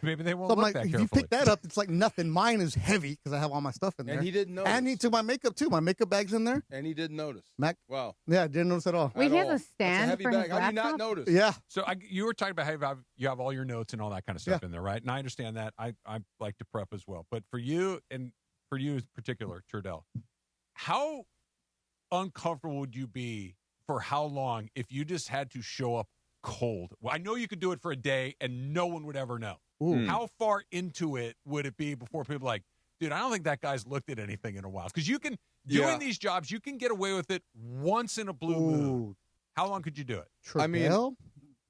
Maybe they won't so I'm look like, that if carefully. you pick that up, it's like nothing. Mine is heavy because I have all my stuff in there. And he didn't notice. And he took my makeup too. My makeup bag's in there. And he didn't notice. Mac. Wow. Yeah, didn't notice at all. Wait, At he has all. a That's stand heavy for bag. his How do you not laptop? notice? Yeah. So you were talking about how you have all your notes and all that kind of stuff in there, right? And I understand that. I like to prep as well. But for you and for you in particular, Trudell, how uncomfortable would you be for how long if you just had to show up cold? Well, I know you could do it for a day and no one would ever know. Ooh. How far into it would it be before people are like, dude, I don't think that guy's looked at anything in a while? Because you can, doing these jobs, you can get away with it once in a blue moon. How long could you do it? I mean,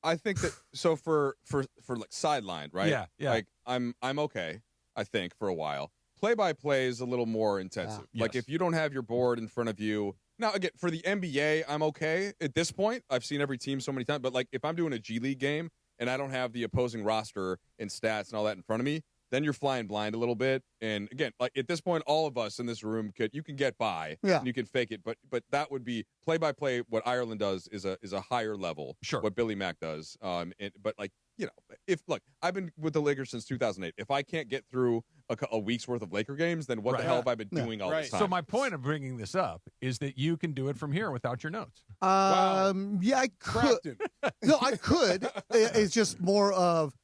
I think that so for like sidelined, right? Yeah. Like I'm okay. I think for a while. Play by play is a little more intensive. Like if you don't have your board in front of you. Now again, for the NBA, I'm okay at this point. I've seen every team so many times. But like if I'm doing a G League game and I don't have the opposing roster and stats and all that in front of me, then you're flying blind a little bit. And again, like at this point, all of us in this room you can get by. Yeah. And you can fake it, but that would be play by play. What Ireland does is a higher level. Sure. What Billy Mack does. But like I've been with the Lakers since 2008. If I can't get through a week's worth of Laker games, then what the hell have I been doing all this time? So my point of bringing this up is that you can do it from here without your notes. Yeah, I could. No, I could. It's just more of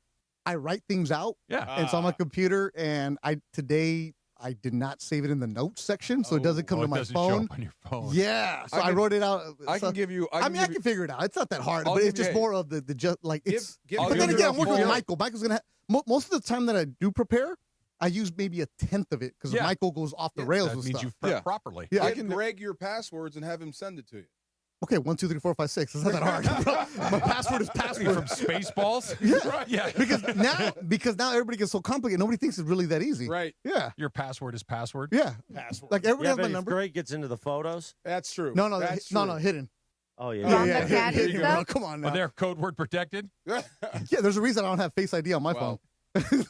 I write things out. Yeah. And it's on my computer. And today I did not save it in the notes section, so it doesn't come to my doesn't phone. show up on your phone. Yeah, so I wrote it out. I can give you. I can figure it out. It's not that hard, I'll but it's give just you- more of the just like it's. I'll But give then you again, a I'm working with full- Michael. Michael's gonna have most of the time that I do prepare. I use maybe a tenth of it because Yeah. Michael goes off the rails That with means stuff. you've prepped properly. Yeah, Give Greg your passwords and have him send it to you. Okay, 1, 2, 3, 4, 5, 6. It's not that hard. My password is password. From Spaceballs? Yeah, Yeah. because now everybody gets so complicated. Nobody thinks it's really that easy. Right. Yeah. Your password is password? Yeah. Password. Like everybody Yeah, has but my if number. Greg gets into the photos. That's true. No, That's no, true. hidden. Oh, Yeah, yeah. yeah, cat hidden, stuff? no, come on now. Are they code word protected? Yeah, there's a reason I don't have Face ID on my phone.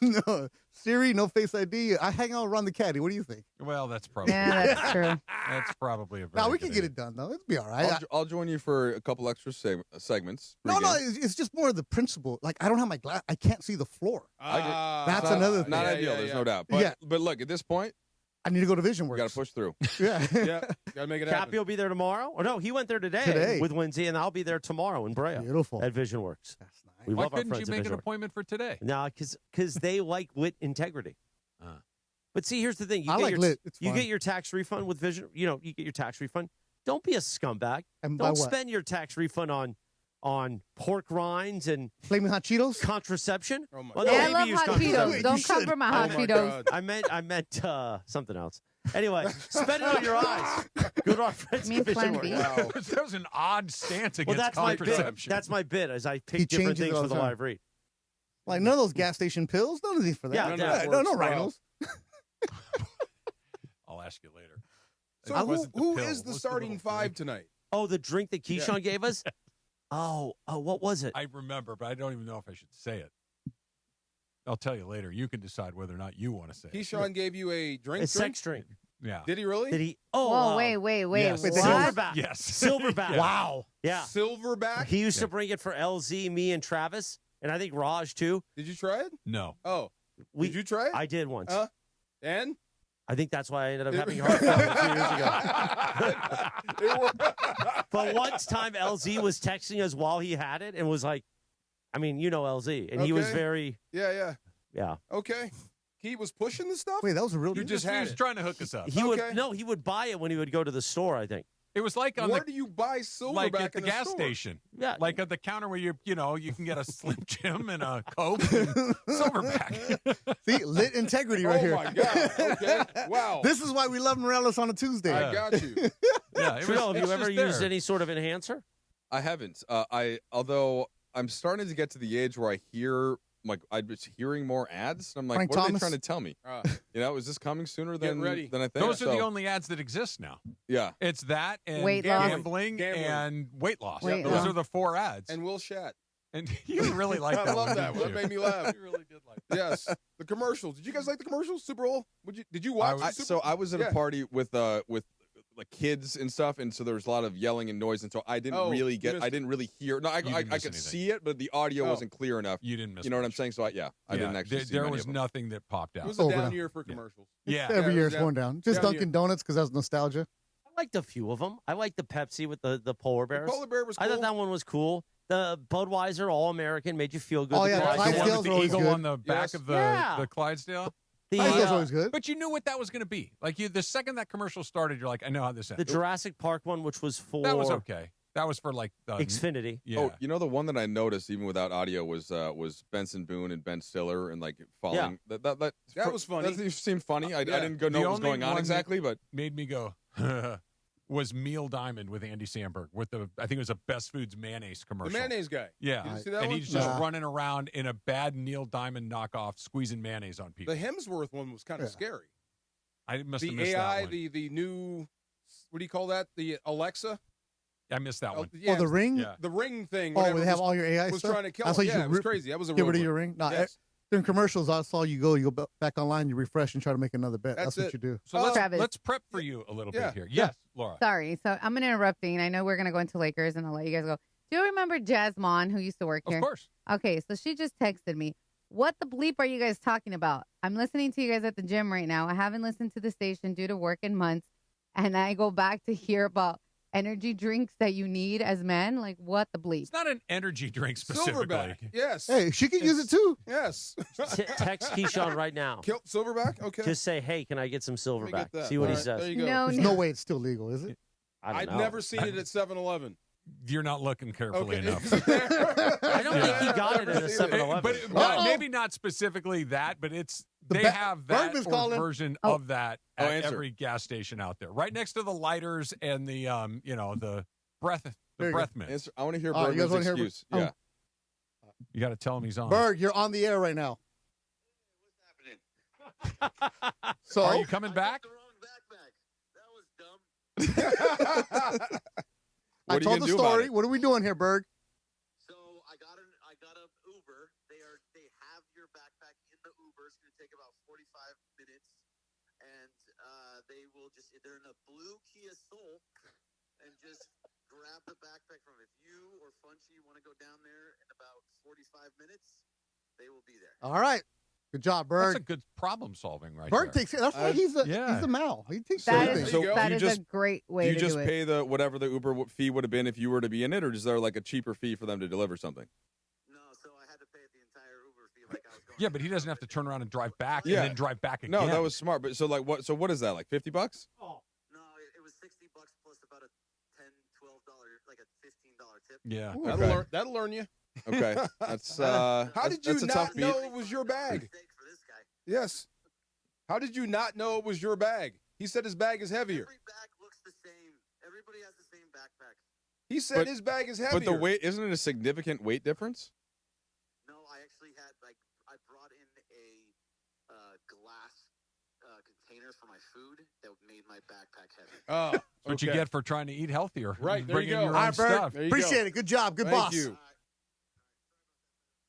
No, Siri, no Face ID. I hang out around the caddy. What do you think? Well, that's probably that's true. That's probably a very No, we good can get it done though. It'll be all right. I'll join you for a couple extra segments. No, pregame. it's just more of the principle. Like I don't have my glass. I can't see the floor. That's Not- another thing. Not ideal. There's no doubt. But, Yeah. but look, at this point, I need to go to Vision we Works. got to push through. Yeah. Yeah. Got to make it happen. Cappy will be there tomorrow. Or no, he went there today with Lindsay, and I'll be there tomorrow in Brea. Beautiful. At Vision Works. That's nice. We Why love our couldn't you friends at make an Vision Works. appointment for today? No, because they like lit integrity. But see, here's the thing: I like lit. It's you fun. get your tax refund with Vision. You know, you get your tax refund. Don't be a scumbag. And buy Don't what? spend your tax refund on pork rinds and Flaming Hot Cheetos. Contraception. Oh my Well, God. no, Yeah, I maybe love use hot contraception. Cheetos. Don't cover my hot Oh my Cheetos. God. I meant something else. Anyway, spend it on your eyes. Go to our friends Me at Vision Plan Works. B. Wow. That was an odd stance Well, against that's my bit. contraception. That's my bit. As I He pick different changes it things all for the the time. live read. Like none of those gas station pills. None of these for that. Yeah, that no works well. rhinos. I'll ask you later. So It wasn't who pill. is the What's starting little five drink? tonight? Oh, the drink that Keyshawn gave us. Oh, what was it? I remember, but I don't even know if I should say it. I'll tell you later. You can decide whether or not you want to say it. Keyshawn gave you a drink. A sex drink. Yeah. Did he really? Did he? Oh, Whoa, wait. Yes. Wait, What? Silverback. Yes. Silverback. Yeah. Wow. Yeah. Silverback. He used to bring it for LZ, me, and Travis. And I think Raj, too. Did you try it? No. Oh. Did you try it? I did once. And? I think that's why I ended up having a heart attack a few years ago. But once time, LZ was texting us while he had it and was like, I mean, you know LZ. And he was very... Yeah. Okay. He was pushing the stuff? Wait, that was a real He was trying to hook us up. He would buy it when he would go to the store, I think. It was like Where do you buy Silverback like at the in gas store? station. Yeah. Like at the counter where you can get a Slim Jim and a Coke and Silverback. See, lit integrity right here. Oh, my God. Okay. Wow. This is why we love Morales on a Tuesday. I got you. Trill, have you ever used any sort of enhancer? I haven't. Although I'm starting to get to the age where I hear, like, I'm just hearing more ads. And I'm like, Frank what are they Thomas? than to tell me? Is this coming sooner than I think? Those are the only ads that exist now. Yeah. It's that and Weight loss. gambling and weight loss. Weight Those loss. are the 4 ads. And Will Shat. And you really like that I love one, that didn't one. you? That made me laugh. You really did like that. Yes. The commercials. Did you guys like the commercials? Super Bowl? Did you watch the Super So I was at Yeah. a party with like kids and stuff, and so there was a lot of yelling and noise, and so I didn't really you missed I didn't really hear. No, I didn't could miss anything. see it, but the audio wasn't clear enough. You didn't miss You know what I'm much. saying? So I didn't actually see There many was of them. nothing that popped out. It was a down year for commercials. Yeah. Every it year was it's going down. Just down Dunkin' Donuts because that's nostalgia. I liked a few of them. I liked the Pepsi with the polar bears. Polar bear was I thought cool. that one was cool. The Budweiser All-American made you feel good. Oh, The yeah, Clydesdale. The one Clydesdales with the are always eagle good. on the back of the Yeah. Clydesdale. Clydesdale's always good. But you knew what that was going to be. Like the second that commercial started, you're like, I know how this ends. The Jurassic Park one, which was for That was okay. That was for like Xfinity. Yeah. Oh, you know the one that I noticed even without audio was Benson Boone and Ben Stiller and like falling. Yeah. That was funny. That seemed funny. I didn't The know what was only going on one exactly, that but made me go was Meal Diamond with Andy Samberg with I think it was a Best Foods mayonnaise The commercial. mayonnaise guy. Yeah. Did you see that and one? he's just Nah. running around in a bad Neil Diamond knockoff, squeezing mayonnaise on people. The Hemsworth one was kind of scary. I must have The missed AI, that one. the new, what do you call that? The Alexa? I missed that one. Yeah, the ring? Yeah. The ring thing. Oh, whatever they have was- all your AI was stuff? trying to kill I him. saw you Yeah, should it was crazy. That was a Get real rid of good your one. ring. Nah, Yes. during commercials, I saw you go back online, you refresh and try to make another bet. That's That's what it. you do. So Travis. let's prep for you a little Yeah. bit here. Yes, Laura. Sorry. So I'm interrupting. I know we're going to go into Lakers and I'll let you guys go. Do you remember Jasmine, who used to work here? Of course. Okay, so she just texted me. What the bleep are you guys talking about? I'm listening to you guys at the gym right now. I haven't listened to the station due to work in months. And I go back to hear about energy drinks that you need as men. Like, what the bleep? It's not an energy drink specifically. Silverback. Yes. Hey, she can use it too. Yes. Text Keyshawn right now. Silverback? Okay. Just say, hey, can I get some Let me Silverback? get that. See what he All right, says. there you go. No, There's no way it's still legal, is it? I don't I've know. never seen it at 7-Eleven. You're not looking carefully Okay. enough. I don't think he got it at a 7-Eleven. But maybe not specifically that, but they have that Bergman's or calling. version of that Oh, at answer. every gas station out there, right next to the lighters and the the breath There you go. breath mint. I want to hear Oh, you guys Bergman's wanna hear- excuse. oh. Yeah. You got to tell him he's on. Berg, you're on the air right now. So Are you coming back? I What are you told gonna the do about story. it? What are we doing here, Berg? So I got an Uber. They have your backpack in the Uber. It's going to take about 45 minutes, and they're in a blue Kia Soul, and just grab the backpack from. If you or Funchy want to go down there in about 45 minutes, they will be there. All right. Good job, Berg. That's a good problem solving right Berg there. takes it. That's why he's a Mal. He takes That everything. is, So that you is just- a great way Do you to just do it. pay the whatever the Uber fee would have been if you were to be in it, or is there like a cheaper fee for them to deliver something? No, so I had to pay the entire Uber fee like I was going. Yeah, but he doesn't have to turn around and drive back Yeah. and then drive back again. No, that was smart. But so like what? So what is that? Like $50? No, it was $60 plus about a $10, $12, like a $15 tip. Yeah. Ooh, Okay. that'll learn you. Okay, that's How did you that's a tough not beat. know it was your bag? Yes. How did you not know it was your bag? He said his bag is heavier. Every bag looks the same. Everybody has the same backpack. He said his bag is heavier. But the weight isn't it a significant weight difference? No, I actually had I brought in a glass container for my food that made my backpack heavy. Oh, That's what you get for trying to eat healthier. Right, there Bring you in go. your All own right, Berg. stuff. There you Appreciate go. it. Good job. Good Thank boss. you.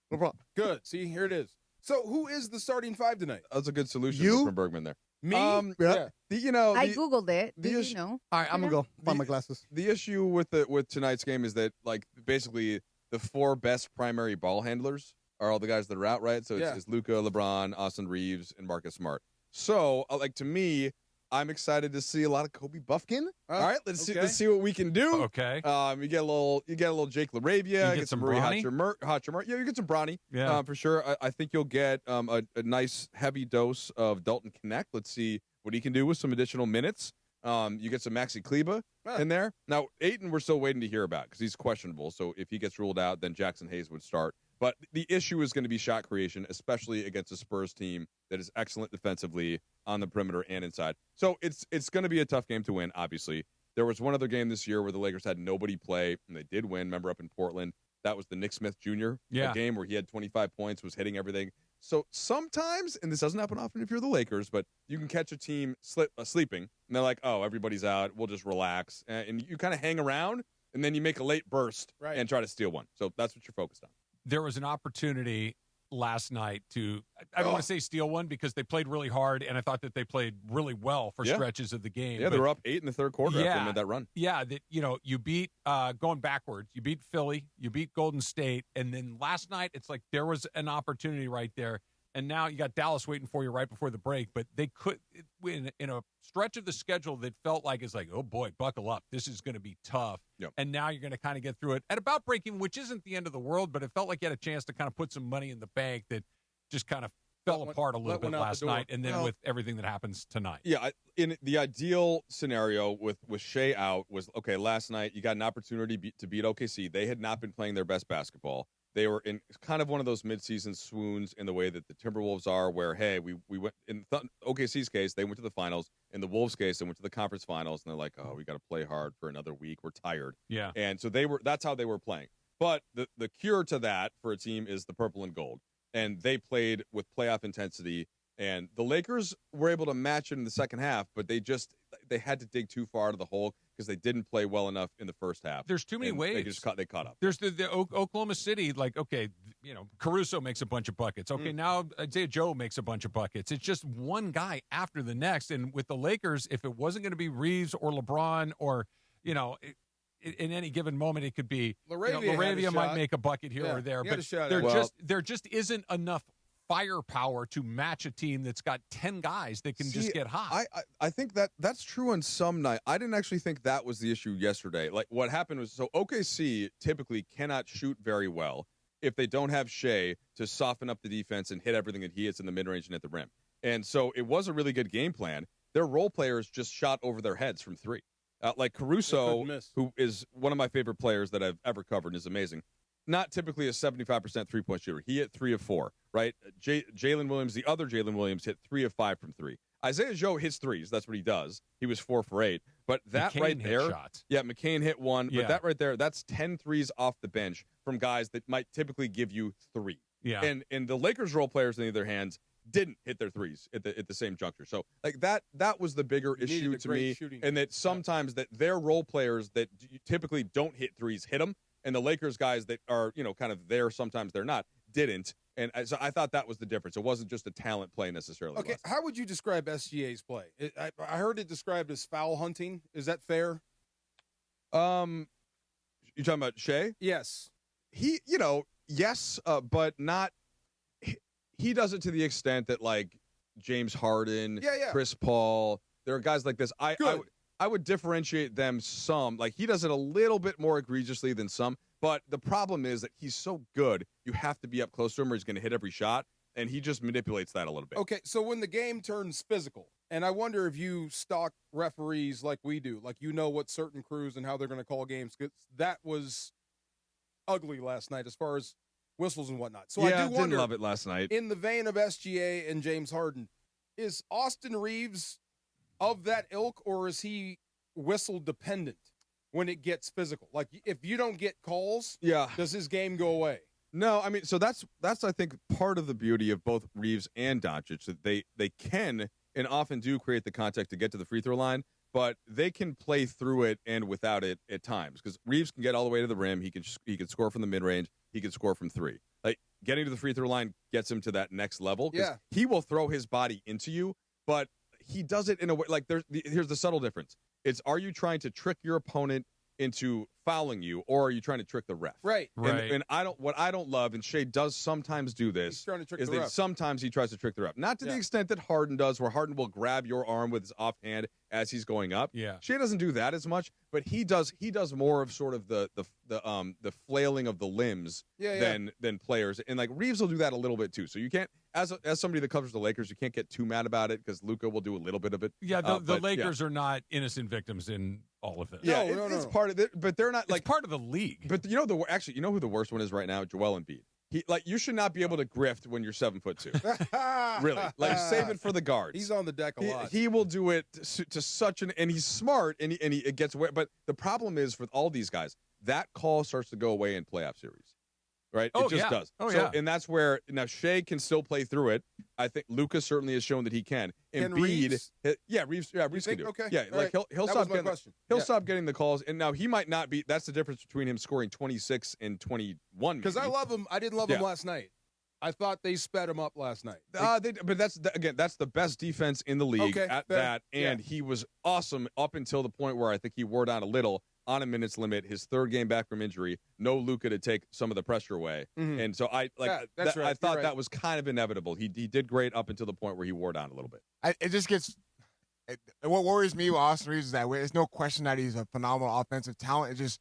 No problem. Good. See, here it is. So, who is the starting five tonight? That's a good solution You? from Bergman there. Me? Yeah. I Googled it. Do you issue- know? All right, I'm going to go find my glasses. The issue with tonight's game is that like basically the four best primary ball handlers are all the guys that are out, right? So Yeah. it's Luka, LeBron, Austin Reeves, and Marcus Smart. So, to me, I'm excited to see a lot of Kobe Buffkin. All right, let's see what we can do. Okay. You get a little Jake LaRavia, get some Marie Bronny? Hachimura. Yeah, you get some Bronny. Yeah. For sure. I think you'll get a nice heavy dose of Dalton Knecht. Let's see what he can do with some additional minutes. You get some Maxi Kleba in there. Now, Ayton, we're still waiting to hear about because he's questionable. So if he gets ruled out, then Jackson Hayes would start. But the issue is going to be shot creation, especially against a Spurs team that is excellent defensively on the perimeter and inside. So it's going to be a tough game to win, obviously. There was one other game this year where the Lakers had nobody play, and they did win. Remember up in Portland? That was the Nick Smith Jr. Game where he had 25 points, was hitting everything. So sometimes, and this doesn't happen often if you're the Lakers, but you can catch a team sleeping, and they're like, oh, everybody's out. We'll just relax. And you kind of hang around, and then you make a late burst and try to steal one. So that's what you're focused on. There was an opportunity last night to, I don't want to say steal one because they played really hard, and I thought that they played really well for stretches of the game. Yeah, they were up 8 in the third quarter after they made that run. Yeah, you beat, going backwards, you beat Philly, you beat Golden State, and then last night it's like there was an opportunity right there, and now you got Dallas waiting for you right before the break, but they could, in a stretch of the schedule that felt like it's like, oh boy, buckle up, this is going to be tough. Yep. And now you're going to kind of get through it at about breaking, which isn't the end of the world, but it felt like you had a chance to kind of put some money in the bank that just kind of fell apart a little bit last night, and then with everything that happens tonight. Yeah, in the ideal scenario with Shea out was, okay, last night you got an opportunity to beat OKC. They had not been playing their best basketball. They were in kind of one of those midseason swoons in the way that the Timberwolves are, where, hey, we went in OKC's case, they went to the finals. In the Wolves' case, they went to the conference finals, and they're like, oh, we got to play hard for another week. We're tired. Yeah. And so that's how they were playing. But the cure to that for a team is the purple and gold. And they played with playoff intensity. And the Lakers were able to match it in the second half, but they had to dig too far out of the hole because they didn't play well enough in the first half. There's too many ways. They caught up. There's the Oklahoma City, like, okay, Caruso makes a bunch of buckets. Okay, now Isaiah Joe makes a bunch of buckets. It's just one guy after the next. And with the Lakers, if it wasn't going to be Reeves or LeBron or, in any given moment, it could be LaRavia might make a bucket here or there. But there just isn't enough firepower to match a team that's got 10 guys that can just get hot. I think that's true on some night. I didn't actually think that was the issue yesterday. Like what happened was, so OKC typically cannot shoot very well if they don't have Shea to soften up the defense and hit everything that he hits in the mid-range and at the rim. And so it was a really good game plan. Their role players just shot over their heads from three. Like Caruso, who is one of my favorite players that I've ever covered and is amazing. Not typically a 75% three-point shooter. He hit 3 of 4, right? Jalen Williams, the other Jalen Williams, hit 3 of 5 from 3. Isaiah Joe hits threes. That's what he does. He was 4 for 8. But that McCain right there, shots. Yeah, McCain hit 1. But that right there, that's 10 threes off the bench from guys that might typically give you 3. Yeah. And the Lakers role players, on the other hand, didn't hit their threes at the same juncture. So like that was the bigger issue to me, and that sometimes that their role players that typically don't hit threes hit them. And the Lakers guys that are, kind of there, sometimes they're not, didn't. And so I thought that was the difference. It wasn't just a talent play necessarily. Okay, how would you describe SGA's play? I heard it described as foul hunting. Is that fair? You talking about Shea? Yes. He, yes, but not. He does it to the extent that, like, James Harden, Chris Paul, there are guys like this. I would differentiate them some. Like, he does it a little bit more egregiously than some. But the problem is that he's so good, you have to be up close to him or he's going to hit every shot. And he just manipulates that a little bit. Okay, so when the game turns physical, and I wonder if you stalk referees like we do, like what certain crews and how they're going to call games. 'Cause that was ugly last night as far as whistles and whatnot. So I do wonder, didn't love it last night. In the vein of SGA and James Harden, is Austin Reeves of that ilk, or is he whistle dependent when it gets physical? Like, if you don't get calls, does his game go away? No, I mean, so that's I think part of the beauty of both Reeves and Doncic, that they can and often do create the contact to get to the free throw line, but they can play through it and without it at times, because Reeves can get all the way to the rim. He can score from the mid range. He can score from 3. Like, getting to the free throw line gets him to that next level. Yeah, he will throw his body into you, but he does it in a way, like, here's the subtle difference. It's, are you trying to trick your opponent into fouling you, or are you trying to trick the ref? Right. And what I don't love, and Shea does sometimes do this, He's trying to trick is the that ref. sometimes he tries to trick the ref. Not to the extent that Harden does, where Harden will grab your arm with his offhand as he's going up. Yeah. Shea doesn't do that as much, but he does more of sort of the flailing of the limbs than players. And like Reeves will do that a little bit too. So you can't, as somebody that covers the Lakers, you can't get too mad about it because Luka will do a little bit of it. Yeah, the Lakers are not innocent victims in all of this. Yeah, it's part of it, but they're not like part of the league. But you know who the worst one is right now? Joel Embiid. You should not be able to grift when you're 7'2". Really, like save it for the guards. He's on the deck a lot. He will do it to such an, and he's smart, and it gets away. But the problem is with all these guys, that call starts to go away in playoff series. Right? It just does. And that's where now Shea can still play through it. I think Luka certainly has shown that he can. Can Embiid, Reeves? Reeves can do it. Okay. Yeah, like right. he'll That stop was my getting question. stop getting the calls, and now he might not be. That's the difference between him scoring 26 and 21. Because I love him. I didn't love him last night. I thought they sped him up last night. But that's the best defense in the league at fair. that, and he was awesome up until the point where I think he wore down a little on a minutes limit. His third game back from injury, no Luka to take some of the pressure away, and so I thought that was kind of inevitable. He did great up until the point where he wore down a little bit. It just gets. What worries me with Austin Reeves is that there's no question that he's a phenomenal offensive talent. It's just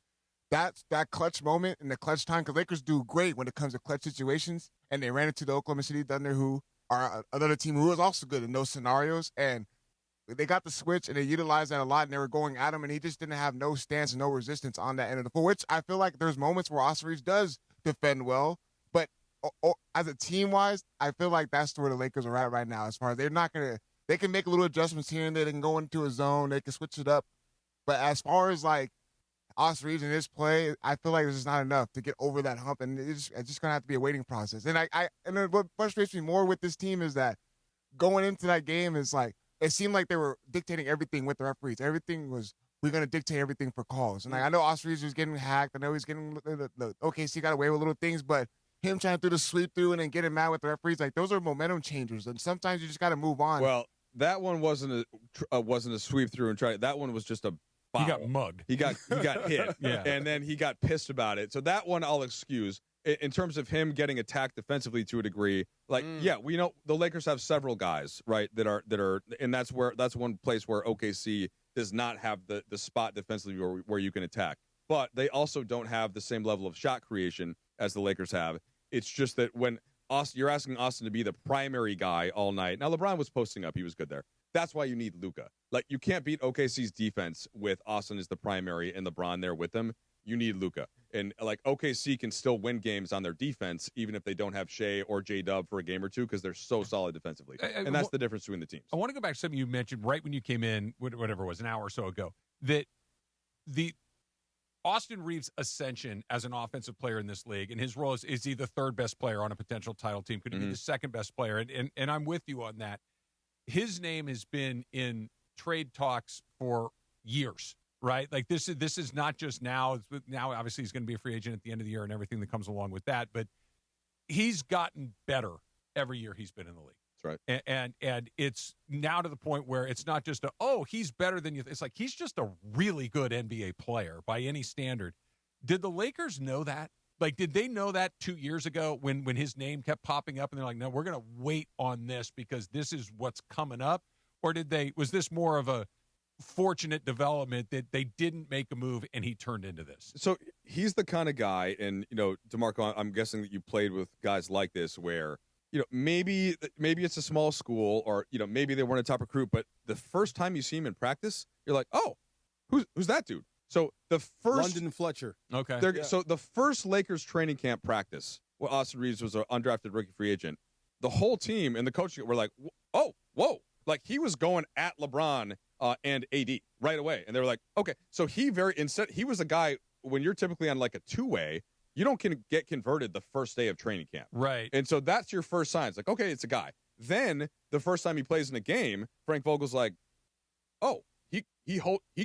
that clutch moment in the clutch time, because Lakers do great when it comes to clutch situations, and they ran into the Oklahoma City Thunder, who are another team who is also good in those scenarios, and they got the switch, and they utilized that a lot, and they were going at him, and he just didn't have no stance and no resistance on that end of the floor, which I feel like there's moments where Austin Reeves does defend well, but as a team-wise, I feel like that's where the Lakers are at right now, as far as they're not going to – they can make little adjustments here and there. They can go into a zone. They can switch it up. But as far as, like, Austin Reeves in his play, I feel like it's just not enough to get over that hump, and it's just going to have to be a waiting process. And and what frustrates me more with this team is that going into that game is like, it seemed like they were dictating everything with the referees. Everything was, we're going to dictate everything for calls. And I know Austin Reeves was getting hacked. I know he's getting the OKC got away with little things, but him trying to do the sweep through and then getting mad with the referees, like those are momentum changers. And sometimes you just got to move on. Well, that one wasn't a sweep through and try. That one was just a foul. He got mugged. He got hit. Yeah. And then he got pissed about it. So that one I'll excuse. In terms of him getting attacked defensively to a degree, we know the Lakers have several guys, right, that are, and that's one place where OKC does not have the spot defensively where you can attack. But they also don't have the same level of shot creation as the Lakers have. It's just that when you're asking Austin to be the primary guy all night. Now LeBron was posting up; he was good there. That's why you need Luka. Like you can't beat OKC's defense with Austin as the primary and LeBron there with them. You need Luka. And like OKC can still win games on their defense, even if they don't have Shea or J-Dub for a game or two, because they're so solid defensively. And that's the difference between the teams. I want to go back to something you mentioned right when you came in, whatever it was, an hour or so ago, that the Austin Reeves' ascension as an offensive player in this league, and his role is he the third best player on a potential title team? Could he be the second best player? And I'm with you on that. His name has been in trade talks for years. Right? Like this is not just now. Now, obviously, he's going to be a free agent at the end of the year and everything that comes along with that. But he's gotten better every year he's been in the league. That's right. And it's now to the point where it's not just he's better than you. It's like he's just a really good NBA player by any standard. Did the Lakers know that? Like, did they know that 2 years ago when his name kept popping up and they're like, no, we're going to wait on this because this is what's coming up? Or was this more of a fortunate development that they didn't make a move and he turned into this? So he's the kind of guy, and DeMarco, I'm guessing that you played with guys like this where maybe it's a small school, or maybe they weren't a top recruit, but the first time you see him in practice, you're like, oh, who's that dude? So the first London Fletcher. Okay. So the first Lakers training camp practice, where Austin Reeves was an undrafted rookie free agent, the whole team and the coaching were like, oh, whoa, like he was going at LeBron and AD right away. And they were like, okay. So he was a guy, when you're typically on like a two-way, you don't get converted the first day of training camp. Right. And so that's your first sign. It's like, okay, it's a guy. Then the first time he plays in a game, Frank Vogel's like, oh, he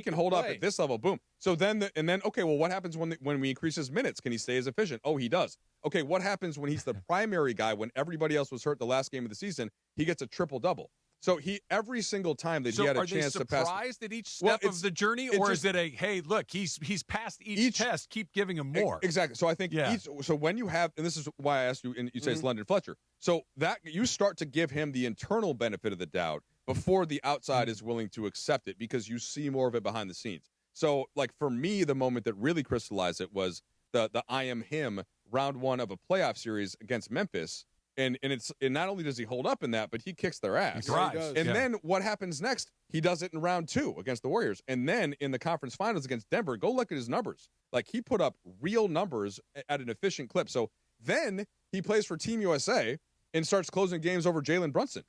can hold up at this level. Boom. So then, okay, well, what happens when we increase his minutes? Can he stay as efficient? Oh, he does. Okay, what happens when he's the primary guy when everybody else was hurt the last game of the season? He gets a triple-double. So every single time that he had a chance to pass. Are they surprised at each step of the journey, or is it a hey, look, he's passed each test, keep giving him more? Exactly. So I think so when you have, and this is why I asked you, and you say it's London Fletcher. So that you start to give him the internal benefit of the doubt before the outside is willing to accept it, because you see more of it behind the scenes. So like for me, the moment that really crystallized it was the I am him round 1 of a playoff series against Memphis. And not only does he hold up in that, but he kicks their ass. Then what happens next? He does it in round 2 against the Warriors. And then in the conference finals against Denver, go look at his numbers. Like, he put up real numbers at an efficient clip. So then he plays for Team USA and starts closing games over Jalen Brunson.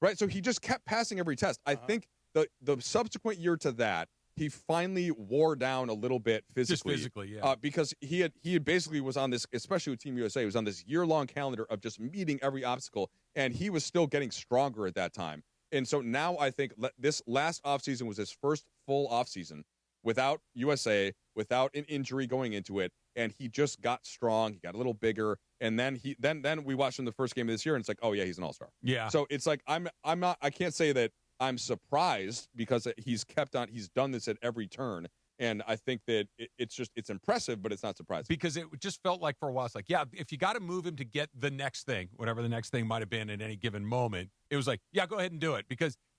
Right? So he just kept passing every test. I think the subsequent year to that, he finally wore down a little bit physically. Just physically, yeah. Because he had basically was on this, especially with Team USA, he was on this year-long calendar of just meeting every obstacle, and he was still getting stronger at that time. And so now I think this last offseason was his first full offseason without USA, without an injury going into it, and he just got strong. He got a little bigger, and then then we watched him the first game of this year, and it's like, oh yeah, he's an all-star. Yeah. So it's like I can't say that I'm surprised, because he's kept on. He's done this at every turn, and I think that it's impressive, but it's not surprising. Because it just felt like for a while, it's like, yeah, if you got to move him to get the next thing, whatever the next thing might have been at any given moment, it was like, yeah, go ahead and do it.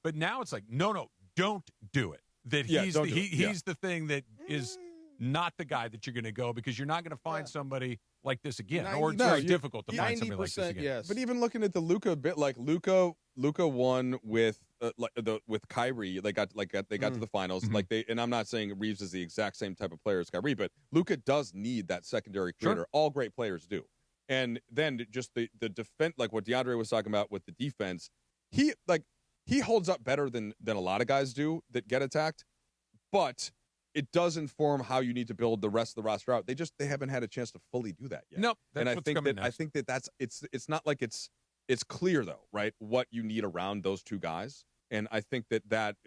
But now it's like, no, don't do it. That he's the thing that is not the guy that you're going to go, because you're not going to find somebody like this again, or it's very difficult to find somebody like this again. Yes. But even looking at the Luka bit, like Luka won with with Kyrie. They got to the finals. Mm-hmm. And I'm not saying Reeves is the exact same type of player as Kyrie, but Luka does need that secondary creator. Sure. All great players do. And then just the defense, like what DeAndre was talking about with the defense, he holds up better than a lot of guys do that get attacked, but it does inform how you need to build the rest of the roster out. They haven't had a chance to fully do that yet. Nope. And I think that's it's not like it's clear though, right? What you need around those two guys. And I think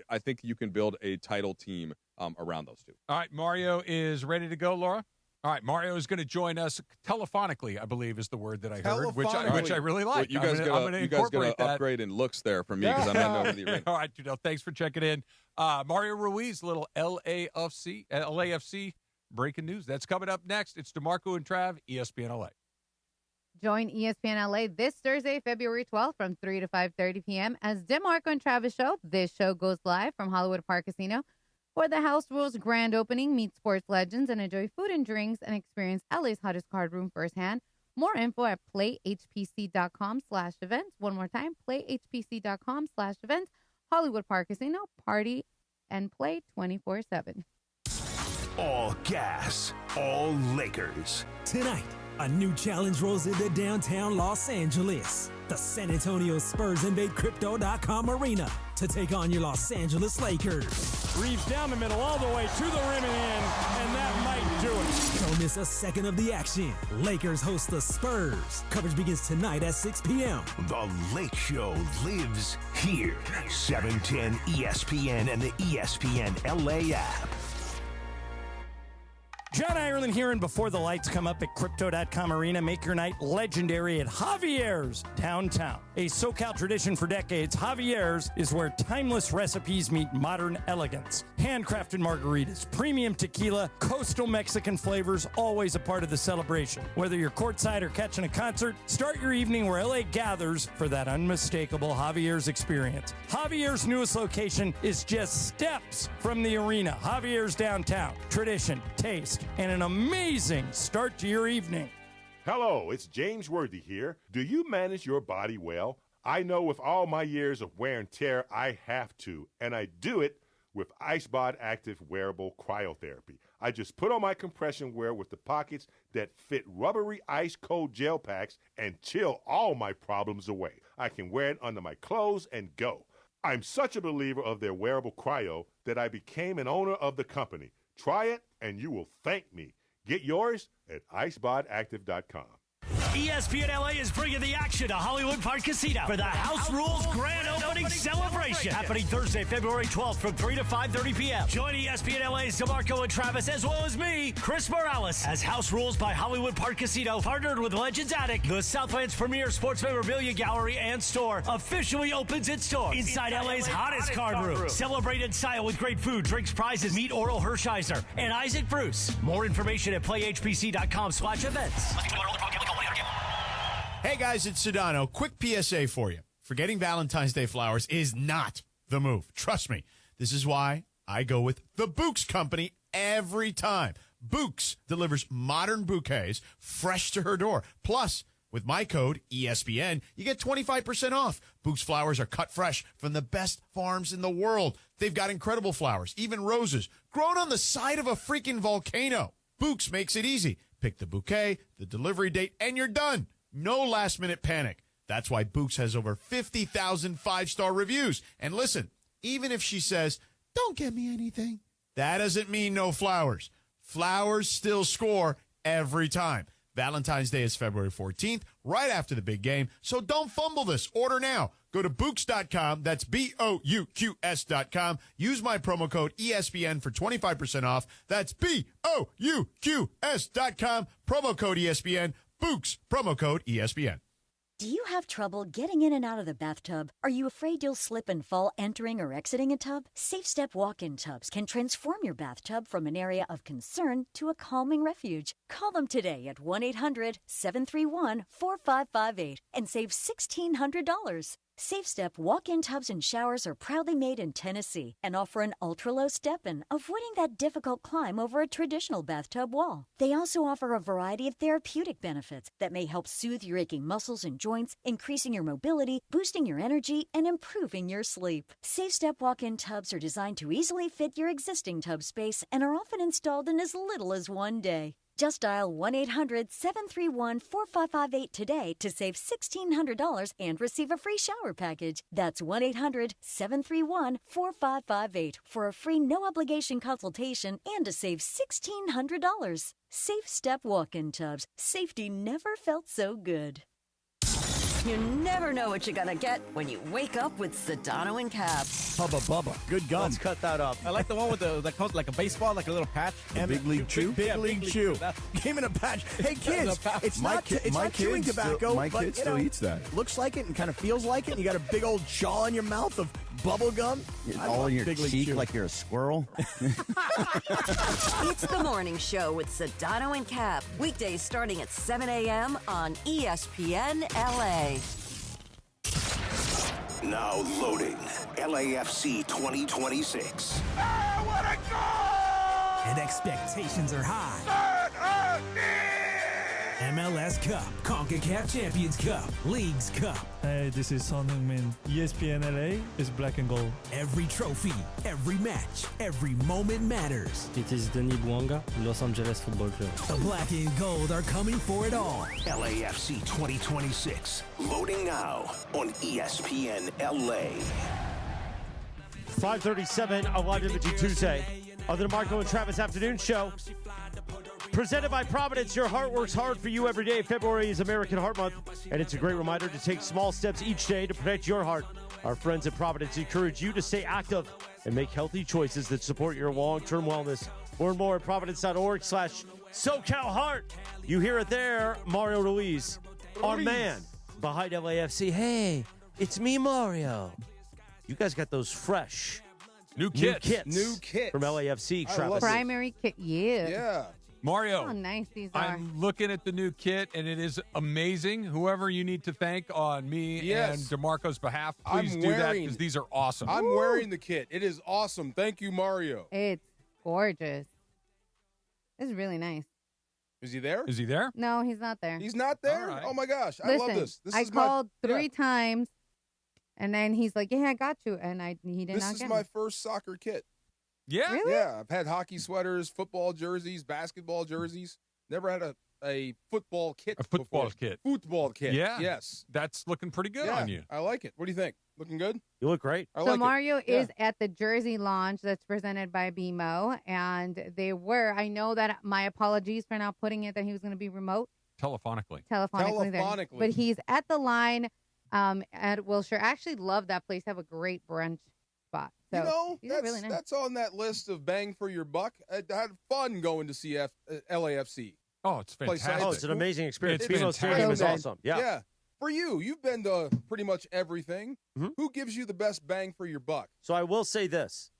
I think you can build a title team around those two. All right, Mario is ready to go, Laura. All right, Mario is going to join us telephonically, I believe is the word that I heard, which I really like. Well, you guys get an upgrade in looks there from me, because I'm heading over to the arena. All right, thanks for checking in. Mario Ruiz, little LAFC breaking news. That's coming up next. It's DeMarco and Trav, ESPN LA. Join ESPN LA this Thursday, February 12th from 3 to 5:30 p.m. as DeMarco and Travis show. This show goes live from Hollywood Park Casino for the House Rules grand opening. Meet sports legends and enjoy food and drinks and experience LA's hottest card room firsthand. More info at playhpc.com/events. One more time, playhpc.com/events. Hollywood Park Casino, party and play 24/7. All gas, all Lakers. Tonight, a new challenge rolls into downtown Los Angeles. The San Antonio Spurs invade Crypto.com Arena to take on your Los Angeles Lakers. Reeves down the middle, all the way to the rim and in, and that might do it. Don't miss a second of the action. Lakers host the Spurs. Coverage begins tonight at 6 p.m. The Lake Show lives here. 710 ESPN and the ESPN LA app. John Ireland here, and before the lights come up at Crypto.com Arena, make your night legendary at Javier's downtown. A SoCal tradition for decades, Javier's is where timeless recipes meet modern elegance. Handcrafted margaritas, premium tequila, coastal Mexican flavors, always a part of the celebration. Whether you're courtside or catching a concert, start your evening where LA gathers for that unmistakable Javier's experience. Javier's newest location is just steps from the arena. Javier's downtown. Tradition, taste, and an amazing start to your evening. Hello, it's James Worthy here. Do you manage your body well? I know with all my years of wear and tear, I have to, and I do it with IceBod Active Wearable Cryotherapy. I just put on my compression wear with the pockets that fit rubbery ice-cold gel packs and chill all my problems away. I can wear it under my clothes and go. I'm such a believer of their wearable cryo that I became an owner of the company. Try it, and you will thank me. Get yours at icebodactive.com. ESPN LA is bringing the action to Hollywood Park Casino for the House Rules Grand Opening Celebration. Happening Thursday, February 12th from 3 to 5:30 p.m. Join ESPN LA's DeMarco and Travis, as well as me, Chris Morales, as House Rules by Hollywood Park Casino, partnered with Legends Attic, the Southland's premier sports memorabilia gallery and store, officially opens its door inside LA's hottest card room. Celebrate in style with great food, drinks, prizes. Meet Oral Hershiser and Isaac Bruce. More information at playhpc.com/events. Hey guys, it's Sedano. Quick PSA for you. Forgetting Valentine's Day flowers is not the move. Trust me. This is why I go with the Bouquets Company every time. Bouquets delivers modern bouquets fresh to her door. Plus, with my code, ESPN, you get 25% off. Bouquets flowers are cut fresh from the best farms in the world. They've got incredible flowers, even roses, grown on the side of a freaking volcano. Bouquets makes it easy. Pick the bouquet, the delivery date, and you're done. No last-minute panic. That's why Bouquets has over 50,000 five-star reviews. And listen, even if she says, don't get me anything, that doesn't mean no flowers. Flowers still score every time. Valentine's Day is February 14th, right after the big game, so don't fumble this. Order now. Go to Bouquets.com. That's BOUQS.com. Use my promo code ESPN for 25% off. That's BOUQS.com. Promo code ESPN. Bouquets. Promo code ESPN. Do you have trouble getting in and out of the bathtub? Are you afraid you'll slip and fall entering or exiting a tub? Safe Step walk-in tubs can transform your bathtub from an area of concern to a calming refuge. Call them today at 1-800-731-4558 and save $1,600. Safe Step walk-in tubs and showers are proudly made in Tennessee and offer an ultra-low step-in, avoiding that difficult climb over a traditional bathtub wall. They also offer a variety of therapeutic benefits that may help soothe your aching muscles and joints, increasing your mobility, boosting your energy, and improving your sleep. Safe Step walk-in tubs are designed to easily fit your existing tub space and are often installed in as little as one day. Just dial 1-800-731-4558 today to save $1,600 and receive a free shower package. That's 1-800-731-4558 for a free no-obligation consultation and to save $1,600. Safe Step walk-in tubs. Safety never felt so good. You never know what you're going to get when you wake up with Sedano and Cap. Hubba Bubba. Good gum. Let's cut that up. I like the one with that comes like a baseball, like a little patch. Big League Chew? Big League Chew. Came in a patch. Hey, kids, it's not chewing tobacco, my but kid still eats that. Looks like it and kind of feels like it. And you got a big old jaw in your mouth of bubble gum. All in your Big League cheek Chew. like you're a squirrel. It's the morning show with Sedano and Cap. Weekdays starting at 7 a.m. on ESPN LA. Now loading LAFC 2026. And expectations are high. MLS Cup, CONCACAF Champions Cup, Leagues Cup. Hey, this is Son Heung-min. ESPN LA is black and gold. Every trophy, every match, every moment matters. It is Denis Bouanga, Los Angeles Football Club. The black and gold are coming for it all. LAFC 2026. Loading now on ESPN LA. 5:37, a live image Tuesday on the DeMarco and Travis Afternoon Show. Presented by Providence, your heart works hard for you every day. February is American Heart Month, and it's a great reminder to take small steps each day to protect your heart. Our friends at Providence encourage you to stay active and make healthy choices that support your long-term wellness. Learn more at providence.org/SoCalHeart. You hear it there, Mario Ruiz, our man behind LAFC. Hey, it's me, Mario. You guys got those fresh new kits from LAFC. Travis. Primary kit, yeah. Yeah. Mario, How nice these are. I'm looking at the new kit, and it is amazing. Whoever you need to thank on me and DeMarco's behalf, please do that, because these are awesome. I'm wearing the kit. It is awesome. Thank you, Mario. It's gorgeous. This is really nice. Is he there? Is he there? No, he's not there. He's not there? All right. Oh, my gosh. I Listen, love this. I called three times, and then he's like, yeah, I got you. And he did This not is get my me. first soccer kit. Yeah? Really? Yeah. I've had hockey sweaters, football jerseys, basketball jerseys. Never had a football kit. Football kit. Football kit. Yeah. Yes. That's looking pretty good Yeah, on you. I like it. What do you think? Looking good? You look great. I So like Mario it. is at the jersey launch that's presented by BMO, and I know that my apologies for not putting it that he was going to be remote. telephonically. There. But he's at the line at Wilshire. I actually love that place. They have a great brunch spot. So these are really nice. That's on that list of bang for your buck. I had fun going to see LAFC. Oh, it's fantastic. Oh, it's an amazing experience. It's BMO Stadium is awesome. Yeah. For you've been to pretty much everything. Mm-hmm. Who gives you the best bang for your buck? So I will say this.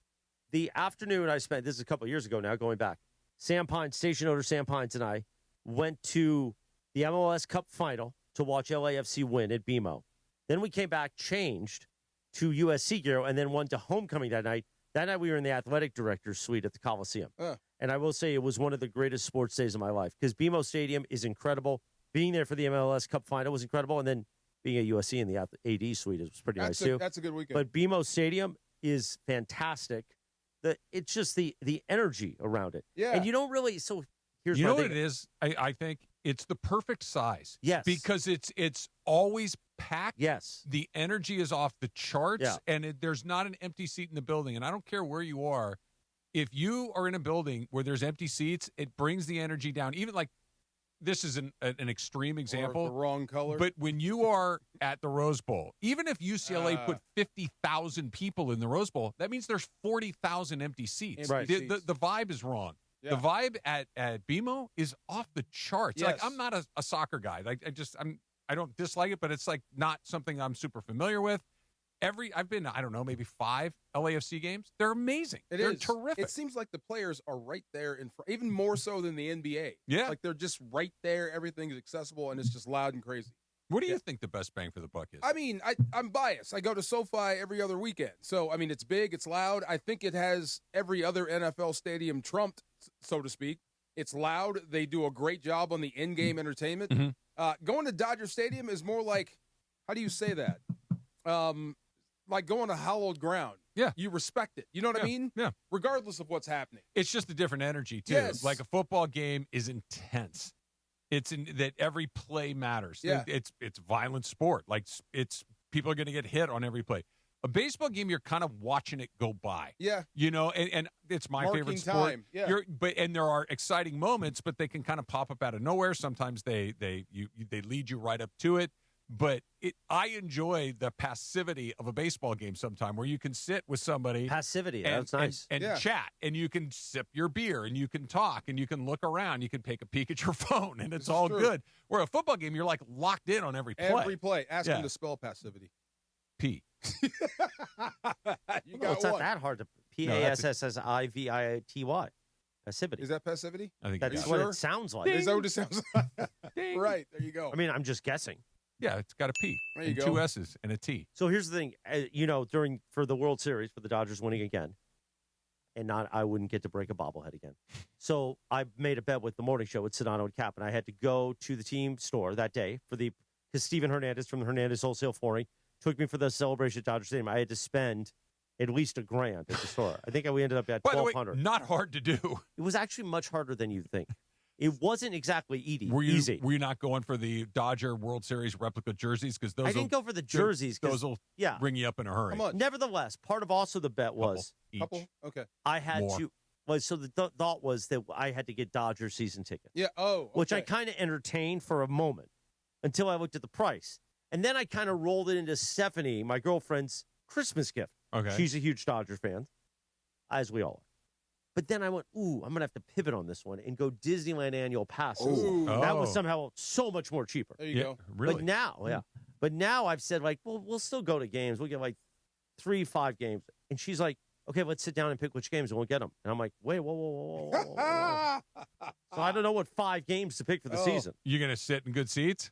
The afternoon I spent, this is a couple of years ago now, going back, Sam Pines, station owner Sam Pines and I went to the MLS Cup final to watch LAFC win at BMO. Then we came back, changed to USC gear, and then went to homecoming that night. That night we were in the athletic director's suite at the Coliseum. And I will say it was one of the greatest sports days of my life because BMO Stadium is incredible. Being there for the MLS Cup final was incredible. And then being at USC in the AD suite was pretty nice too. That's a good weekend. But BMO Stadium is fantastic. It's just the energy around it. Yeah. And you don't really, so here's You know my what thing. it is? I think it's the perfect size. Yes. Because it's always packed. Yes. The energy is off the charts, Yeah. and there's not an empty seat in the building. And I don't care where you are. If you are in a building where there's empty seats, it brings the energy down. Even like this is an extreme example. Or the wrong color. But when you are at the Rose Bowl, even if UCLA put 50,000 people in the Rose Bowl, that means there's 40,000 empty seats. Right. The vibe is wrong. Yeah. The vibe at BMO is off the charts. Yes. Like I'm not a soccer guy. Like I don't dislike it, but it's like not something I'm super familiar with. I've been, I don't know, maybe 5 LAFC games. They're amazing. They're terrific. It seems like the players are right there in front, even more so than the NBA. Yeah. Like they're just right there. Everything's accessible, and it's just loud and crazy. What do you think the best bang for the buck is? I mean, I'm biased. I go to SoFi every other weekend. So, I mean, it's big, it's loud. I think it has every other NFL stadium trumped, so to speak. It's loud. They do a great job on the in-game entertainment. Mm-hmm. Going to Dodger Stadium is more like, how do you say that? Like going to hallowed ground. Yeah. You respect it. You know what I mean? Yeah. Regardless of what's happening. It's just a different energy, too. Yes. Like a football game is intense. It's in that every play matters. Yeah. It's violent sport. Like it's people are going to get hit on every play. A baseball game, you're kind of watching it go by. Yeah. You know, and it's my Marking favorite sport. time. Yeah. And there are exciting moments, but they can kind of pop up out of nowhere. Sometimes they lead you right up to it. But I enjoy the passivity of a baseball game sometime where you can sit with somebody. Passivity, that's nice. And chat, and you can sip your beer, and you can talk, and you can look around. You can take a peek at your phone, and it's all good. Where a football game, you're like locked in on every play. Every play. Ask them to spell passivity. P. You got it's not one. that hard to PASSIVITY. Passivity. Is that passivity? I think that's sure? what it sounds like. Is that what it sounds like? Right. There you go. I mean, I'm just guessing. Yeah, it's got a P. There you and go. 2 S's and a T. So here's the thing, for the World Series, for the Dodgers winning again, and I wouldn't get to break a bobblehead again. So I made a bet with the morning show with Sedano and Cap, and I had to go to the team store that day because Steven Hernandez from the Hernandez Wholesale Flooring took me for the celebration at Dodger Stadium. I had to spend at least $1,000 at the store. I think we ended up at $1,200. By the way, not hard to do. It was actually much harder than you'd think. It wasn't exactly easy. Were you not going for the Dodger World Series replica jerseys? Because those I didn't go for the jerseys. Those will bring you up in a hurry. Nevertheless, part of also the bet was Couple? Okay. I had More. to. So the thought was that I had to get Dodger season tickets. Yeah. Oh. Okay. Which I kind of entertained for a moment until I looked at the price, and then I kind of rolled it into Stephanie, my girlfriend's Christmas gift. Okay. She's a huge Dodger fan, as we all are. But then I went, I'm going to have to pivot on this one and go Disneyland annual passes. Ooh. That was Oh. somehow so much more cheaper. There you go. Really? But now, But now I've said, we'll still go to games. We'll get 3-5 games. And she's like, okay, let's sit down and pick which games and we'll get them. And I'm like, wait, whoa. So I don't know what 5 games to pick for the season. You going to sit in good seats?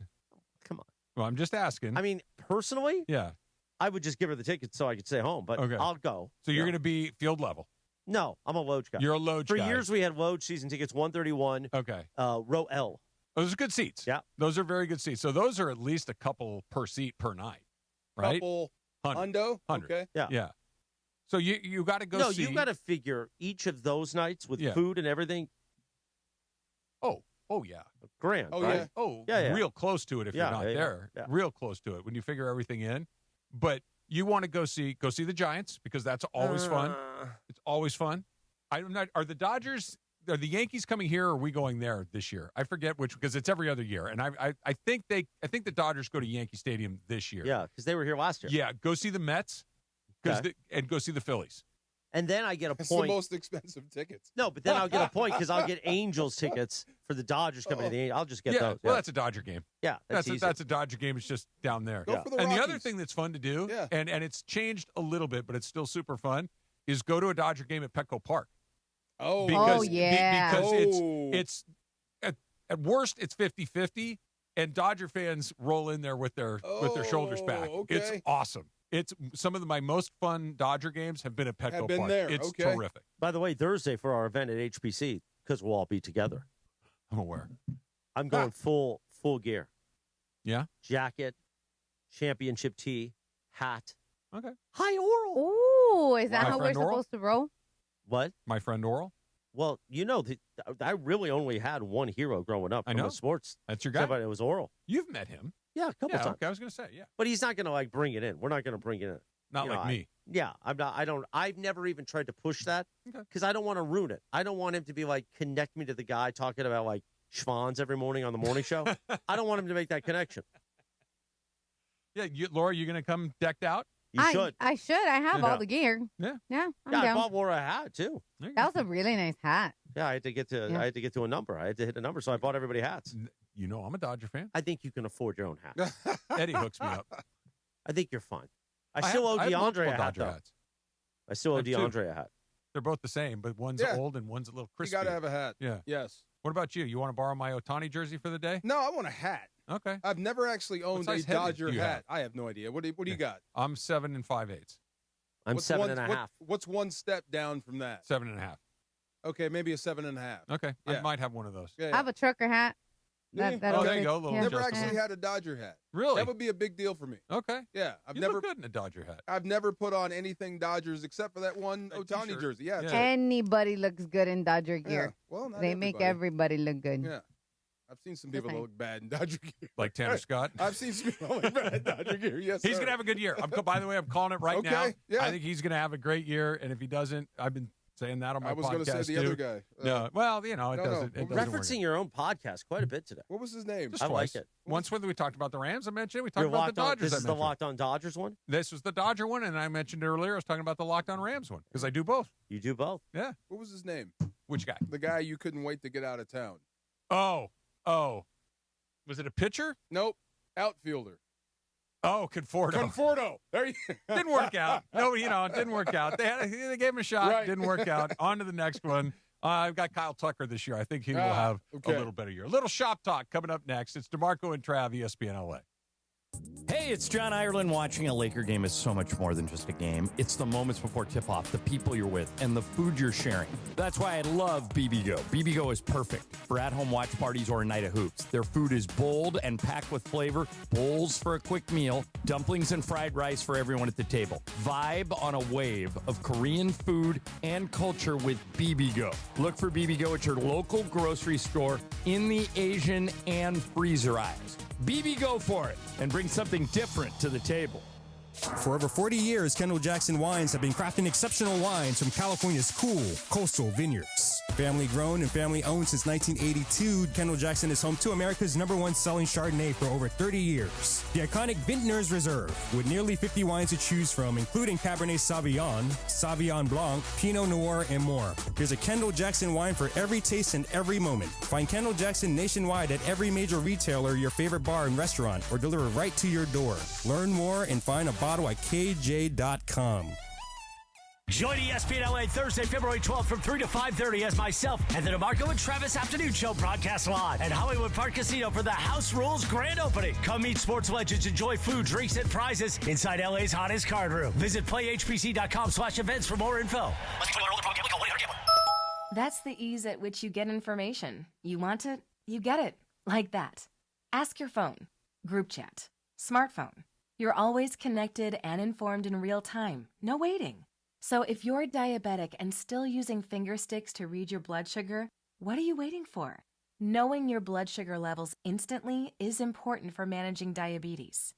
Come on. Well, I'm just asking. I mean, personally, yeah, I would just give her the tickets so I could stay home, but Okay. I'll go. So you're going to be field level? No, I'm a Loge guy. You're a Loge For guy. years, we had Loge season tickets, 131, Okay. row L. Those are good seats. Yeah. Those are very good seats. So those are at least a couple per seat per night, right? Couple. 100. Hundo. 100. Okay. Yeah. Yeah. So you got to go see. No, you got to figure each of those nights with Yeah. food and everything, Oh, yeah. grand, Oh, right? yeah. Oh, Yeah. real close to it if Yeah, you're not yeah, there. yeah. Real close to it when you figure everything in. But you want to go see the Giants because that's always fun. It's always fun. I'm not. Are the Dodgers are the Yankees coming here, or are we going there this year? I forget which, because it's every other year. And I think the Dodgers go to Yankee Stadium this year. Yeah, because they were here last year. Yeah, go see the Mets, and go see the Phillies. And then I get a It's point. the most expensive tickets. No, but then I'll get a point because I'll get Angels tickets for the Dodgers coming to the Angels. I'll just get those. Well, that's a Dodger game. Yeah, that's easy. That's a Dodger game. It's just down there. Go for the and the other Rockies. thing that's fun to do, and it's changed a little bit, but it's still super fun, is go to a Dodger game at Petco Park. Oh, because because it's at worst it's 50-50, and Dodger fans roll in there with their shoulders back. okay. It's awesome. It's some of my most fun Dodger games have been at Petco Park. there. It's Okay. terrific. By the way, Thursday for our event at HBC, because we'll all be together. I'm aware. I'm going full gear. Yeah? Jacket, championship tee, hat. Okay. High oral. Ooh, is that My how we're friend Oral? supposed to roll? What? My friend Oral? Well, I really only had one hero growing up I from know. the sports. That's your guy. But it was Oral. You've met him. Yeah, a couple times. Okay, I was going to say, yeah. But he's not going to bring it in. We're not going to bring it in. Not like me. I'm not. I've never even tried to push that Okay. because I don't want to ruin it. I don't want him to be connect me to the guy talking about schwans every morning on the morning show. I don't want him to make that connection. Yeah, Laura, you going to come decked out? You should. I should. I have all the gear. Yeah. Yeah, I'm I down. bought Laura a hat too. That was a really nice hat. Yeah, I had to get to. Yeah. I had to get to a number. I had to hit a number, so I bought everybody hats. You know, I'm a Dodger fan. I think you can afford your own hat. Eddie hooks me up. I think you're fine. I still owe I have DeAndre multiple a hat Dodger though. hats. I still owe I have two. DeAndre a hat. They're both the same, but one's Yeah. old and one's a little You crispy. got to have a hat. Yeah. Yes. What about you? You want to borrow my Ohtani jersey for the day? No, I want a hat. Okay. I've never actually owned size a head Dodger do you hat. have? I have no idea. What do you got? I'm 7 5/8. I'm What's 7.5. What's one step down from that? 7.5. Okay, maybe a 7.5. Okay. Yeah. I might have one of those. Yeah, I have a trucker hat. Yeah. That'll there you fit. go, a little Yeah. Never adjustable. actually had a Dodger hat. Really? That would be a big deal for me. Okay. Yeah, I've You never look good in a Dodger hat. I've never put on anything Dodgers except for that one That Ohtani t-shirt. jersey. Yeah, it's Yeah. Anybody looks good in Dodger Yeah. gear. Well, not They make everybody look good. Yeah. I've seen some Just people that saying. look bad in Dodger gear. Like Tanner Scott. I've seen some people look bad in Dodger gear. Yes, He's sir. going to have a good year. By the way, I'm calling it right now. Okay, yeah. I think he's going to have a great year. And if he doesn't, I've been saying that on my I was podcast going to say the too. other guy. No, well, it no, doesn't. It no. doesn't work. Referencing your own podcast quite a bit today. What was his name? Just I twice. like it. Once when we talked about the Rams, I mentioned. We talked You're about the locked on. Dodgers. This I is the mentioned. Locked On Dodgers one. This was the Dodger one, and I mentioned earlier I was talking about the Locked On Rams one because I do both. You do both. Yeah. What was his name? Which guy? The guy you couldn't wait to get out of town. Oh. Was it a pitcher? Nope. Outfielder. Oh, Conforto. Conforto. There you Didn't work out. No, it didn't work out. They gave him a shot. Right. Didn't work out. On to the next one. I've got Kyle Tucker this year. I think he will have okay. a little better year. A little shop talk coming up next. It's DeMarco and Trav, ESPN LA. Hey, it's John Ireland. Watching a Laker game is so much more than just a game. It's the moments before tip-off, the people you're with, and the food you're sharing. That's why I love BBGO. BBGO is perfect for at-home watch parties or a night of hoops. Their food is bold and packed with flavor, bowls for a quick meal, dumplings and fried rice for everyone at the table. Vibe on a wave of Korean food and culture with BBGO. Look for BBGO at your local grocery store in the Asian and freezer aisles. BB go for it and bring something different to the table. For over 40 years, Kendall Jackson Wines have been crafting exceptional wines from California's cool coastal vineyards. Family grown and family owned since 1982, Kendall Jackson is home to America's #1 selling Chardonnay for over 30 years. The iconic Vintners Reserve, with nearly 50 wines to choose from, including Cabernet Sauvignon, Sauvignon Blanc, Pinot Noir, and more. There's a Kendall Jackson wine for every taste and every moment. Find Kendall Jackson nationwide at every major retailer, your favorite bar and restaurant, or deliver right to your door. Learn more and find a bottle at KJ.com. Join ESPN LA Thursday, February 12th from 3 to 5:30 as myself and the DeMarco and Travis Afternoon Show broadcast live at Hollywood Park Casino for the House Rules grand opening. Come meet sports legends, enjoy food, drinks, and prizes inside LA's hottest card room. Visit playhbc.com/events for more info. That's the ease at which you get information. You want it, you get it. Like that. Ask your phone. Group chat. Smartphone. You're always connected and informed in real time. No waiting. So if you're diabetic and still using finger sticks to read your blood sugar, what are you waiting for? Knowing your blood sugar levels instantly is important for managing diabetes.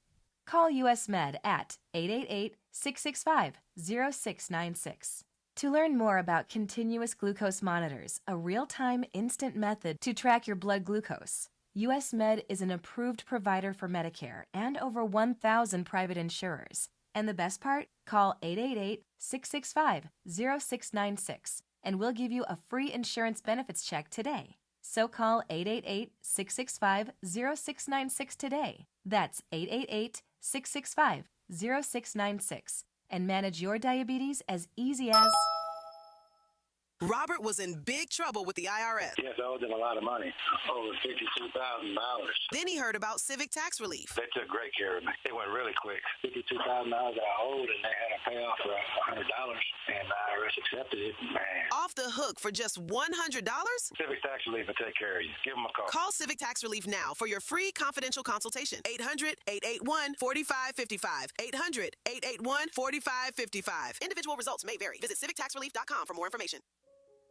Call US Med at 888-665-0696. To learn more about continuous glucose monitors, a real-time instant method to track your blood glucose, US Med is an approved provider for Medicare and over 1,000 private insurers. And the best part? Call 888-665-0696 and we'll give you a free insurance benefits check today. So call 888-665-0696 today. That's 888-665-0696 and manage your diabetes as easy as... Robert was in big trouble with the IRS. Yes, I owed them a lot of money, over $52,000. Then he heard about civic tax relief. They took great care of me. It went really quick. $52,000 that I owed, and they had a payoff for $100, and the IRS accepted it. Man. Off the hook for just $100? Civic tax relief will take care of you. Give them a call. Call Civic Tax Relief now for your free confidential consultation. 800-881-4555. 800-881-4555. Individual results may vary. Visit civictaxrelief.com for more information.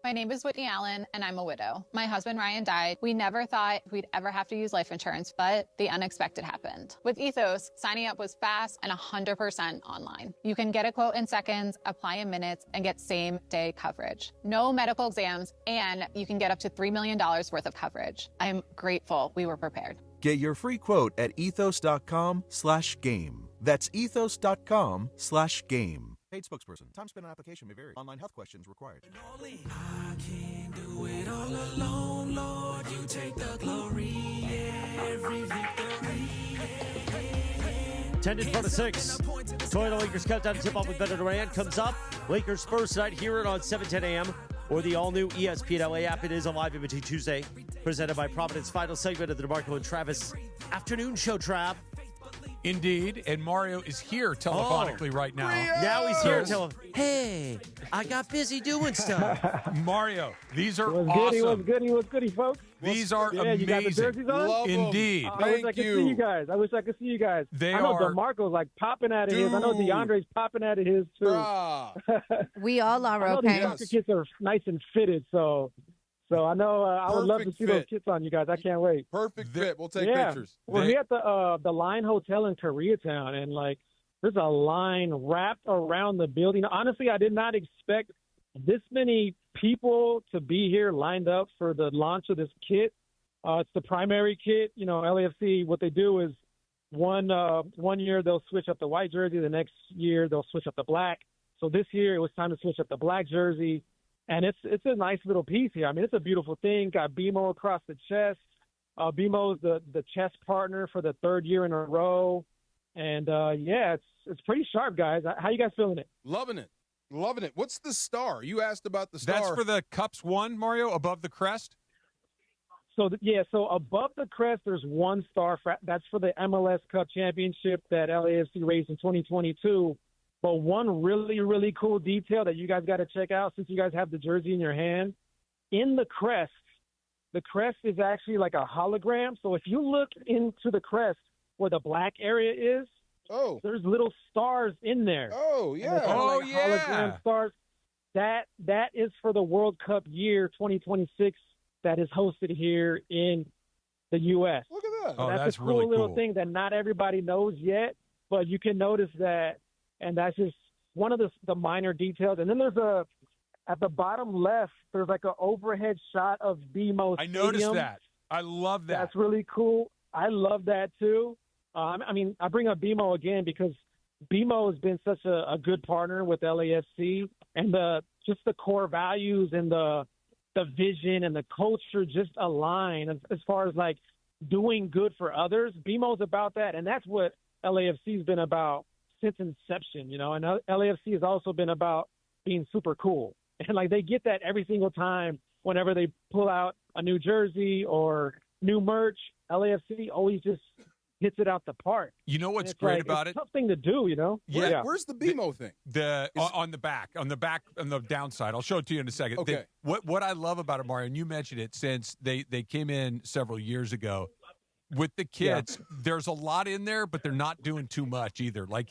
My name is Whitney Allen, and I'm a widow. My husband, Ryan, died. We never thought we'd ever have to use life insurance, but the unexpected happened. With Ethos, signing up was fast and 100% online. You can get a quote in seconds, apply in minutes, and get same-day coverage. No medical exams, and you can get up to $3 million worth of coverage. I'm grateful we were prepared. Get your free quote at ethos.com/game. That's ethos.com/game. Paid spokesperson. Time spent on application may vary. Online health questions required. I can't do it all alone, Lord. You take the glory, every victory. 10 in front of 6. Toyota Lakers countdown to tip-off with Better Durant comes up. Lakers Spurs tonight. Hear it on 7:10 a.m. or the all-new ESPN LA app. It is a live Imaging Tuesday presented by Providence. Final segment of the DeMarco and Travis afternoon show, Trav. Indeed, and Mario is here telephonically right now. Now he's here to hey, I got busy doing stuff. Mario, these are awesome. He was goody, folks. These are amazing. You got the jerseys on? Indeed. I wish I could see you guys. I know DeMarco's like popping out of his. I know DeAndre's popping out of his too. We all are, okay? I know the kits are nice and fitted, so I know I would love to see those kits on you guys. I can't wait. Perfect fit. We'll take pictures. We're here at the Line Hotel in Koreatown, and like there's a line wrapped around the building. Honestly, I did not expect this many people to be here lined up for the launch of this kit. It's the primary kit. You know, LAFC, what they do is one year they'll switch up the white jersey. The next year they'll switch up the black. So this year it was time to switch up the black jersey. And it's a nice little piece here. I mean, it's a beautiful thing. Got BMO across the chest. BMO's the chess partner for the third year in a row. And, it's pretty sharp, guys. How you guys feeling it? Loving it. What's the star? You asked about the star. That's for the Cups won, Mario, above the crest? So above the crest, there's one star. That's for the MLS Cup Championship that LAFC raised in 2022. But one really, really cool detail that you guys got to check out since you guys have the jersey in your hand, in the crest is actually like a hologram. So if you look into the crest where the black area is, there's little stars in there. Oh, yeah. Hologram stars. That is for the World Cup year 2026 that is hosted here in the U.S. Look at that. So that's a cool really little cool thing that not everybody knows yet, but you can notice that. And that's just one of the minor details. And then there's at the bottom left, there's like an overhead shot of BMO Stadium. I noticed that. I love that. That's really cool. I love that too. I mean, I bring up BMO again because BMO has been such a good partner with LAFC, and just the core values and the vision and the culture just align as far as like doing good for others. BMO's about that, and that's what LAFC's been about since inception, you know, and LAFC has also been about being super cool. And like they get that every single time whenever they pull out a new jersey or new merch, LAFC always just hits it out the park. You know what's great about it? It's something to do, you know? Yeah. Where's the BMO thing? On the back, on the downside. I'll show it to you in a second. Okay. What I love about it, Mario, and you mentioned it since they came in several years ago, with the kids, there's a lot in there, but they're not doing too much either. Like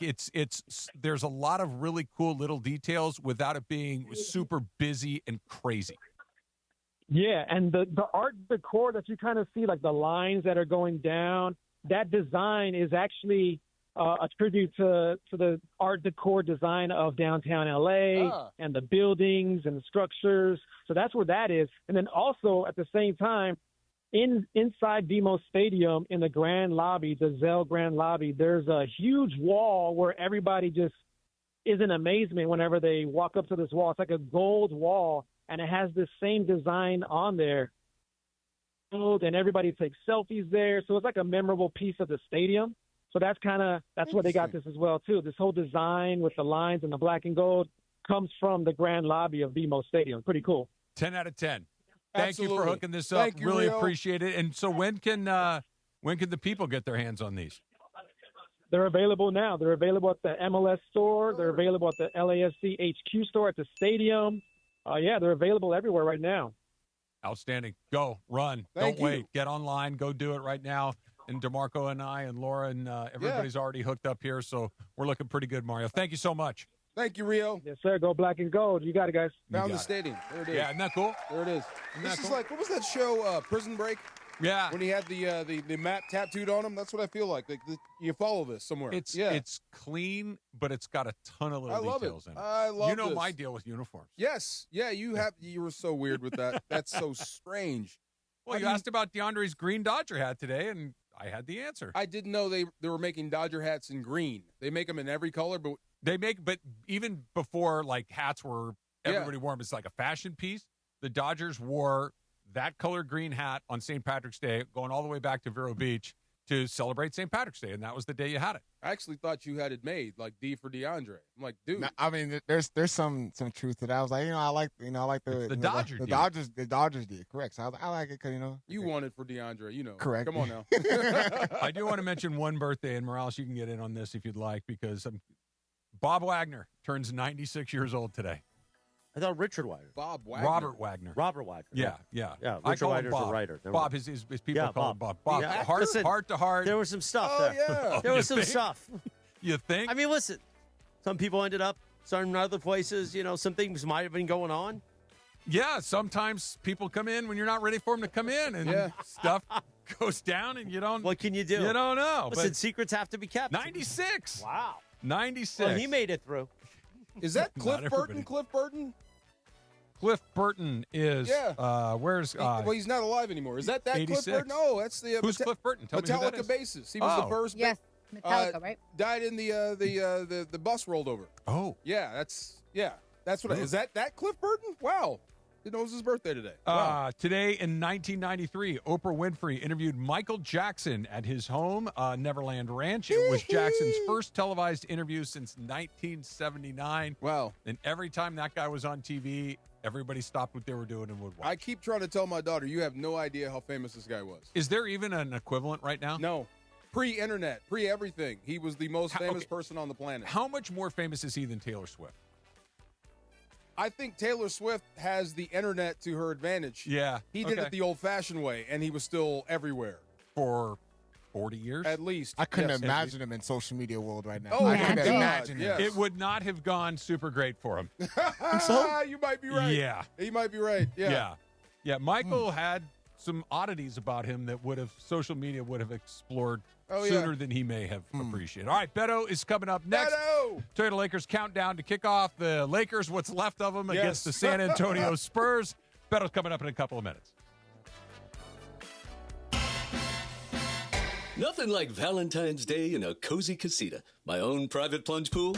there's a lot of really cool little details without it being super busy and crazy. Yeah, and the art decor that you kind of see, like the lines that are going down, that design is actually a tribute to the art decor design of downtown LA and the buildings and the structures. So that's where that is. And then also at the same time, inside BMO Stadium in the grand lobby, the Zell Grand Lobby, there's a huge wall where everybody just is in amazement whenever they walk up to this wall. It's like a gold wall, and it has this same design on there. And everybody takes selfies there. So it's like a memorable piece of the stadium. So that's where they got this as well, too. This whole design with the lines and the black and gold comes from the grand lobby of BMO Stadium. Pretty cool. 10 out of 10. Thank you for Absolutely. hooking this up. Thank you, really Rio. appreciate it. And so when can the people get their hands on these? They're available now. They're available at the MLS store. They're available at the LAFC HQ store at the stadium. They're available everywhere right now. Outstanding. Go, run. Thank Don't wait. you. Get online. Go do it right now. And DeMarco and I and Laura and everybody's already hooked up here, so we're looking pretty good, Mario. Thank you so much. Thank you, Rio. Yes, sir. Go black and gold. You got it, guys. Found the stadium. There it is. Yeah, isn't that cool? There it is. Isn't This that is cool? like, what was that show, Prison Break? Yeah. When he had the map tattooed on him? That's what I feel like. You follow this somewhere. It's clean, but it's got a ton of I little love details it. in it. I love You know this. my deal with uniforms. Yes. Yeah, you were so weird with that. That's so strange. Well, you asked about DeAndre's green Dodger hat today, and I had the answer. I didn't know they were making Dodger hats in green. They make them in every color, but But even before like hats were everybody wore them, it's like a fashion piece. The Dodgers wore that color green hat on St. Patrick's Day, going all the way back to Vero Beach to celebrate St. Patrick's Day, and that was the day you had it. I actually thought you had it made like D for DeAndre. I'm like, dude. No, I mean, there's some truth to that. I was like, I like the Dodger the deal. Dodgers did correct. So I like it because You want it for DeAndre, Correct. Come on now. I do want to mention one birthday, and Morales, you can get in on this if you'd like, because Bob Wagner turns 96 years old today. I thought Richard Wagner. Bob Wagner. Robert Wagner. Robert Wagner. Yeah. Yeah, I Richard call him Wagner's Bob. a writer. Never Bob, mind. his people Yeah, call him Bob. Bob. Bob, Yeah. heart, Listen, heart to heart. There was some stuff Oh, there. yeah. There was You some think? stuff. You think? I mean, listen, some people ended up starting other places. Some things might have been going on. Yeah, sometimes people come in when you're not ready for them to come in, and stuff goes down, and you don't. What can you do? You don't know. Listen, But secrets have to be kept. 96. Wow. 96. Well, he made it through. Is that Not Cliff everybody. Burton? Cliff Burton? Cliff Burton is. Yeah. Where's? Well, he's not alive anymore. Is that 86. Cliff Burton? No, that's the Who's Cliff Burton? Tell me who that Metallica is. bassist. He was the first. Yes, Metallica, right? Died in the bus rolled over. Oh. Yeah, that's what. Is that Cliff Burton? Wow. Didn't know it was his birthday today. Wow. Today in 1993, Oprah Winfrey interviewed Michael Jackson at his home, Neverland Ranch. It was Jackson's first televised interview since 1979. Wow. And every time that guy was on TV, everybody stopped what they were doing and would watch. I keep trying to tell my daughter, you have no idea how famous this guy was. Is there even an equivalent right now? No. Pre-internet, pre-everything. He was the most famous person on the planet. How much more famous is he than Taylor Swift? I think Taylor Swift has the internet to her advantage. Yeah. He did it the old-fashioned way, and he was still everywhere. For 40 years? At least. I couldn't Yes. imagine him in social media world right now. Oh, I my couldn't God, imagine yes. him. It would not have gone super great for him. You might be right. Yeah. You might be right. Yeah. Yeah. Michael had some oddities about him that social media would have explored sooner than he may have appreciated. All right, Beto is coming up next. Beto! Toyota Lakers countdown to kick off the Lakers, what's left of them, against the San Antonio Spurs. Beto's coming up in a couple of minutes. Nothing like Valentine's Day in a cozy casita. My own private plunge pool,